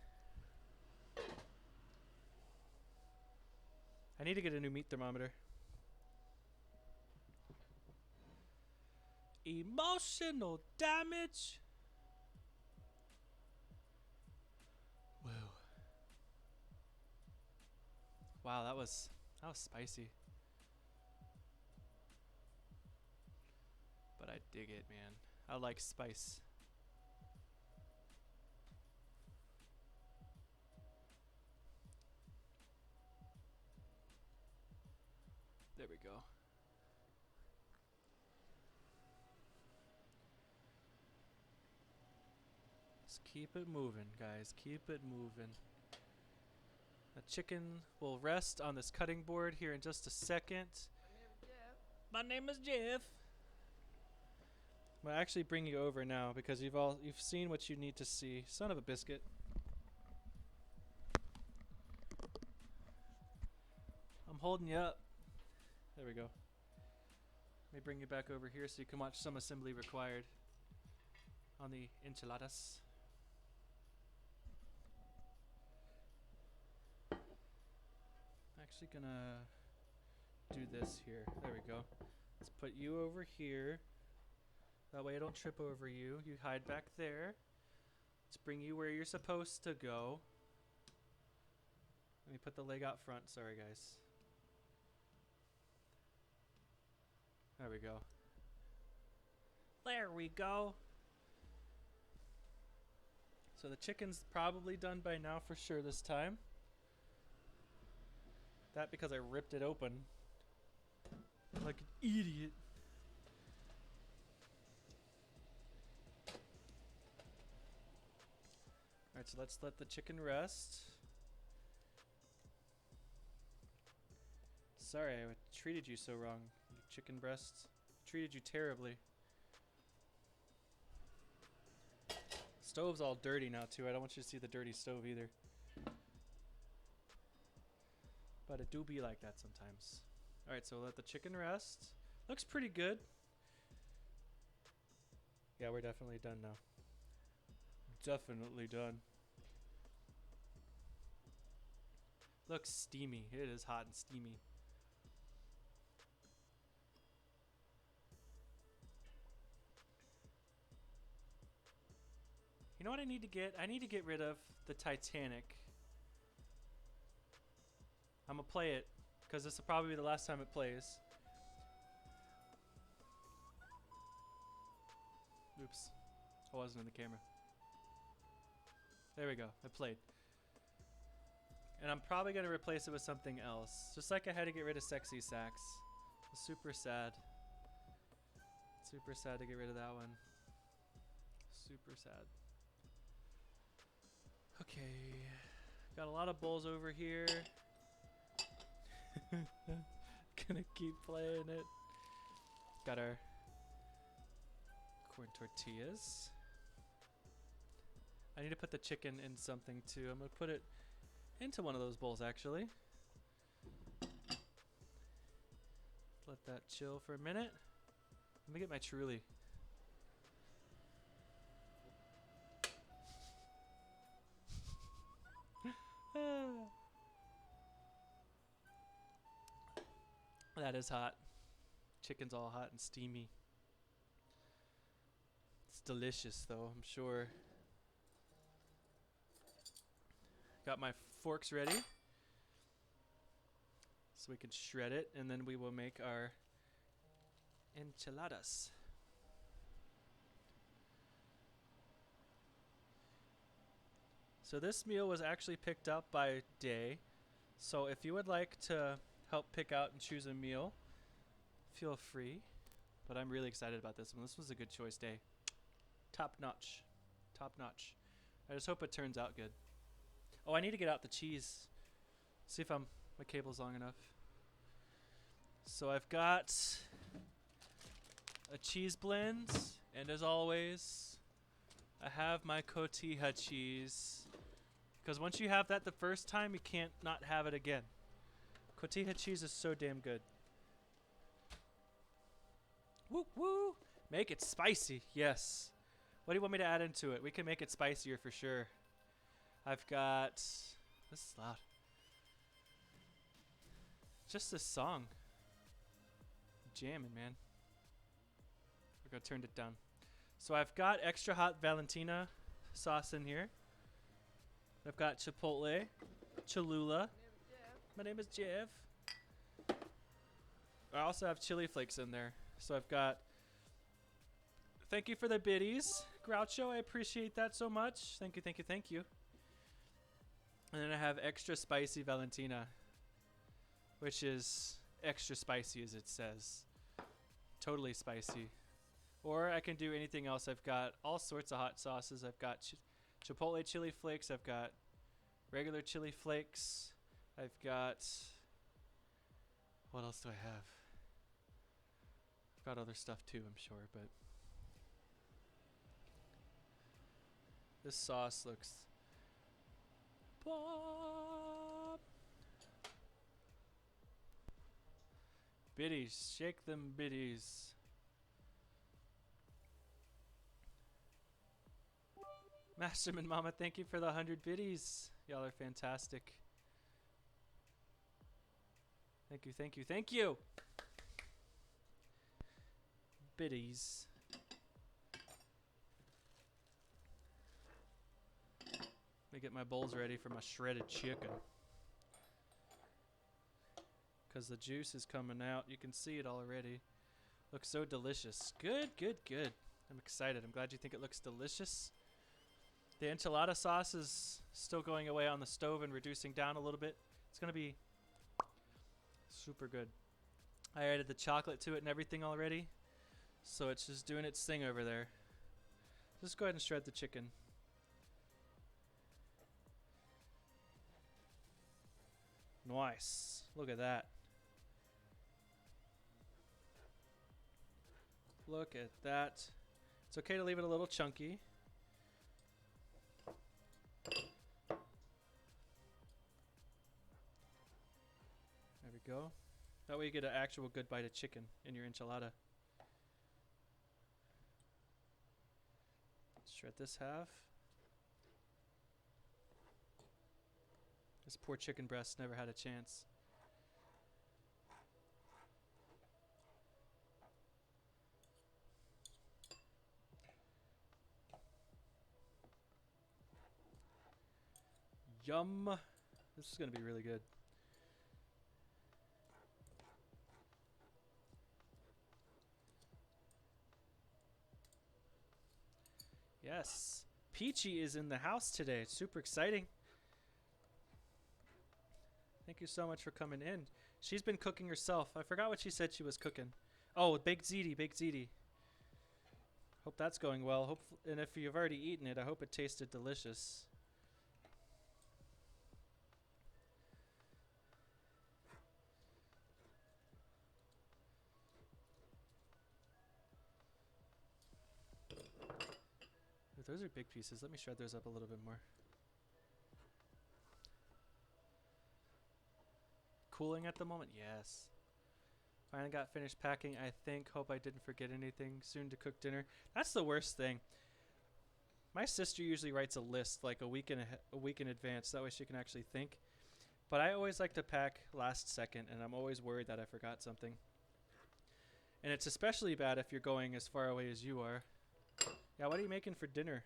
Speaker 1: I need to get a new meat thermometer. Emotional damage. Whoa. Wow, that was spicy. But I dig it, man. I like spice. There we go. Just keep it moving, guys. Keep it moving. The chicken will rest on this cutting board here in just a second. My name is Jeff. I'm gonna actually bring you over now because you've seen what you need to see. Son of a biscuit. I'm holding you up. There we go. Let me bring you back over here so you can watch some assembly required on the enchiladas. I'm actually gonna do this here. There we go. Let's put you over here. That way I don't trip over you. You hide back there. Let's bring you where you're supposed to go. Let me put the leg out front. Sorry, guys. There we go. There we go. So the chicken's probably done by now for sure this time. That because I ripped it open. Like an idiot. Alright, so let's let the chicken rest. Sorry, I treated you so wrong. You chicken breasts. Treated you terribly. Stove's all dirty now too. I don't want you to see the dirty stove either. But it do be like that sometimes. Alright, so let the chicken rest. Looks pretty good. Yeah, we're definitely done now. Definitely done. Looks steamy. It is hot and steamy. You know what I need to get? I need to get rid of the Titanic. I'm gonna play it because this will probably be the last time it plays. Oops. I wasn't in the camera. There we go. It played. And I'm probably going to replace it with something else. Just like I had to get rid of Sexy Sax. Super sad. Super sad to get rid of that one. Super sad. Okay. Got a lot of bowls over here. Gonna keep playing it. Got our corn tortillas. I need to put the chicken in something too. I'm gonna put it into one of those bowls actually. Let that chill for a minute. Let me get my Truly. That is hot. Chicken's all hot and steamy. It's delicious though, I'm sure. Got my forks ready so we can shred it, and then we will make our enchiladas. So this meal was actually picked up by Day. So if you would like to help pick out and choose a meal, feel free. But I'm really excited about this one. This was a good choice, Day. Top notch. Top notch. I just hope it turns out good. Oh, I need to get out the cheese. See if my cable's long enough. So I've got a cheese blend, and as always, I have my cotija cheese. Because once you have that the first time, you can't not have it again. Cotija cheese is so damn good. Woo woo! Make it spicy, yes. What do you want me to add into it? We can make it spicier for sure. I've got... This is loud. Just this song. Jamming, man. We're gonna turn it down. So I've got extra hot Valentina sauce in here. I've got Chipotle, Cholula. My name is Jeff. I also have chili flakes in there. So I've got... Thank you for the biddies, Groucho. I appreciate that so much. Thank you, thank you, thank you. And then I have extra spicy Valentina, which is extra spicy as it says. Totally spicy. Or I can do anything else. I've got all sorts of hot sauces. I've got Chipotle chili flakes. I've got regular chili flakes. I've got... What else do I have? I've got other stuff too, I'm sure, but... This sauce looks... Bob! Biddies, shake them biddies. Masterman Mama, thank you for the 100 biddies. Y'all are fantastic. Thank you, thank you, thank you. Biddies. Let me get my bowls ready for my shredded chicken. Because the juice is coming out. You can see it already. Looks so delicious. Good, good, good. I'm excited. I'm glad you think it looks delicious. The enchilada sauce is still going away on the stove and reducing down a little bit. It's going to be super good. I added the chocolate to it and everything already. So it's just doing its thing over there. Just go ahead and shred the chicken. Nice. Look at that. Look at that. It's okay to leave it a little chunky. There we go. That way you get an actual good bite of chicken in your enchilada. Shred this half. This poor chicken breast never had a chance. Yum. This is going to be really good. Yes. Peachy is in the house today. It's super exciting. Thank you so much for coming in. She's been cooking herself. I forgot what she said she was cooking. Oh, baked ziti, baked ziti. Hope that's going well. And if you've already eaten it, I hope it tasted delicious. Those are big pieces. Let me shred those up a little bit more. Cooling at the moment? Yes. Finally got finished packing, I think. Hope I didn't forget anything. Soon to cook dinner. That's the worst thing. My sister usually writes a list like a week in advance. That way she can actually think. But I always like to pack last second, and I'm always worried that I forgot something. And it's especially bad if you're going as far away as you are. Yeah, what are you making for dinner?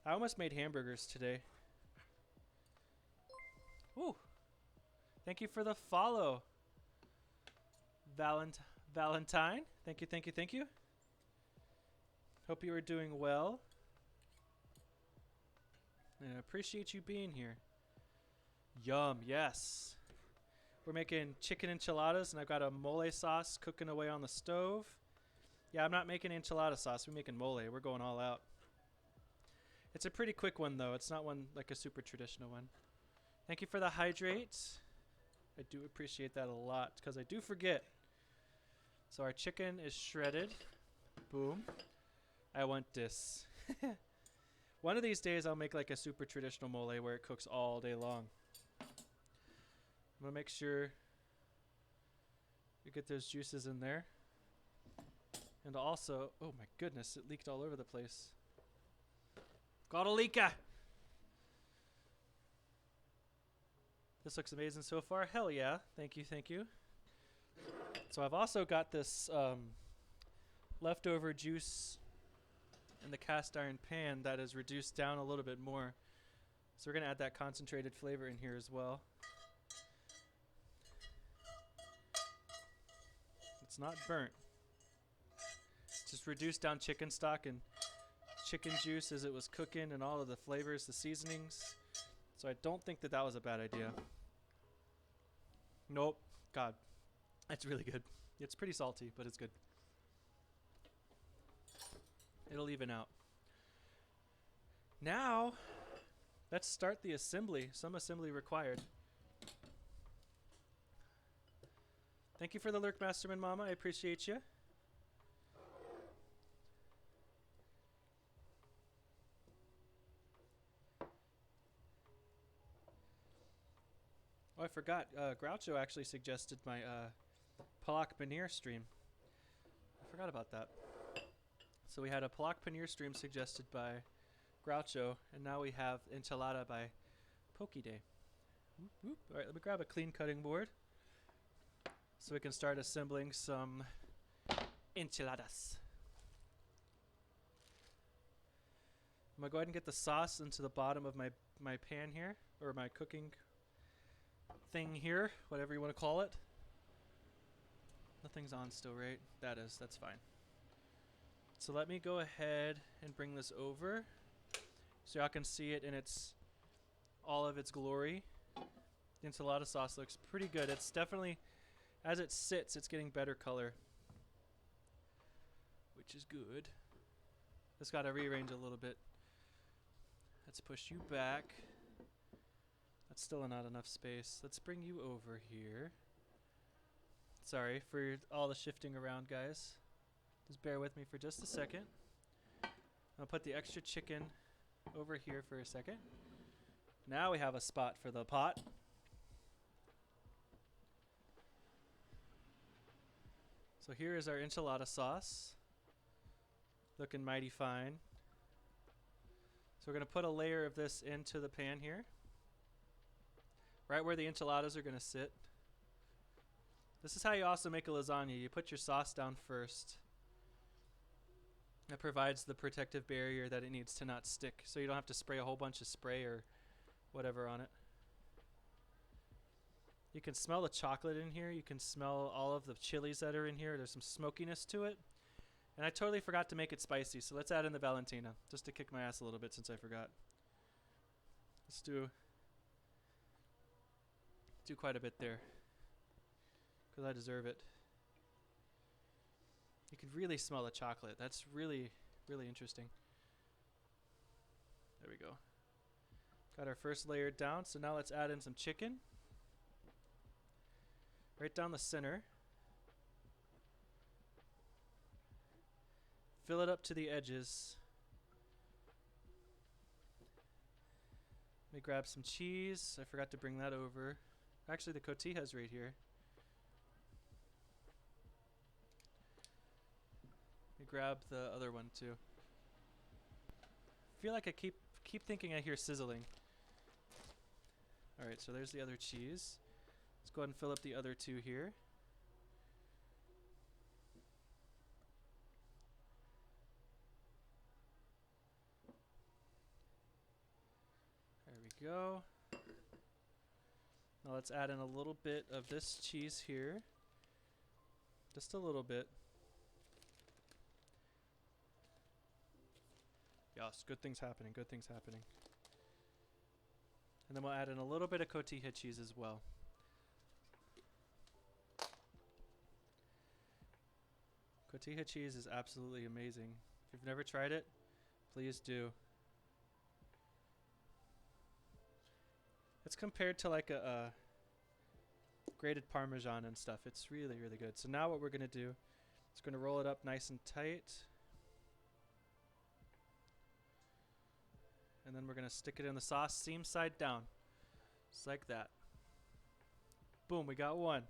Speaker 1: I almost made hamburgers today. Ooh. Thank you for the follow. Valentine. Thank you, thank you, thank you. Hope you are doing well. And I appreciate you being here. Yum, yes. We're making chicken enchiladas, and I've got a mole sauce cooking away on the stove. Yeah, I'm not making enchilada sauce. We're making mole. We're going all out. It's a pretty quick one, though. It's not one like a super traditional one. Thank you for the hydrate. I do appreciate that a lot because I do forget. So our chicken is shredded. Boom. I want this. One of these days I'll make like a super traditional mole where it cooks all day long. I'm going to make sure you get those juices in there. And also, oh my goodness, it leaked all over the place. Got a leaker! This looks amazing so far. Hell yeah. Thank you, thank you. So I've also got this leftover juice in the cast iron pan that is reduced down a little bit more. So we're going to add that concentrated flavor in here as well. It's not burnt. It's just reduced down chicken stock and chicken juice as it was cooking and all of the flavors, the seasonings. So I don't think that that was a bad idea. Nope. God. That's really good. It's pretty salty, but it's good. It'll even out. Now, let's start the assembly. Some assembly required. Thank you for the lurk, Masterman Mama. I appreciate you. Oh, I forgot. Groucho actually suggested my palak paneer stream. I forgot about that. So we had a palak paneer stream suggested by Groucho, and now we have enchilada by Pokeday. Whoop, whoop. All right, let me grab a clean cutting board so we can start assembling some enchiladas. I'm going to go ahead and get the sauce into the bottom of my pan here, or my cooking thing here, whatever you want to call it. Nothing's on still, right? That is, that's fine. So let me go ahead and bring this over so y'all can see it in its all of its glory. The enchilada sauce looks pretty good. It's definitely, as it sits, it's getting better color, which is good. Just got to rearrange a little bit. Let's push you back. That's still not enough space. Let's bring you over here. Sorry for all the shifting around, guys. Just bear with me for just a second. I'll put the extra chicken over here for a second. Now we have a spot for the pot. So here is our enchilada sauce. Looking mighty fine. So we're going to put a layer of this into the pan here. Right where the enchiladas are going to sit. This is how you also make a lasagna. You put your sauce down first. That provides the protective barrier that it needs to not stick, so you don't have to spray a whole bunch of spray or whatever on it. You can smell the chocolate in here. You can smell all of the chilies that are in here. There's some smokiness to it. And I totally forgot to make it spicy, so let's add in the Valentina, just to kick my ass a little bit since I forgot. Let's do quite a bit there, because I deserve it. You can really smell the chocolate. That's really, really interesting. There we go. Got our first layer down, so now let's add in some chicken. Right down the center. Fill it up to the edges. Let me grab some cheese. I forgot to bring that over. Actually, the cotija's right here. Let me grab the other one too. I feel like I keep thinking I hear sizzling. All right, so there's the other cheese. Let's go ahead and fill up the other two here. There we go. Now let's add in a little bit of this cheese here. Just a little bit. Yes, good things happening, good things happening. And then we'll add in a little bit of cotija cheese as well. Cotija cheese is absolutely amazing. If you've never tried it, please do. It's compared to like a grated Parmesan and stuff. It's really, really good. So now what we're going to do is going to roll it up nice and tight. And then we're going to stick it in the sauce seam side down. Just like that. Boom, we got one.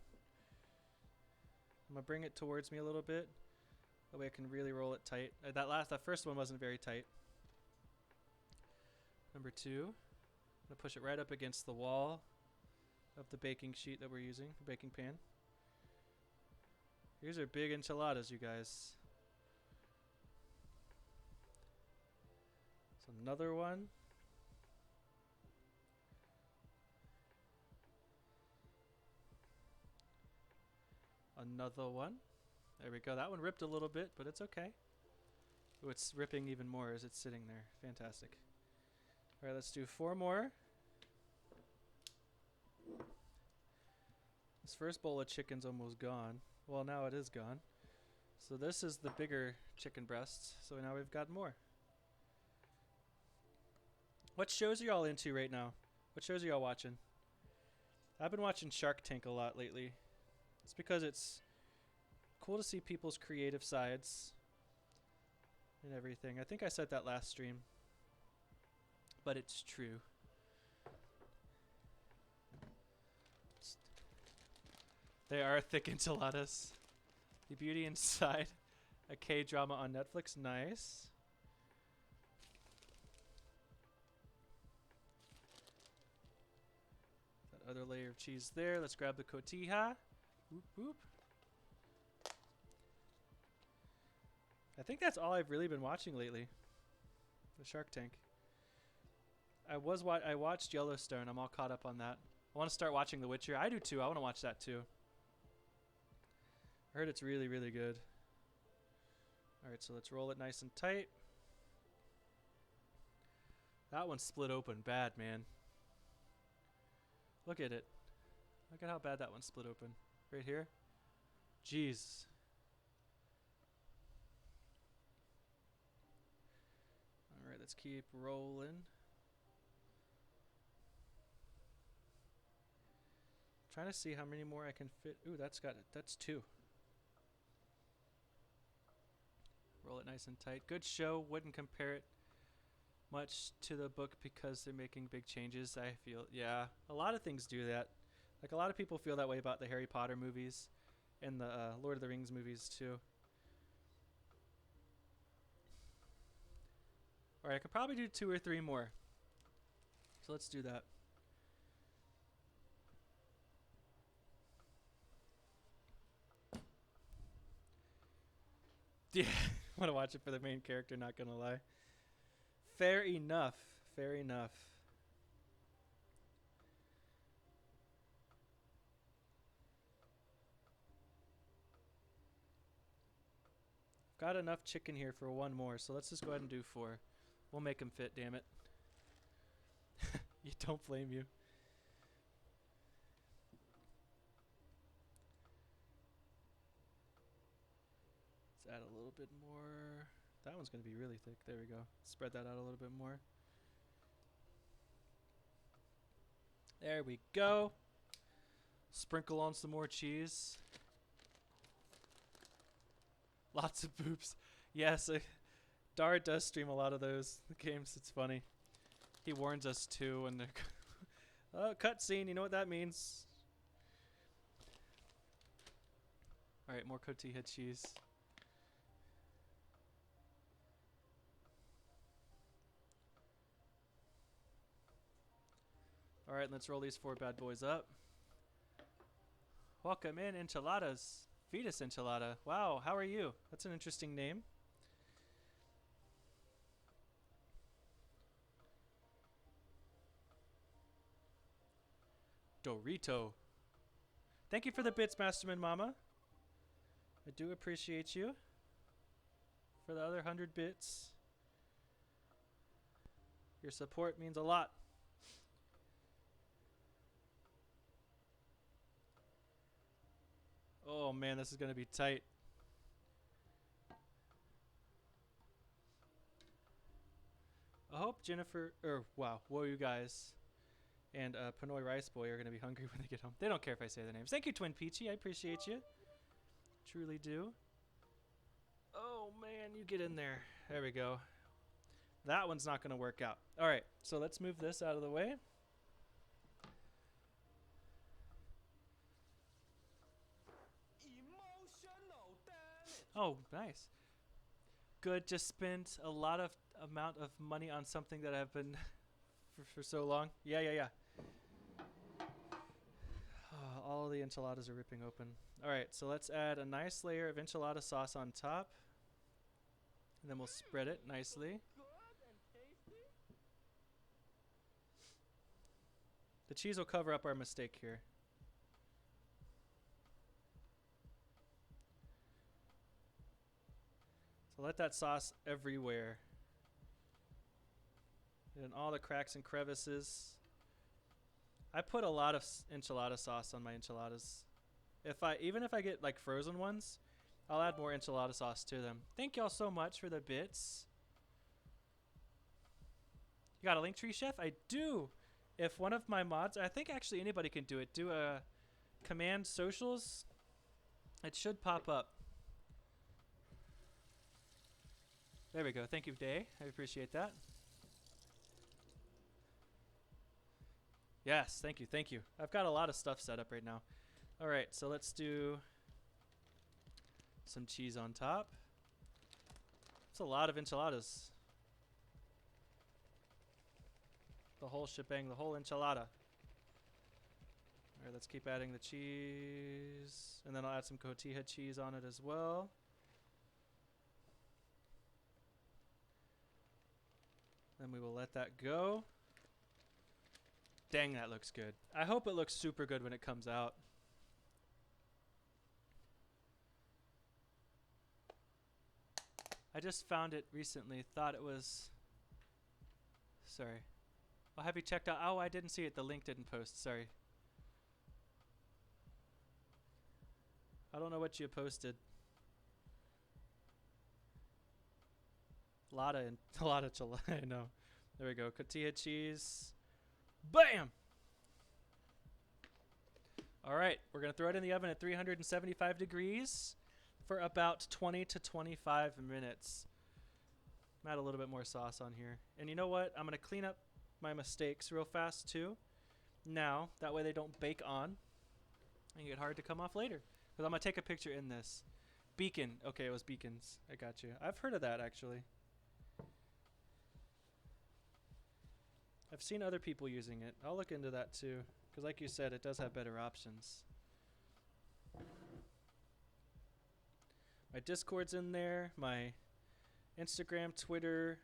Speaker 1: I'm going to bring it towards me a little bit. That way I can really roll it tight. That first one wasn't very tight. Number 2. I'm going to push it right up against the wall of the baking sheet that we're using, the baking pan. These are big enchiladas, you guys. So another one. Another one. There we go. That one ripped a little bit, but it's okay. Oh, it's ripping even more as it's sitting there. Fantastic. All right, let's do 4 more. This first bowl of chicken's almost gone. Well, now it is gone. So this is the bigger chicken breasts. So now we've got more. What shows are y'all into right now? What shows are y'all watching? I've been watching Shark Tank a lot lately. It's because it's cool to see people's creative sides and everything. I think I said that last stream, but it's true. They are thick enchiladas. The Beauty Inside, a K-drama on Netflix. Nice. That other layer of cheese there. Let's grab the cotija. Whoop, whoop. I think that's all I've really been watching lately. The Shark Tank. I watched Yellowstone. I'm all caught up on that. I want to start watching The Witcher. I do too. I want to watch that too. I heard it's really, really good. Alright, so let's roll it nice and tight. That one split open bad, man. Look at it. Look at how bad that one split open. Right here. Jeez. Alright, let's keep rolling. Trying to see how many more I can fit. Ooh, that's 2. Roll it nice and tight. Good show. Wouldn't compare it much to the book because they're making big changes. I feel, yeah, a lot of things do that. Like a lot of people feel that way about the Harry Potter movies and the Lord of the Rings movies too. All right, I could probably do 2 or 3 more. So let's do that. Yeah, I want to watch it for the main character, not gonna lie. Fair enough. Fair enough. Got enough chicken here for 1 more, so let's just go ahead and do 4. We'll make them fit, damn it. You don't blame you. Let's add a little bit more. That one's going to be really thick. There we go. Spread that out a little bit more. There we go. Sprinkle on some more cheese. Lots of boobs. Yes, Dar does stream a lot of those games. It's funny. He warns us too when they're oh, cutscene. You know what that means. Alright, more cotija cheese. Alright, let's roll these 4 bad boys up. Welcome in, Enchiladas. Fetus Enchilada. Wow, how are you? That's an interesting name. Dorito. Thank you for the bits, Masterman Mama. I do appreciate you for the other 100 bits. Your support means a lot. Oh man, this is going to be tight. I hope Jennifer, wow, whoa you guys, and Pinoy Rice Boy are going to be hungry when they get home. They don't care if I say their names. Thank you, Twin Peachy. I appreciate you. Truly do. Oh, man, you get in there. There we go. That one's not going to work out. All right, so let's move this out of the way. Oh, nice. Good. Just spent a lot of amount of money on something that I've been for so long. Yeah. Oh, all the enchiladas are ripping open. All right, so let's add a nice layer of enchilada sauce on top. And then we'll spread it nicely. The cheese will cover up our mistake here. So let that sauce everywhere. In all the cracks and crevices. I put a lot of enchilada sauce on my enchiladas. Even if I get like frozen ones, I'll add more enchilada sauce to them. Thank y'all so much for the bits. You got a link tree, Chef? I do. If one of my mods, I think actually anybody can do it. Do a command socials. It should pop up. There we go. Thank you, Day. I appreciate that. Yes, thank you. I've got a lot of stuff set up right now. All right, so let's do some cheese on top. It's a lot of enchiladas. The whole shebang, the whole enchilada. All right, let's keep adding the cheese. And then I'll add some cotija cheese on it as well. Then we will let that go. Dang, that looks good. I hope it looks super good when it comes out. I just found it recently. Thought it was... Sorry. Well, have you checked out... Oh, I didn't see it. The link didn't post. Sorry. I don't know what you posted. A lot of I know. There we go. Cotija cheese. Bam! All right, we're going to throw it in the oven at 375 degrees for about 20 to 25 minutes. Add a little bit more sauce on here. And you know what? I'm going to clean up my mistakes real fast too. Now, that way they don't bake on and get hard to come off later. Because I'm going to take a picture in this. Beacon. Okay, it was beacons. I got you. I've heard of that actually. I've seen other people using it. I'll look into that too. Because like you said, it does have better options. My Discord's in there. My Instagram, Twitter.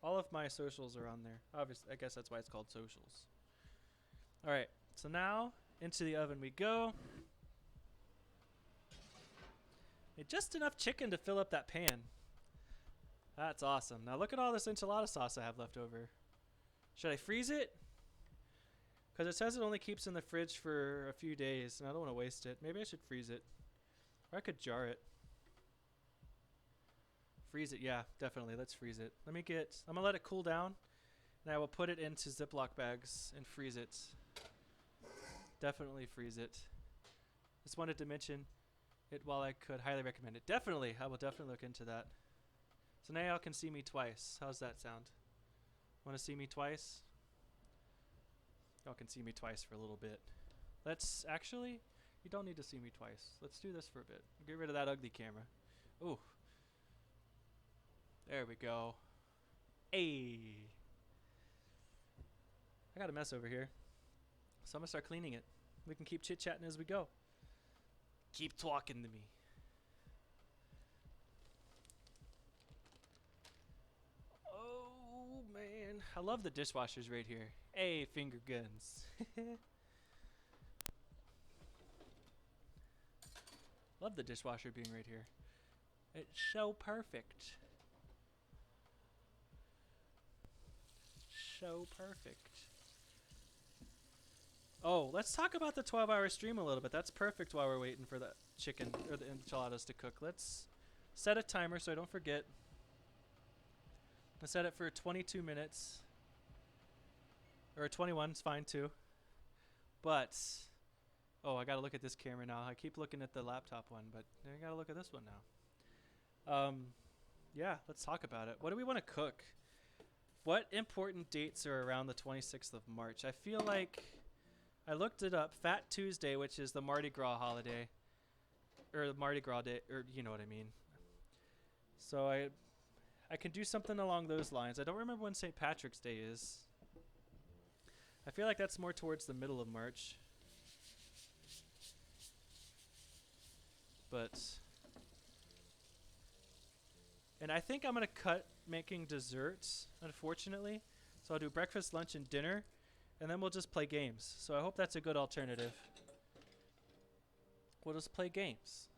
Speaker 1: All of my socials are on there. Obviously, I guess that's why it's called socials. All right. So now, into the oven we go. Made just enough chicken to fill up that pan. That's awesome. Now look at all this enchilada sauce I have left over. Should I freeze it? Because it says it only keeps in the fridge for a few days, and I don't want to waste it. Maybe I should freeze it. Or I could jar it. Freeze it, yeah, definitely. Let's freeze it. I'm going to let it cool down, and I will put it into Ziploc bags and freeze it. Definitely freeze it. Just wanted to mention it while I could highly recommend it. Definitely, I will definitely look into that. So now y'all can see me twice. How's that sound? Want to see me twice? Y'all can see me twice for a little bit. Let's actually, you don't need to see me twice. Let's do this for a bit. Get rid of that ugly camera. Ooh. There we go. Hey. I got a mess over here. So I'm going to start cleaning it. We can keep chit-chatting as we go. Keep talking to me. Oh, man. I love the dishwashers right here. Hey, finger guns. Love the dishwasher being right here. It's so perfect. So perfect. Oh, let's talk about the 12-hour stream a little bit. That's perfect while we're waiting for the chicken or the enchiladas to cook. Let's set a timer so I don't forget. Let's set it for 22 minutes. Or 21 is fine too. But oh, I gotta look at this camera now. I keep looking at the laptop one, but I gotta look at this one now. Yeah, let's talk about it. What do we want to cook? What important dates are around the 26th of March? I feel like I looked it up. Fat Tuesday, which is the Mardi Gras holiday, or the Mardi Gras day, or you know what I mean. So I can do something along those lines. I don't remember when St. Patrick's Day is. I feel like that's more towards the middle of March. And I think I'm going to cut making desserts, unfortunately. So I'll do breakfast, lunch, and dinner, and then we'll just play games. So I hope that's a good alternative. We'll just play games.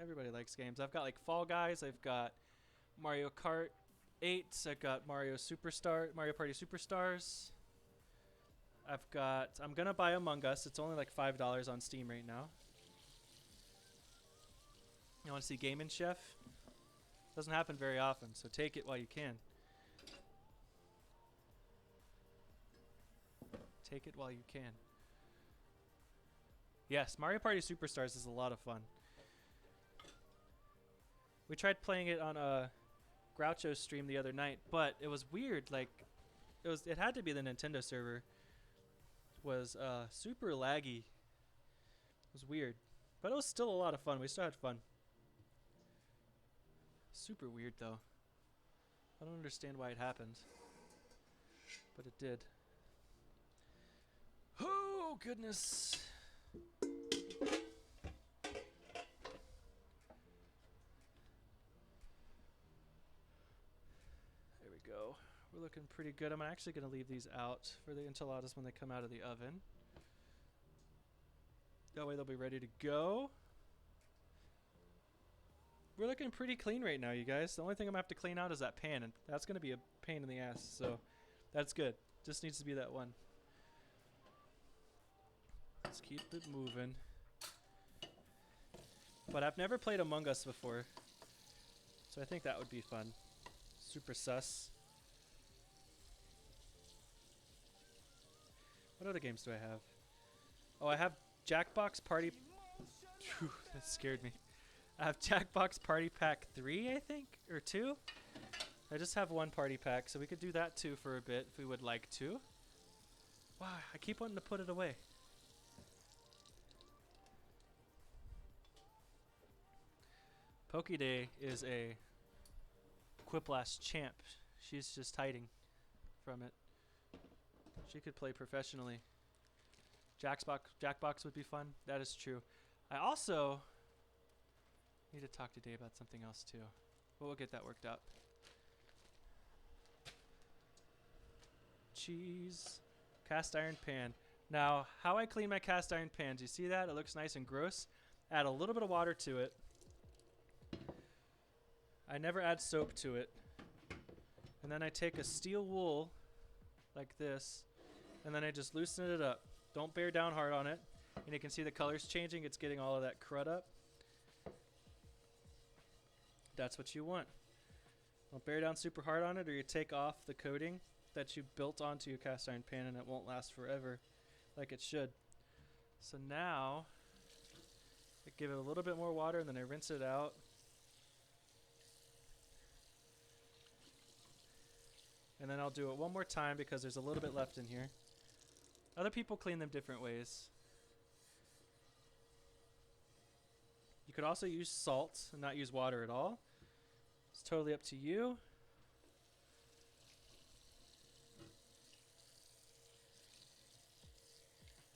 Speaker 1: Everybody likes games. I've got like Fall Guys. I've got Mario Kart 8. I've got Mario Party Superstars. I'm going to buy Among Us. It's only like $5 on Steam right now. You want to see Game and Chef? Doesn't happen very often, so take it while you can. Take it while you can. Yes, Mario Party Superstars is a lot of fun. We tried playing it on a Groucho's stream the other night, but it was weird. Like, it had to be the Nintendo server. It was super laggy. It was weird, but it was still a lot of fun. We still had fun. Super weird though. I don't understand why it happened, but it did. Oh goodness. There we go. We're looking pretty good. I'm actually going to leave these out for the enchiladas when they come out of the oven. That way they'll be ready to go. We're looking pretty clean right now, you guys. The only thing I'm going to have to clean out is that pan, and that's going to be a pain in the ass, so that's good. Just needs to be that one. Let's keep it moving. But I've never played Among Us before, so I think that would be fun. Super sus. What other games do I have? Oh, I have Jackbox Party... Phew, that scared me. I have Jackbox Party Pack 3, I think, or 2. I just have one party pack, so we could do that too for a bit if we would like to. Wow, I keep wanting to put it away. Pokéday is a Quiplash champ. She's just hiding from it. She could play professionally. Jackbox would be fun. That is true. I also need to talk to Dave about something else too. But we'll get that worked out. Cheese. Cast iron pan. Now, how I clean my cast iron pans. You see that? It looks nice and gross. Add a little bit of water to it. I never add soap to it. And then I take a steel wool like this, and then I just loosen it up. Don't bear down hard on it. And you can see the color's changing. It's getting all of that crud up. That's what you want. Don't bear down super hard on it, or you take off the coating that you built onto your cast iron pan, and it won't last forever like it should. So now I give it a little bit more water, and then I rinse it out. And then I'll do it one more time because there's a little bit left in here. Other people clean them different ways. You could also use salt and not use water at all. It's totally up to you.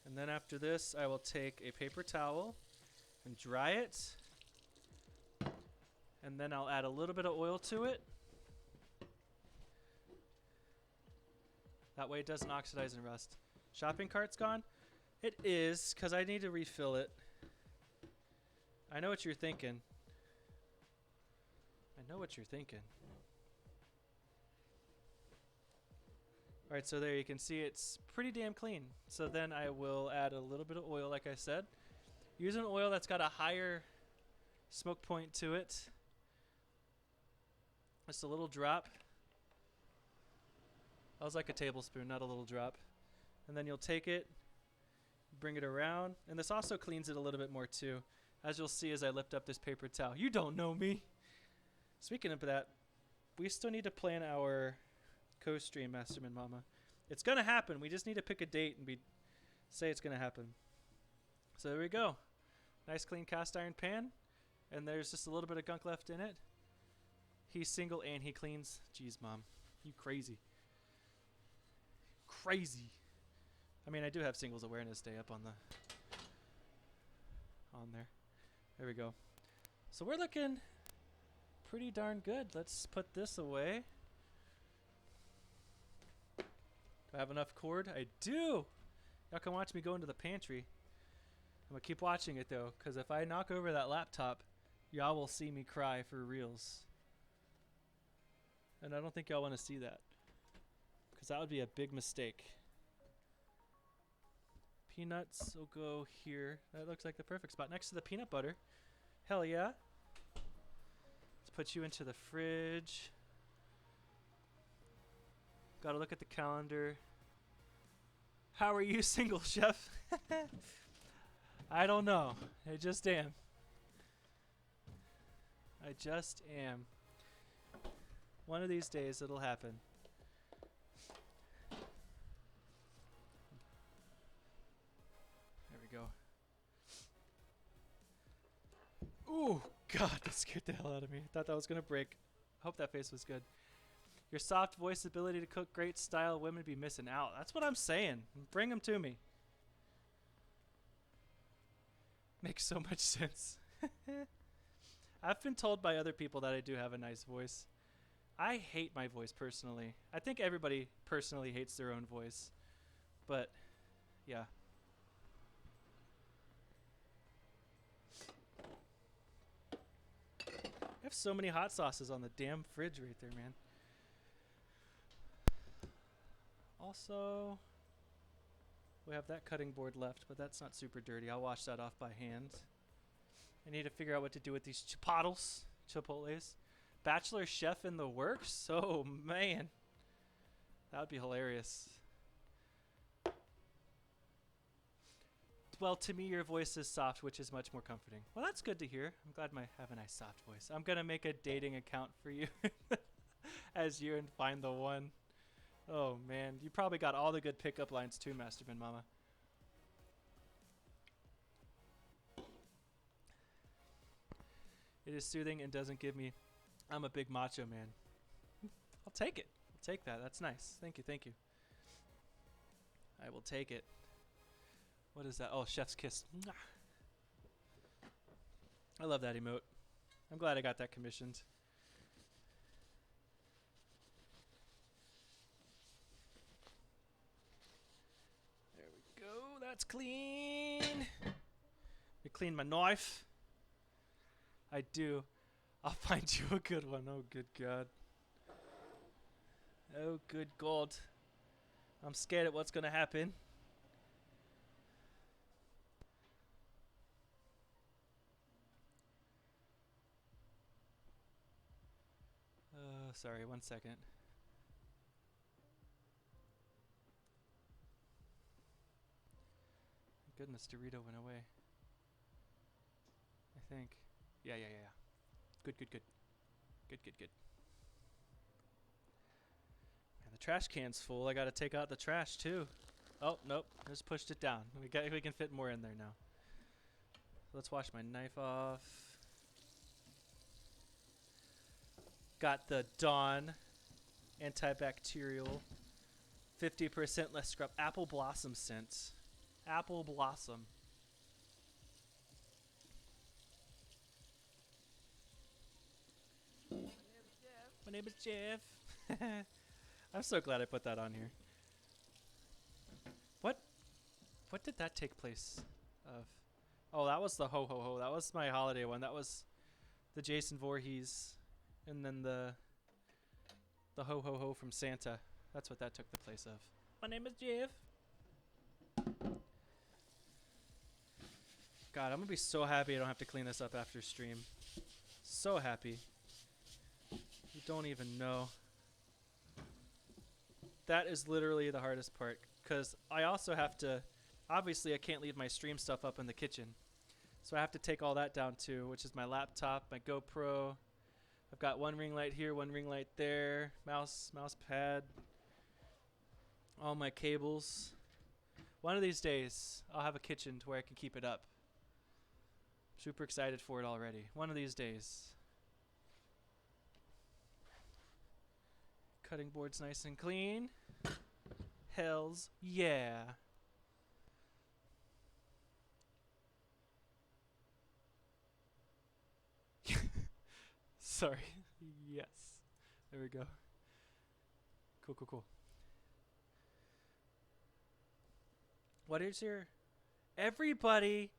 Speaker 1: And then after this, I will take a paper towel and dry it. And then I'll add a little bit of oil to it. That way it doesn't oxidize and rust. Shopping cart's gone? It is, because I need to refill it. I know what you're thinking. I know what you're thinking. Alright, so there you can see it's pretty damn clean. So then I will add a little bit of oil, like I said. Use an oil that's got a higher smoke point to it. Just a little drop. I was like a tablespoon, not a little drop. And then you'll take it, bring it around, and this also cleans it a little bit more too, as you'll see as I lift up this paper towel. You don't know me. Speaking of that, we still need to plan our co-stream, Masterman Mama. It's gonna happen. We just need to pick a date and say it's gonna happen. So there we go. Nice clean cast iron pan, and there's just a little bit of gunk left in it. He's single and he cleans. Jeez, Mom, you crazy. Crazy. I mean, I do have Singles Awareness Day up on there. There we go. So we're looking pretty darn good. Let's put this away. Do I have enough cord? I do. Y'all can watch me go into the pantry. I'm gonna keep watching it though, because if I knock over that laptop, y'all will see me cry for reals. And I don't think y'all want to see that, because that would be a big mistake. Peanuts will go here. That looks like the perfect spot next to the peanut butter. Hell yeah. Let's put you into the fridge. Gotta look at the calendar. How are you, single chef? I don't know. I just am. I just am. One of these days it'll happen. There we go. Ooh, God, that scared the hell out of me. I thought that was gonna break. Hope that face was good. Your soft voice, ability to cook, great style, women be missing out. That's what I'm saying. Bring them to me. Makes so much sense. I've been told by other people that I do have a nice voice. I hate my voice personally. I think everybody personally hates their own voice. But, yeah. I have so many hot sauces on the damn fridge right there, man. Also, we have that cutting board left, but that's not super dirty. I'll wash that off by hand. I need to figure out what to do with these chipotles. Bachelor chef in the works? Oh, man. That would be hilarious. Well, to me, your voice is soft, which is much more comforting. Well, that's good to hear. I'm glad I have a nice soft voice. I'm going to make a dating account for you as you and find the one. Oh, man. You probably got all the good pickup lines, too, Masterman Mama. It is soothing and doesn't give me... I'm a big macho man. I'll take it. I'll take that. That's nice. Thank you. Thank you. I will take it. What is that? Oh, chef's kiss. I love that emote. I'm glad I got that commissioned. There we go. That's clean. I clean my knife. I do. I'll find you a good one. Oh, good God. Oh, good God. I'm scared of what's going to happen. Sorry, 1 second. Goodness, Dorito went away. I think. Yeah. Good. Good. Man, the trash can's full. I gotta take out the trash too. Oh, nope. Just pushed it down. We can fit more in there now. Let's wash my knife off. Got the Dawn antibacterial 50% less scrub apple blossom scent. Apple blossom. My name is Jeff. I'm so glad I put that on here. What did that take place of? Oh, that was the ho ho ho. That was my holiday one. That was the Jason Voorhees, and then the ho ho ho from Santa. That's what that took the place of. My name is Jeff. God, I'm gonna be so happy I don't have to clean this up after stream. So happy. You don't even know. that is literally the hardest part because I also have to. Obviously, I can't leave my stream stuff up in the kitchen, so I have to take all that down too, which is my laptop, my GoPro. I've got one ring light here, one ring light there, mouse pad, all my cables. One of these days, I'll have a kitchen to where I can keep it up. Super excited for it already. One of these days. Cutting board's nice and clean. Hells yeah. Sorry. Yes. There we go. Cool. What is your... Everybody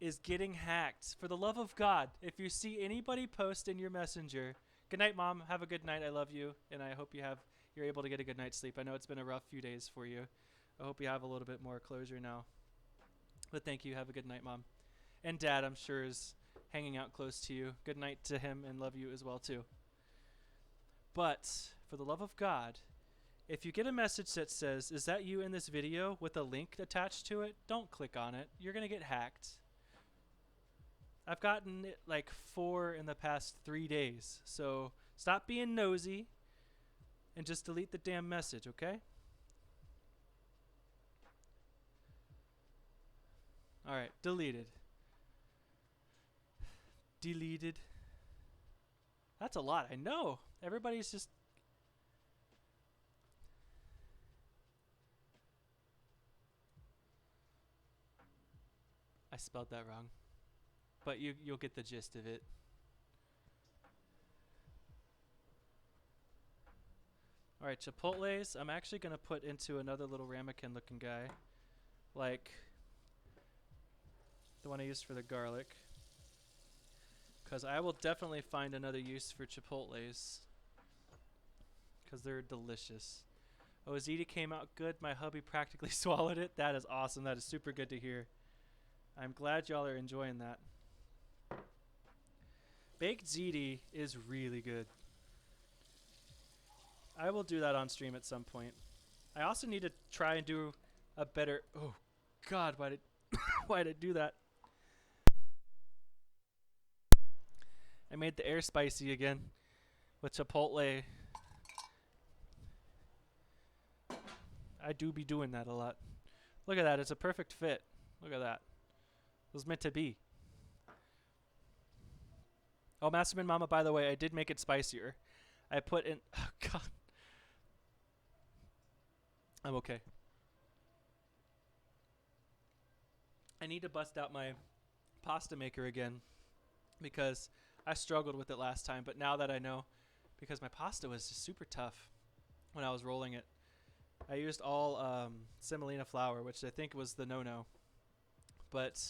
Speaker 1: is getting hacked. For the love of God, if you see anybody post in your messenger, good night, Mom. Have a good night. I love you. And I hope you're able to get a good night's sleep. I know it's been a rough few days for you. I hope you have a little bit more closure now. But thank you. Have a good night, Mom. And Dad, I'm sure, is hanging out close to you. Good night to him and love you as well, too. But for the love of God, if you get a message that says, is that you in this video with a link attached to it, don't click on it. You're going to get hacked. I've gotten it like 4 in the past 3 days. So stop being nosy and just delete the damn message, okay? All right, deleted. Deleted. That's a lot, I know. Everybody's just... I spelled that wrong. But you'll get the gist of it. Alright, Chipotles, I'm actually going to put into another little ramekin looking guy. Like the one I used for the garlic. Because I will definitely find another use for Chipotles. Because they're delicious. Oh, ziti came out good. My hubby practically swallowed it. That is awesome. That is super good to hear. I'm glad y'all are enjoying that. Baked ziti is really good. I will do that on stream at some point. I also need to try and do a better... Oh, God, why did I do that? I made the air spicy again with Chipotle. I do be doing that a lot. Look at that. It's a perfect fit. Look at that. It was meant to be. Oh, Masterman Mama, by the way, I did make it spicier. I put in... Oh, God. I'm okay. I need to bust out my pasta maker again because I struggled with it last time, but now that I know, because my pasta was just super tough when I was rolling it. I used all semolina flour, which I think was the no-no. But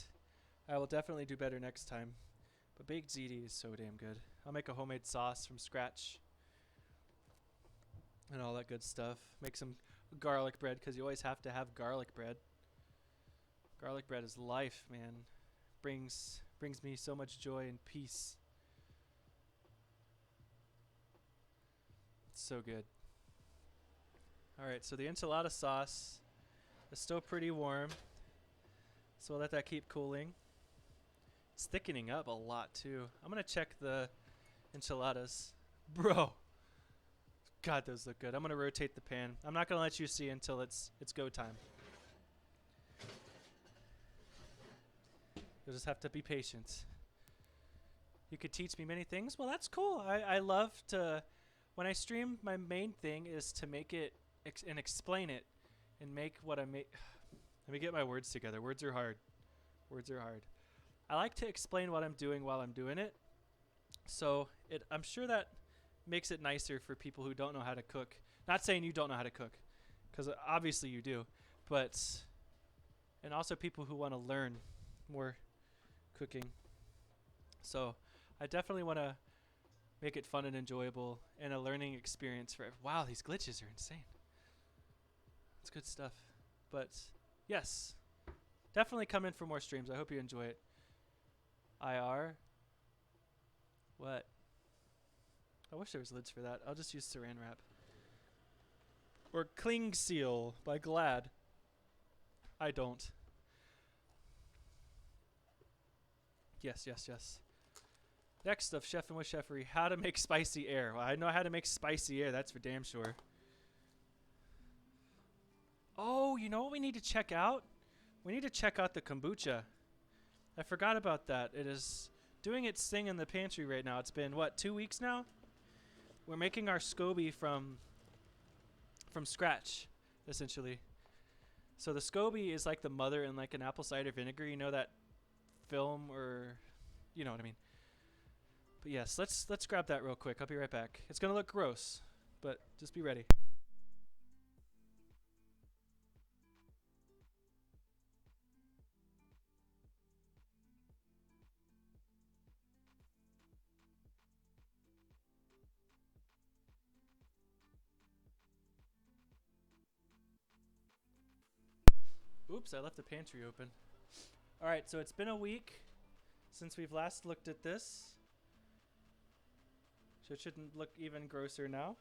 Speaker 1: I will definitely do better next time. But baked ziti is so damn good. I'll make a homemade sauce from scratch. And all that good stuff. Make some garlic bread, because you always have to have garlic bread. Garlic bread is life, man. Brings me so much joy and peace. It's so good. Alright, so the enchilada sauce is still pretty warm. So we'll let that keep cooling. It's thickening up a lot too. I'm going to check the enchiladas. Bro. God, those look good. I'm going to rotate the pan. I'm not going to let you see until it's go time. You'll just have to be patient. You could teach me many things. Well, that's cool. I love to... When I stream, my main thing is to make it and explain it and make what I make. Let me get my words together. Words are hard. Words are hard. I like to explain what I'm doing while I'm doing it. So I'm sure that makes it nicer for people who don't know how to cook. Not saying you don't know how to cook, because obviously you do. But, and also people who want to learn more cooking. So I definitely want to make it fun and enjoyable and a learning experience for wow, these glitches are insane. It's good stuff. But yes, definitely come in for more streams. I hope you enjoy it. IR. What? I wish there was lids for that. I'll just use saran wrap. Or Cling Seal by Glad. I don't. Yes, yes, yes. Next of Chef and with Chefery, how to make spicy air. Well, I know how to make spicy air, that's for damn sure. Oh, you know what we need to check out? We need to check out the kombucha. I forgot about that. It is doing its thing in the pantry right now. It's been, what, 2 weeks now? We're making our SCOBY from scratch, essentially. So the SCOBY is like the mother in like an apple cider vinegar. You know that film, or you know what I mean. But yes, let's grab that real quick. I'll be right back. It's gonna look gross, but just be ready. Oops, I left the pantry open. All right, so it's been a week since we've last looked at this. So it shouldn't look even grosser now.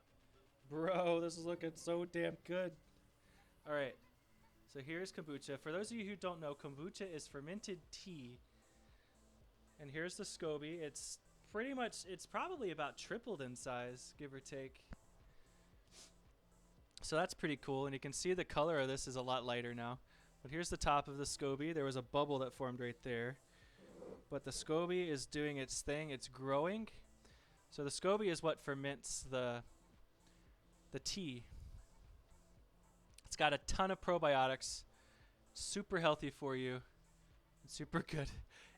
Speaker 1: Bro, this is looking so damn good. All right, so here's kombucha. For those of you who don't know, kombucha is fermented tea. And here's the SCOBY. It's pretty much, it's probably about tripled in size, give or take. So that's pretty cool. And you can see the color of this is a lot lighter now. But here's the top of the SCOBY. There was a bubble that formed right there. But the SCOBY is doing its thing. It's growing. So the SCOBY is what ferments the tea. It's got a ton of probiotics. Super healthy for you. Super good.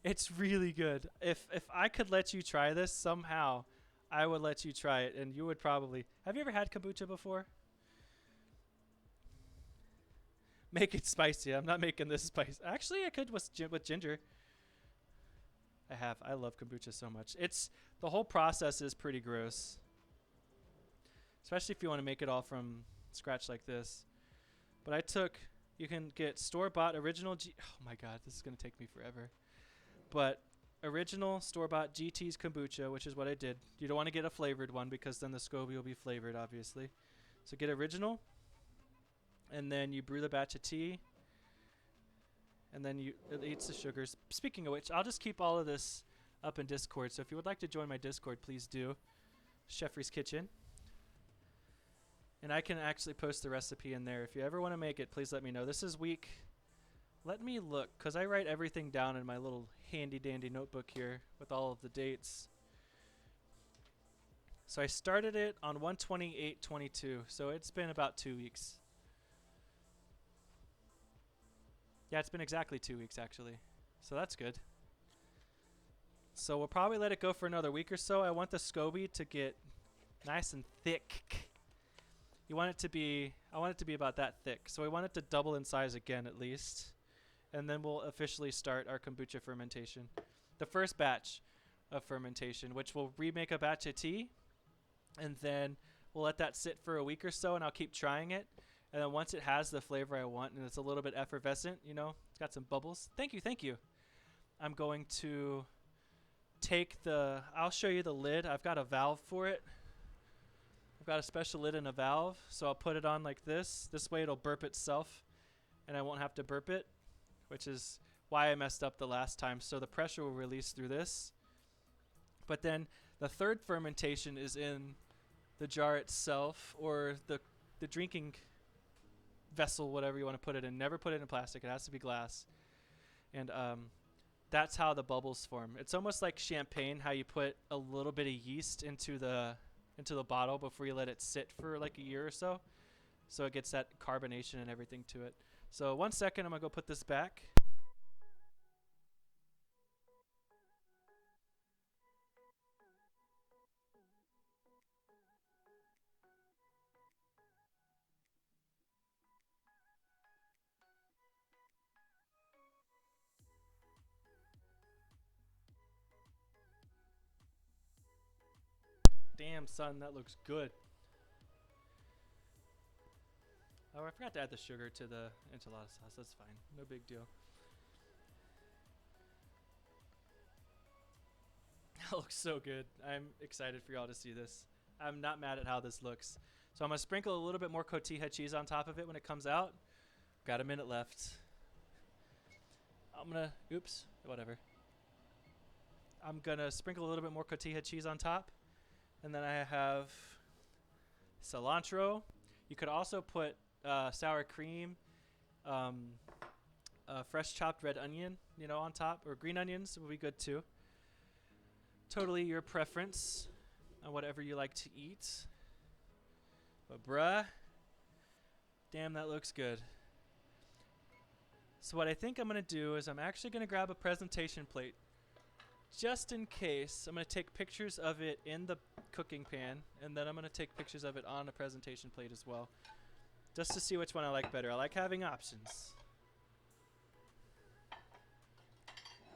Speaker 1: It's really good. If I could let you try this somehow, I would let you try it, and you would probably. Have you ever had kombucha before? Make it spicy. I'm not making this spicy. Actually, I could with ginger. I have. I love kombucha so much. It's the whole process is pretty gross, especially if you want to make it all from scratch like this. But you can get store-bought original oh my god, this is going to take me forever. But original store-bought GT's kombucha, which is what I did. You don't want to get a flavored one because then the SCOBY will be flavored, obviously. So get original, and then you brew the batch of tea, and then it eats the sugars. Speaking of which, I'll just keep all of this up in Discord. So if you would like to join my Discord, please do. Chefry's Kitchen. And I can actually post the recipe in there. If you ever want to make it, please let me know. This is week. Let me look, because I write everything down in my little handy-dandy notebook here with all of the dates. So I started it on 1/28/22, so it's been about 2 weeks. Yeah, it's been exactly 2 weeks, actually. So that's good. So we'll probably let it go for another week or so. I want the SCOBY to get nice and thick. I want it to be about that thick. So I want it to double in size again at least. And then we'll officially start our kombucha fermentation. The first batch of fermentation, which will remake a batch of tea. And then we'll let that sit for a week or so, and I'll keep trying it. And then once it has the flavor I want, and it's a little bit effervescent, you know, it's got some bubbles. Thank you. I'm going to I'll show you the lid. I've got a valve for it. I've got a special lid and a valve, so I'll put it on like this. This way it'll burp itself, and I won't have to burp it, which is why I messed up the last time. So the pressure will release through this. But then the third fermentation is in the jar itself, or the drinking vessel, whatever you want to put it in. Never put it in plastic. It has to be glass. And that's how the bubbles form. It's almost like champagne, how you put a little bit of yeast into the bottle before you let it sit for like a year or so. So it gets that carbonation and everything to it. So 1 second, I'm going to go put this back. Damn, son, that looks good. Oh, I forgot to add the sugar to the enchilada sauce. That's fine. No big deal. That looks so good. I'm excited for y'all to see this. I'm not mad at how this looks. So I'm going to sprinkle a little bit more cotija cheese on top of it when it comes out. Got a minute left. I'm going to, oops, whatever. I'm going to sprinkle a little bit more cotija cheese on top. And then I have cilantro. You could also put sour cream, fresh chopped red onion, on top, or green onions would be good too. Totally your preference on whatever you like to eat. But bruh, damn, that looks good. So what I think I'm going to do is I'm actually going to grab a presentation plate. Just in case, I'm going to take pictures of it in the cooking pan, and then I'm going to take pictures of it on a presentation plate as well. Just to see which one I like better. I like having options.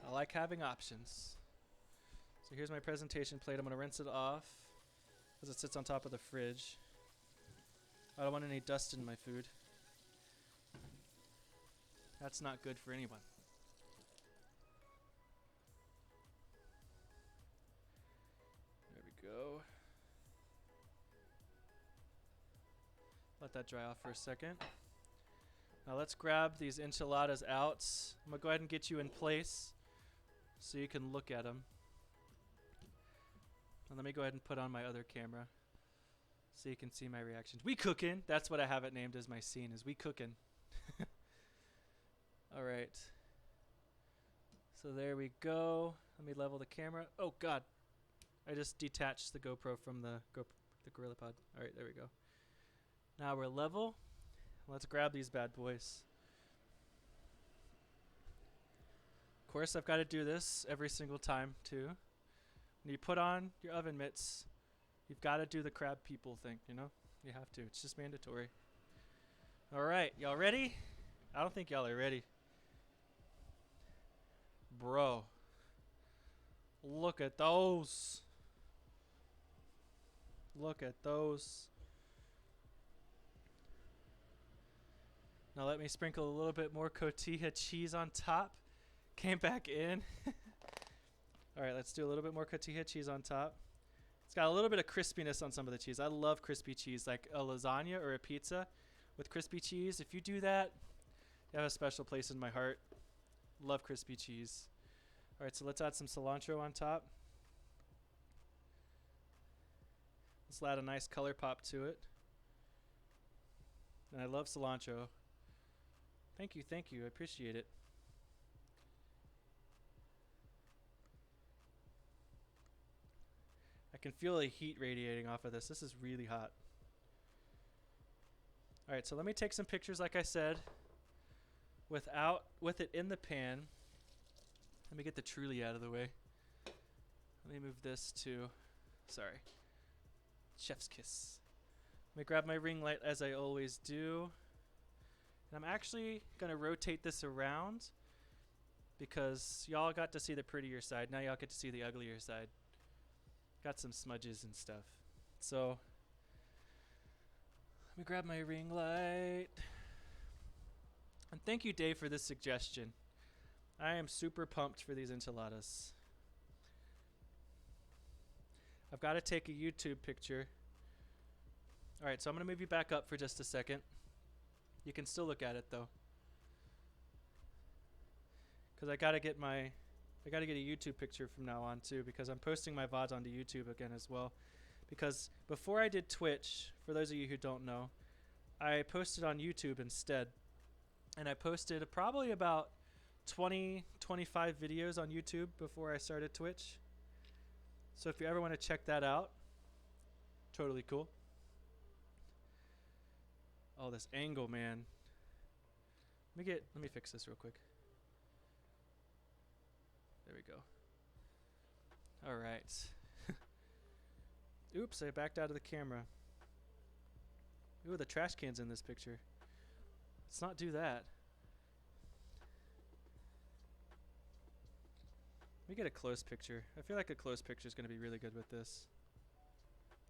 Speaker 1: I like having options. So here's my presentation plate. I'm going to rinse it off as it sits on top of the fridge. I don't want any dust in my food. That's not good for anyone. There we go. Let that dry off for a second. Now let's grab these enchiladas out. I'm going to go ahead and get you in place so you can look at them. And let me go ahead and put on my other camera so you can see my reactions. We cooking. That's what I have it named as my scene, is we cooking. All right. So there we go. Let me level the camera. Oh God, I just detached the GoPro from the GorillaPod. All right, there we go. Now we're level. Let's grab these bad boys. Of course, I've got to do this every single time too. When you put on your oven mitts, you've got to do the crab people thing, You have to. It's just mandatory. All right, y'all ready? I don't think y'all are ready. Bro, look at those. Look at those. Now let me sprinkle a little bit more cotija cheese on top. Came back in. All right, let's do a little bit more cotija cheese on top. It's got a little bit of crispiness on some of the cheese. I love crispy cheese, like a lasagna or a pizza with crispy cheese. If you do that, you have a special place in my heart. Love crispy cheese. All right, so let's add some cilantro on top. Let's add a nice color pop to it. And I love cilantro. Thank you, I appreciate it. I can feel the heat radiating off of this. This is really hot. All right, so let me take some pictures, like I said, with it in the pan. Let me get the truly out of the way. Let me move this to, sorry, chef's kiss. Let me grab my ring light as I always do. And I'm actually going to rotate this around because y'all got to see the prettier side. Now y'all get to see the uglier side. Got some smudges and stuff. So let me grab my ring light. And thank you, Dave, for this suggestion. I am super pumped for these enchiladas. I've got to take a YouTube picture. All right, so I'm going to move you back up for just a second. You can still look at it though, because I got to get a YouTube picture from now on too, because I'm posting my VODs onto YouTube again as well. Because before I did Twitch, for those of you who don't know, I posted on YouTube instead. And I posted probably about 20, 25 videos on YouTube before I started Twitch. So if you ever want to check that out, totally cool. Oh, this angle, man. Let me fix this real quick. There we go. All right. Oops, I backed out of the camera. Ooh, the trash can's in this picture. Let's not do that. Let me get a close picture. I feel like a close picture is going to be really good with this.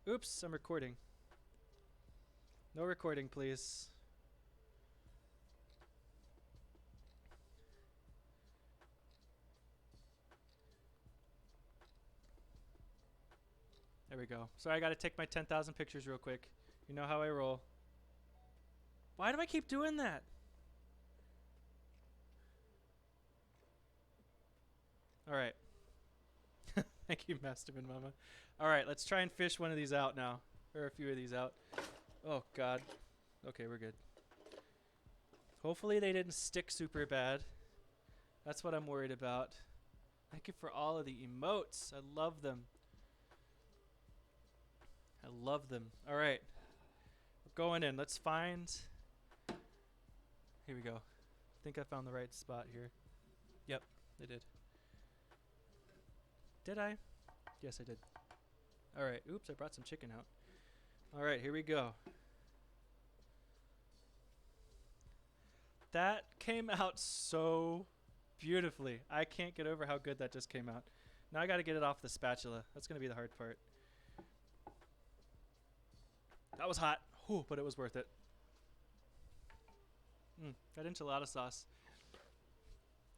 Speaker 1: Oops, I'm recording. No recording, please. There we go. Sorry, I got to take my 10,000 pictures real quick. You know how I roll. Why do I keep doing that? All right. Thank you, Masterman Mama. All right, let's try and fish one of these out now. Or a few of these out. Oh, God. Okay, we're good. Hopefully they didn't stick super bad. That's what I'm worried about. Thank you for all of the emotes. I love them. I love them. All right. We're going in. Let's find... Here we go. I think I found the right spot here. Yep, I did. Did I? Yes, I did. All right. Oops, I brought some chicken out. All right, here we go. That came out so beautifully. I can't get over how good that just came out. Now I got to get it off the spatula. That's going to be the hard part. That was hot, whew, but it was worth it. That enchilada sauce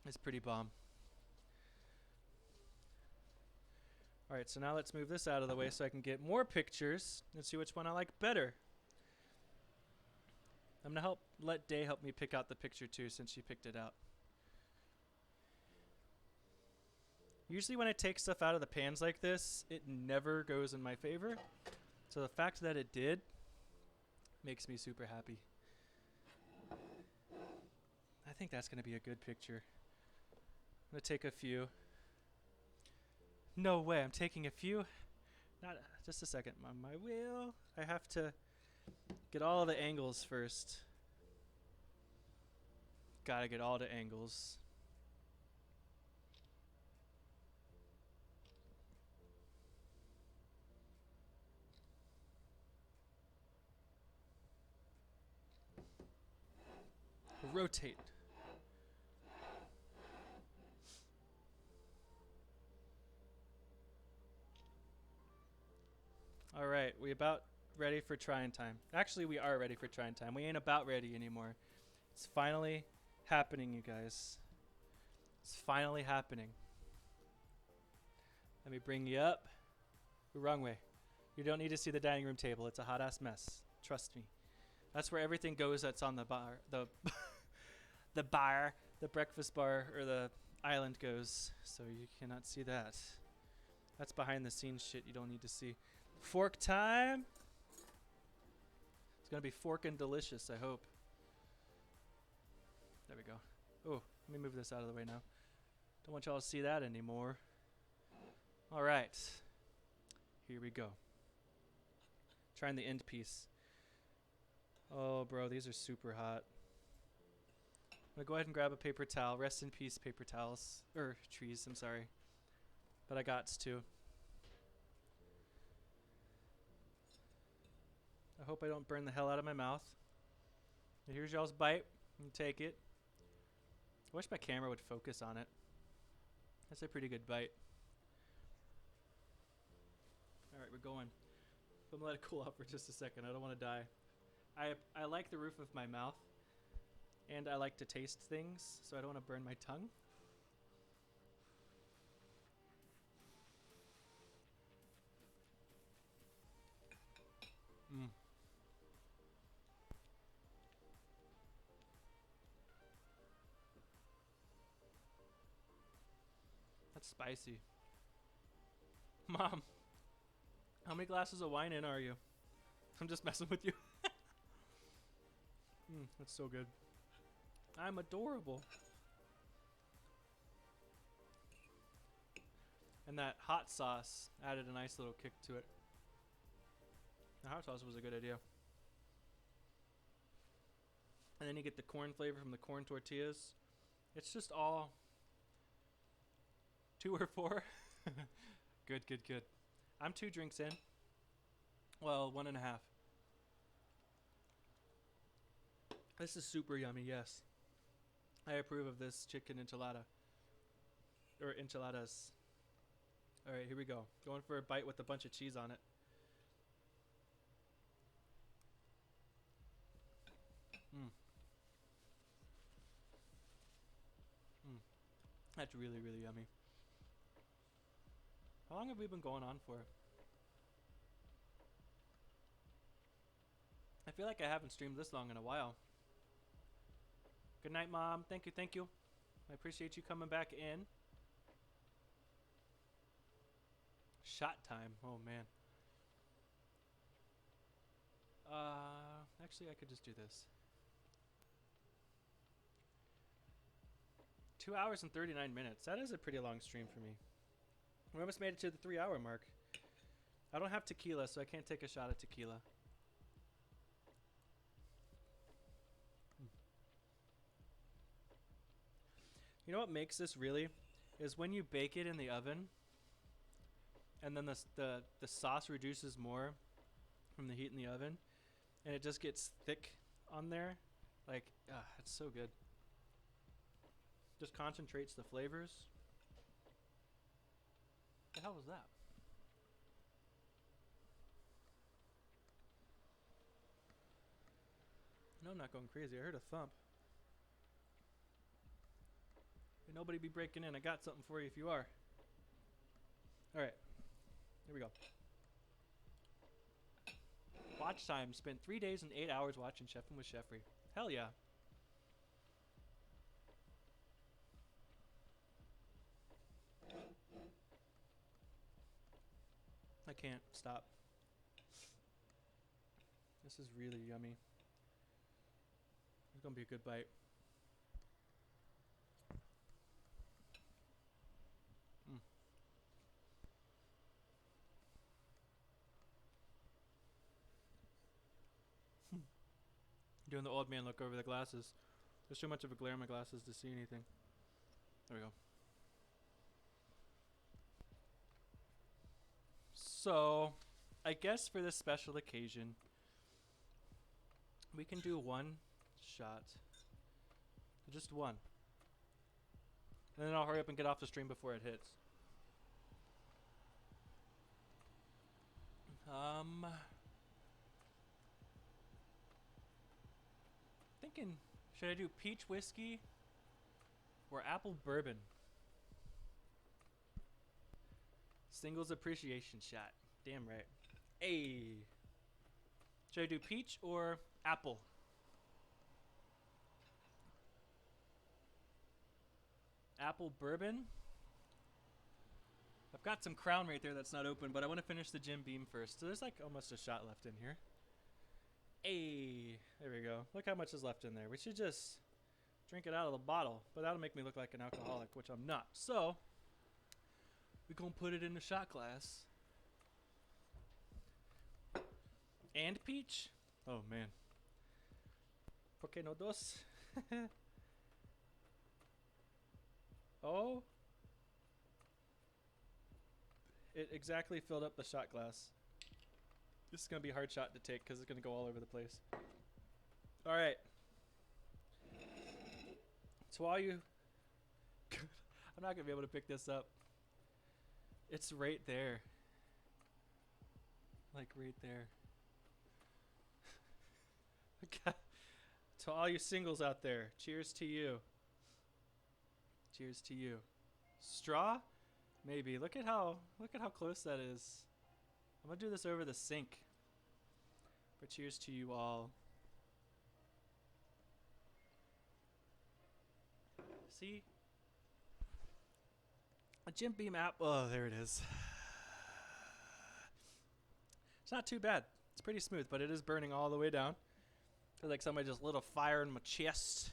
Speaker 1: is pretty bomb. All right, so now let's move this out of the way so I can get more pictures and see which one I like better. I'm going to let Day help me pick out the picture too, since she picked it out. Usually when I take stuff out of the pans like this, it never goes in my favor. So the fact that it did makes me super happy. I think that's going to be a good picture. I'm going to take a few. No way, I'm taking a few. Not just a second on my wheel. I have to get all the angles first. Gotta get all the angles. Rotate. All right, we about ready for trying time. Actually, we are ready for trying time. We ain't about ready anymore. It's finally happening, you guys. It's finally happening. Let me bring you up. Wrong way. You don't need to see the dining room table. It's a hot ass mess. Trust me. That's where everything goes that's on the bar. The bar, the breakfast bar, or the island goes. So you cannot see that. That's behind the scenes shit you don't need to see. Fork time. It's going to be forkin' delicious, I hope. There we go. Oh, let me move this out of the way now. Don't want y'all to see that anymore. All right. Here we go. Trying the end piece. Oh, bro, these are super hot. I'm going to go ahead and grab a paper towel. Rest in peace, paper towels. Or trees, I'm sorry. But I got to. I hope I don't burn the hell out of my mouth. And here's y'all's bite. You take it. I wish my camera would focus on it. That's a pretty good bite. Alright, we're going. I'm gonna let it cool off for just a second. I don't want to die. I like the roof of my mouth. And I like to taste things, so I don't want to burn my tongue. Mmm. That's spicy. Mom, how many glasses of wine in are you? I'm just messing with you. That's so good. I'm adorable. And that hot sauce added a nice little kick to it. The hot sauce was a good idea. And then you get the corn flavor from the corn tortillas. It's just all 2 or 4. Good, good, good. I'm 2 drinks in. Well, 1.5. This is super yummy, yes. I approve of this chicken enchilada. Or enchiladas. Alright, here we go. Going for a bite with a bunch of cheese on it. That's really, really yummy. How long have we been going on for? I feel like I haven't streamed this long in a while. Good night, Mom. Thank you, thank you. I appreciate you coming back in. Shot time. Oh, man. Actually, I could just do this. 2 hours and 39 minutes. That is a pretty long stream for me. We almost made it to the 3-hour mark. I don't have tequila, so I can't take a shot of tequila. You know what makes this really is when you bake it in the oven and then the sauce reduces more from the heat in the oven and it just gets thick on there. Like, it's so good. Just concentrates the flavors. What the hell was that? No, I'm not going crazy. I heard a thump. Hey, nobody be breaking in. I got something for you if you are. Alright. Here we go. Watch time. Spent 3 days and 8 hours watching Chefin' with Chefry. Hell yeah. I can't stop. This is really yummy. It's gonna be a good bite. Doing the old man look over the glasses. There's too much of a glare in my glasses to see anything. There we go. So, I guess for this special occasion, we can do one shot. Just one. And then I'll hurry up and get off the stream before it hits. Thinking, should I do peach whiskey or apple bourbon? Singles appreciation shot. Damn right. Hey. Should I do peach or apple? Apple bourbon. I've got some Crown right there that's not open, but I want to finish the Jim Beam first. So there's like almost a shot left in here. Hey, there we go. Look how much is left in there. We should just drink it out of the bottle, but that'll make me look like an alcoholic, which I'm not. So we're gonna put it in the shot glass. And peach? Oh man. ¿Por qué no dos? Oh. It exactly filled up the shot glass. This is going to be a hard shot to take because it's going to go all over the place. All right. So all you... I'm not going to be able to pick this up. It's right there. Like right there. Okay. To all you singles out there, cheers to you. Cheers to you. Straw? Maybe. Look at how close that is. I'm gonna do this over the sink. But cheers to you all. See? A Jim Beam app. Oh, there it is. It's not too bad. It's pretty smooth, but it is burning all the way down. Feels like somebody just lit a fire in my chest.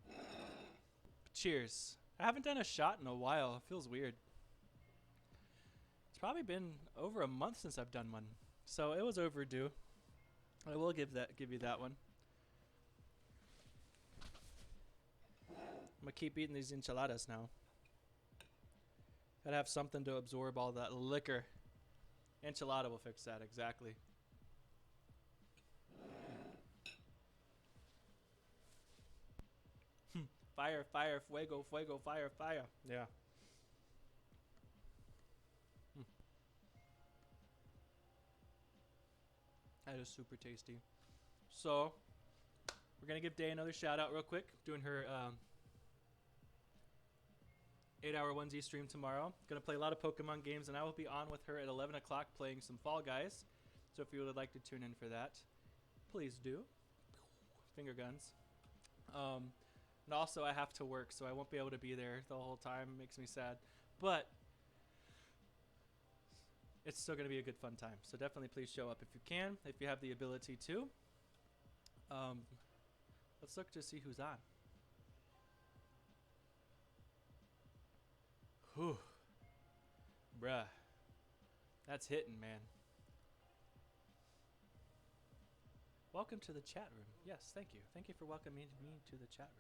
Speaker 1: But cheers. I haven't done a shot in a while. It feels weird. It's probably been over a month since I've done one, so it was overdue. I will give you that one. I'm gonna keep eating these enchiladas now. Gotta have something to absorb all that liquor. Enchilada will fix that, exactly. Fire, fire, fuego, fuego, fire, fire. Yeah. That is super tasty. So, we're going to give Day another shout out real quick. Doing her 8-hour 1Z stream tomorrow. Going to play a lot of Pokemon games, and I will be on with her at 11 o'clock playing some Fall Guys. So if you would like to tune in for that. please do. Finger guns. And also I have to work, so I won't be able to be there the whole time. It makes me sad. But it's still going to be a good fun time. So definitely please show up if you can, if you have the ability to. Let's look to see who's on. Whew. Bruh. That's hitting, man. Welcome to the chat room. Yes, thank you. Thank you for welcoming me to the chat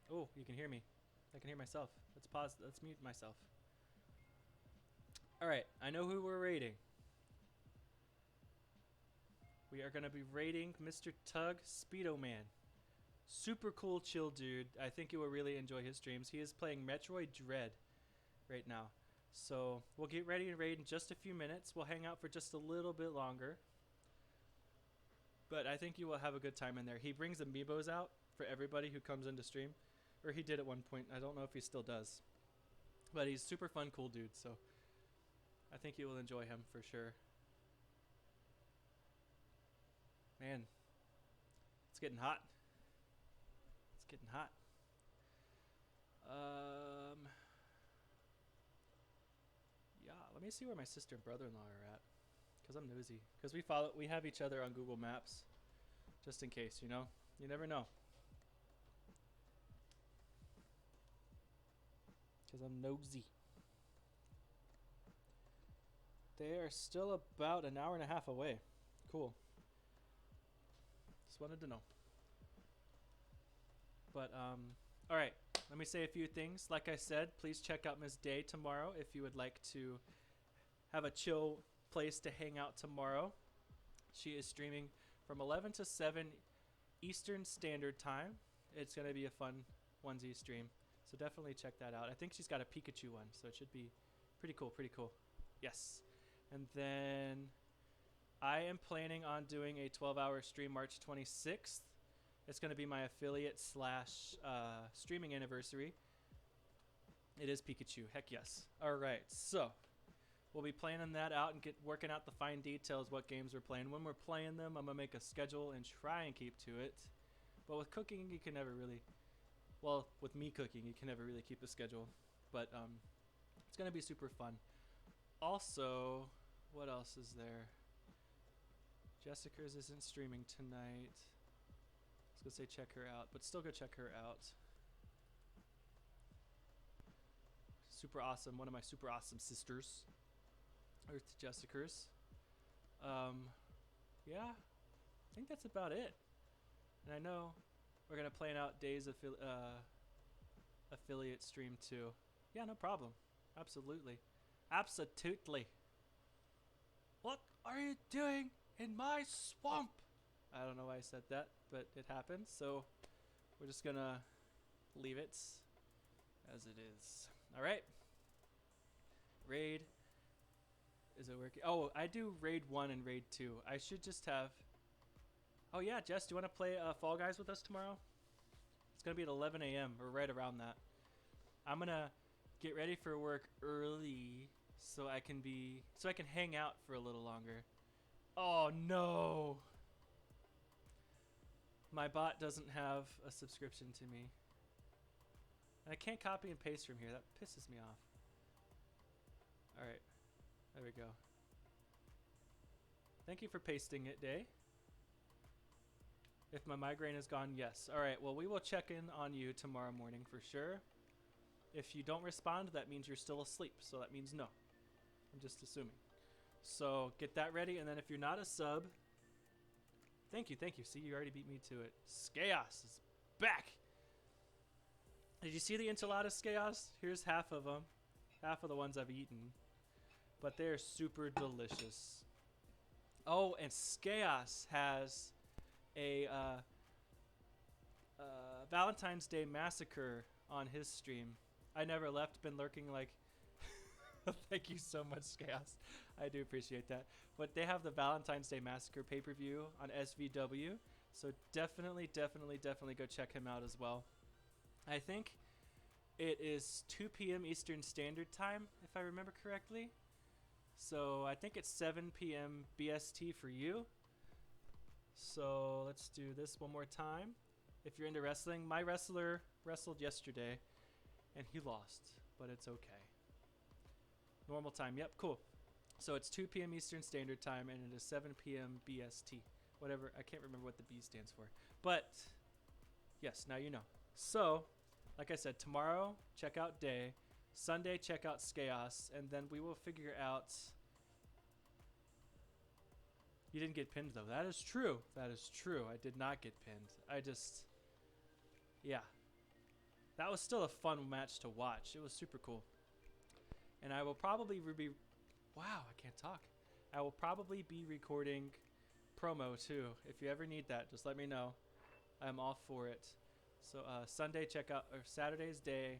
Speaker 1: room. Oh, you can hear me. I can hear myself. Let's pause. Let's mute myself. All right. I know who we're rating. We are going to be rating Mr. Tug Speedo Man. Super cool, chill dude. I think you will really enjoy his streams. He is playing Metroid Dread right now. So we'll get ready to raid in just a few minutes. We'll hang out for just a little bit longer. But I think you will have a good time in there. He brings amiibos out for everybody who comes into stream. Or he did at one point. I don't know if he still does. But he's super fun, cool dude. So I think you will enjoy him for sure. Man, it's getting hot. It's getting hot. Yeah, let me see where my sister and brother-in-law are at, cause I'm nosy. Cause we have each other on Google Maps, just in case, you know. You never know. Cause I'm nosy. They are still about an hour and a half away. Cool. Just wanted to know. But all right, let me say a few things. Like I said, please check out Ms. Day tomorrow if you would like to have a chill place to hang out tomorrow. She is streaming from 11 to 7 Eastern Standard Time. It's going to be a fun onesie stream, so definitely check that out. I think she's got a Pikachu one, so it should be pretty cool, pretty cool. Yes. And then I am planning on doing a 12-hour stream March 26th. It's going to be my affiliate / streaming anniversary. It is Pikachu. Heck yes. All right. So we'll be planning that out and working out the fine details, what games we're playing. When we're playing them, I'm going to make a schedule and try and keep to it. But with cooking, you can never really... Well, with me cooking, you can never really keep a schedule. But it's going to be super fun. Also, what else is there? Jessica's isn't streaming tonight. I was going to say check her out, but still go check her out. Super awesome. One of my super awesome sisters. Earth to Jessica's. Yeah, I think that's about it. And I know we're going to plan out Days affiliate stream too. Yeah, no problem. Absolutely. Absolutely. What are you doing in my swamp? I don't know why I said that, but it happened. So we're just going to leave it as it is. All right. Raid. Is it working? Oh, I do Raid 1 and Raid 2. I should just have... Oh, yeah, Jess, do you want to play Fall Guys with us tomorrow? It's going to be at 11 a.m. or right around that. I'm going to get ready for work early so I can hang out for a little longer. Oh, no. My bot doesn't have a subscription to me. And I can't copy and paste from here. That pisses me off. All right. There we go. Thank you for pasting it, Day. If my migraine is gone, yes. All right, well, we will check in on you tomorrow morning for sure. If you don't respond, that means you're still asleep, so that means no. I'm just assuming. So get that ready, and then if you're not a sub... Thank you. See, you already beat me to it. Chaos is back! Did you see the enchiladas, Chaos? Here's half of them. Half of the ones I've eaten. But they're super delicious. Oh, and Chaos has a Valentine's Day Massacre on his stream. I never left, been lurking like... Thank you so much, Chaos. I do appreciate that. But they have the Valentine's Day Massacre pay-per-view on SVW. So definitely go check him out as well. I think it is 2 p.m. Eastern Standard Time, if I remember correctly. So I think it's 7 p.m. BST for you. So let's do this one more time. If you're into wrestling, my wrestler wrestled yesterday and he lost, but it's okay. Normal time. Yep, cool. So it's 2 p.m. Eastern Standard Time and it is 7 p.m. BST. Whatever, I can't remember what the B stands for. But yes, now you know. So, like I said, tomorrow check out Day, Sunday check out Chaos, and then we will figure out. You didn't get pinned though. That is true. That is true. I did not get pinned. Yeah. That was still a fun match to watch. It was super cool. And I will probably be, wow, I can't talk. I will probably be recording promo too. If you ever need that, just let me know. I'm all for it. So Sunday check out, or Saturday's Day,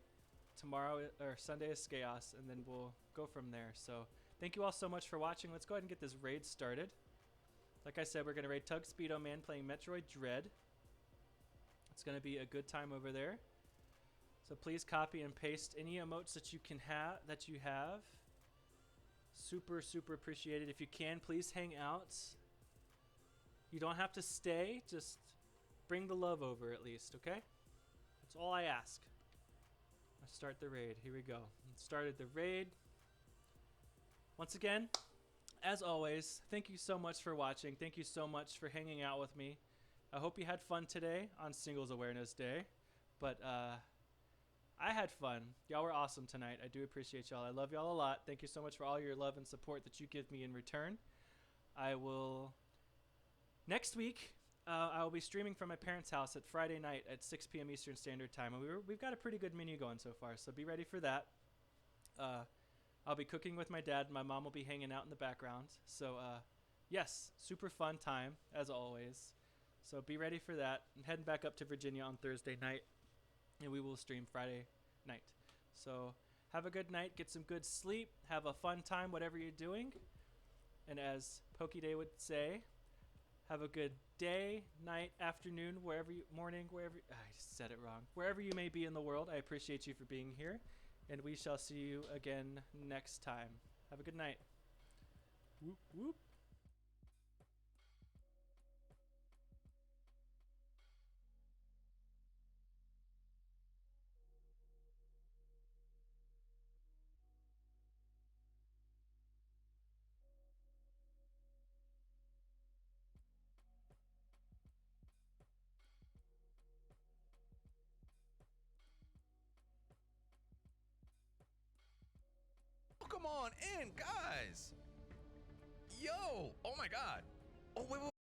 Speaker 1: tomorrow or Sunday is Chaos, and then we'll go from there. So thank you all so much for watching. Let's go ahead and get this raid started. Like I said, we're going to raid Tug Speedo Man playing Metroid Dread. It's going to be a good time over there. So please copy and paste any emotes that you have. Super, super appreciated. If you can, please hang out. You don't have to stay. Just bring the love over at least, okay? That's all I ask. Let's start the raid. Here we go. Started the raid. Once again, as always, thank you so much for watching. Thank you so much for hanging out with me. I hope you had fun today on Singles Awareness Day. But I had fun. Y'all were awesome tonight. I do appreciate y'all. I love y'all a lot. Thank you so much for all your love and support that you give me in return. I will... Next week, I will be streaming from my parents' house at Friday night at 6 p.m. Eastern Standard Time. And we've got a pretty good menu going so far, so be ready for that. I'll be cooking with my dad. My mom will be hanging out in the background. So, yes, super fun time, as always. So be ready for that. I'm heading back up to Virginia on Thursday night, and we will stream Friday night. So have a good night. Get some good sleep. Have a fun time, whatever you're doing. And as Pokéday would say, have a good day, night, afternoon, morning, I just said it wrong. Wherever you may be in the world, I appreciate you for being here. And we shall see you again next time. Have a good night. Whoop, whoop.
Speaker 2: Come on in, guys. Yo, oh my God. Oh, wait, wait.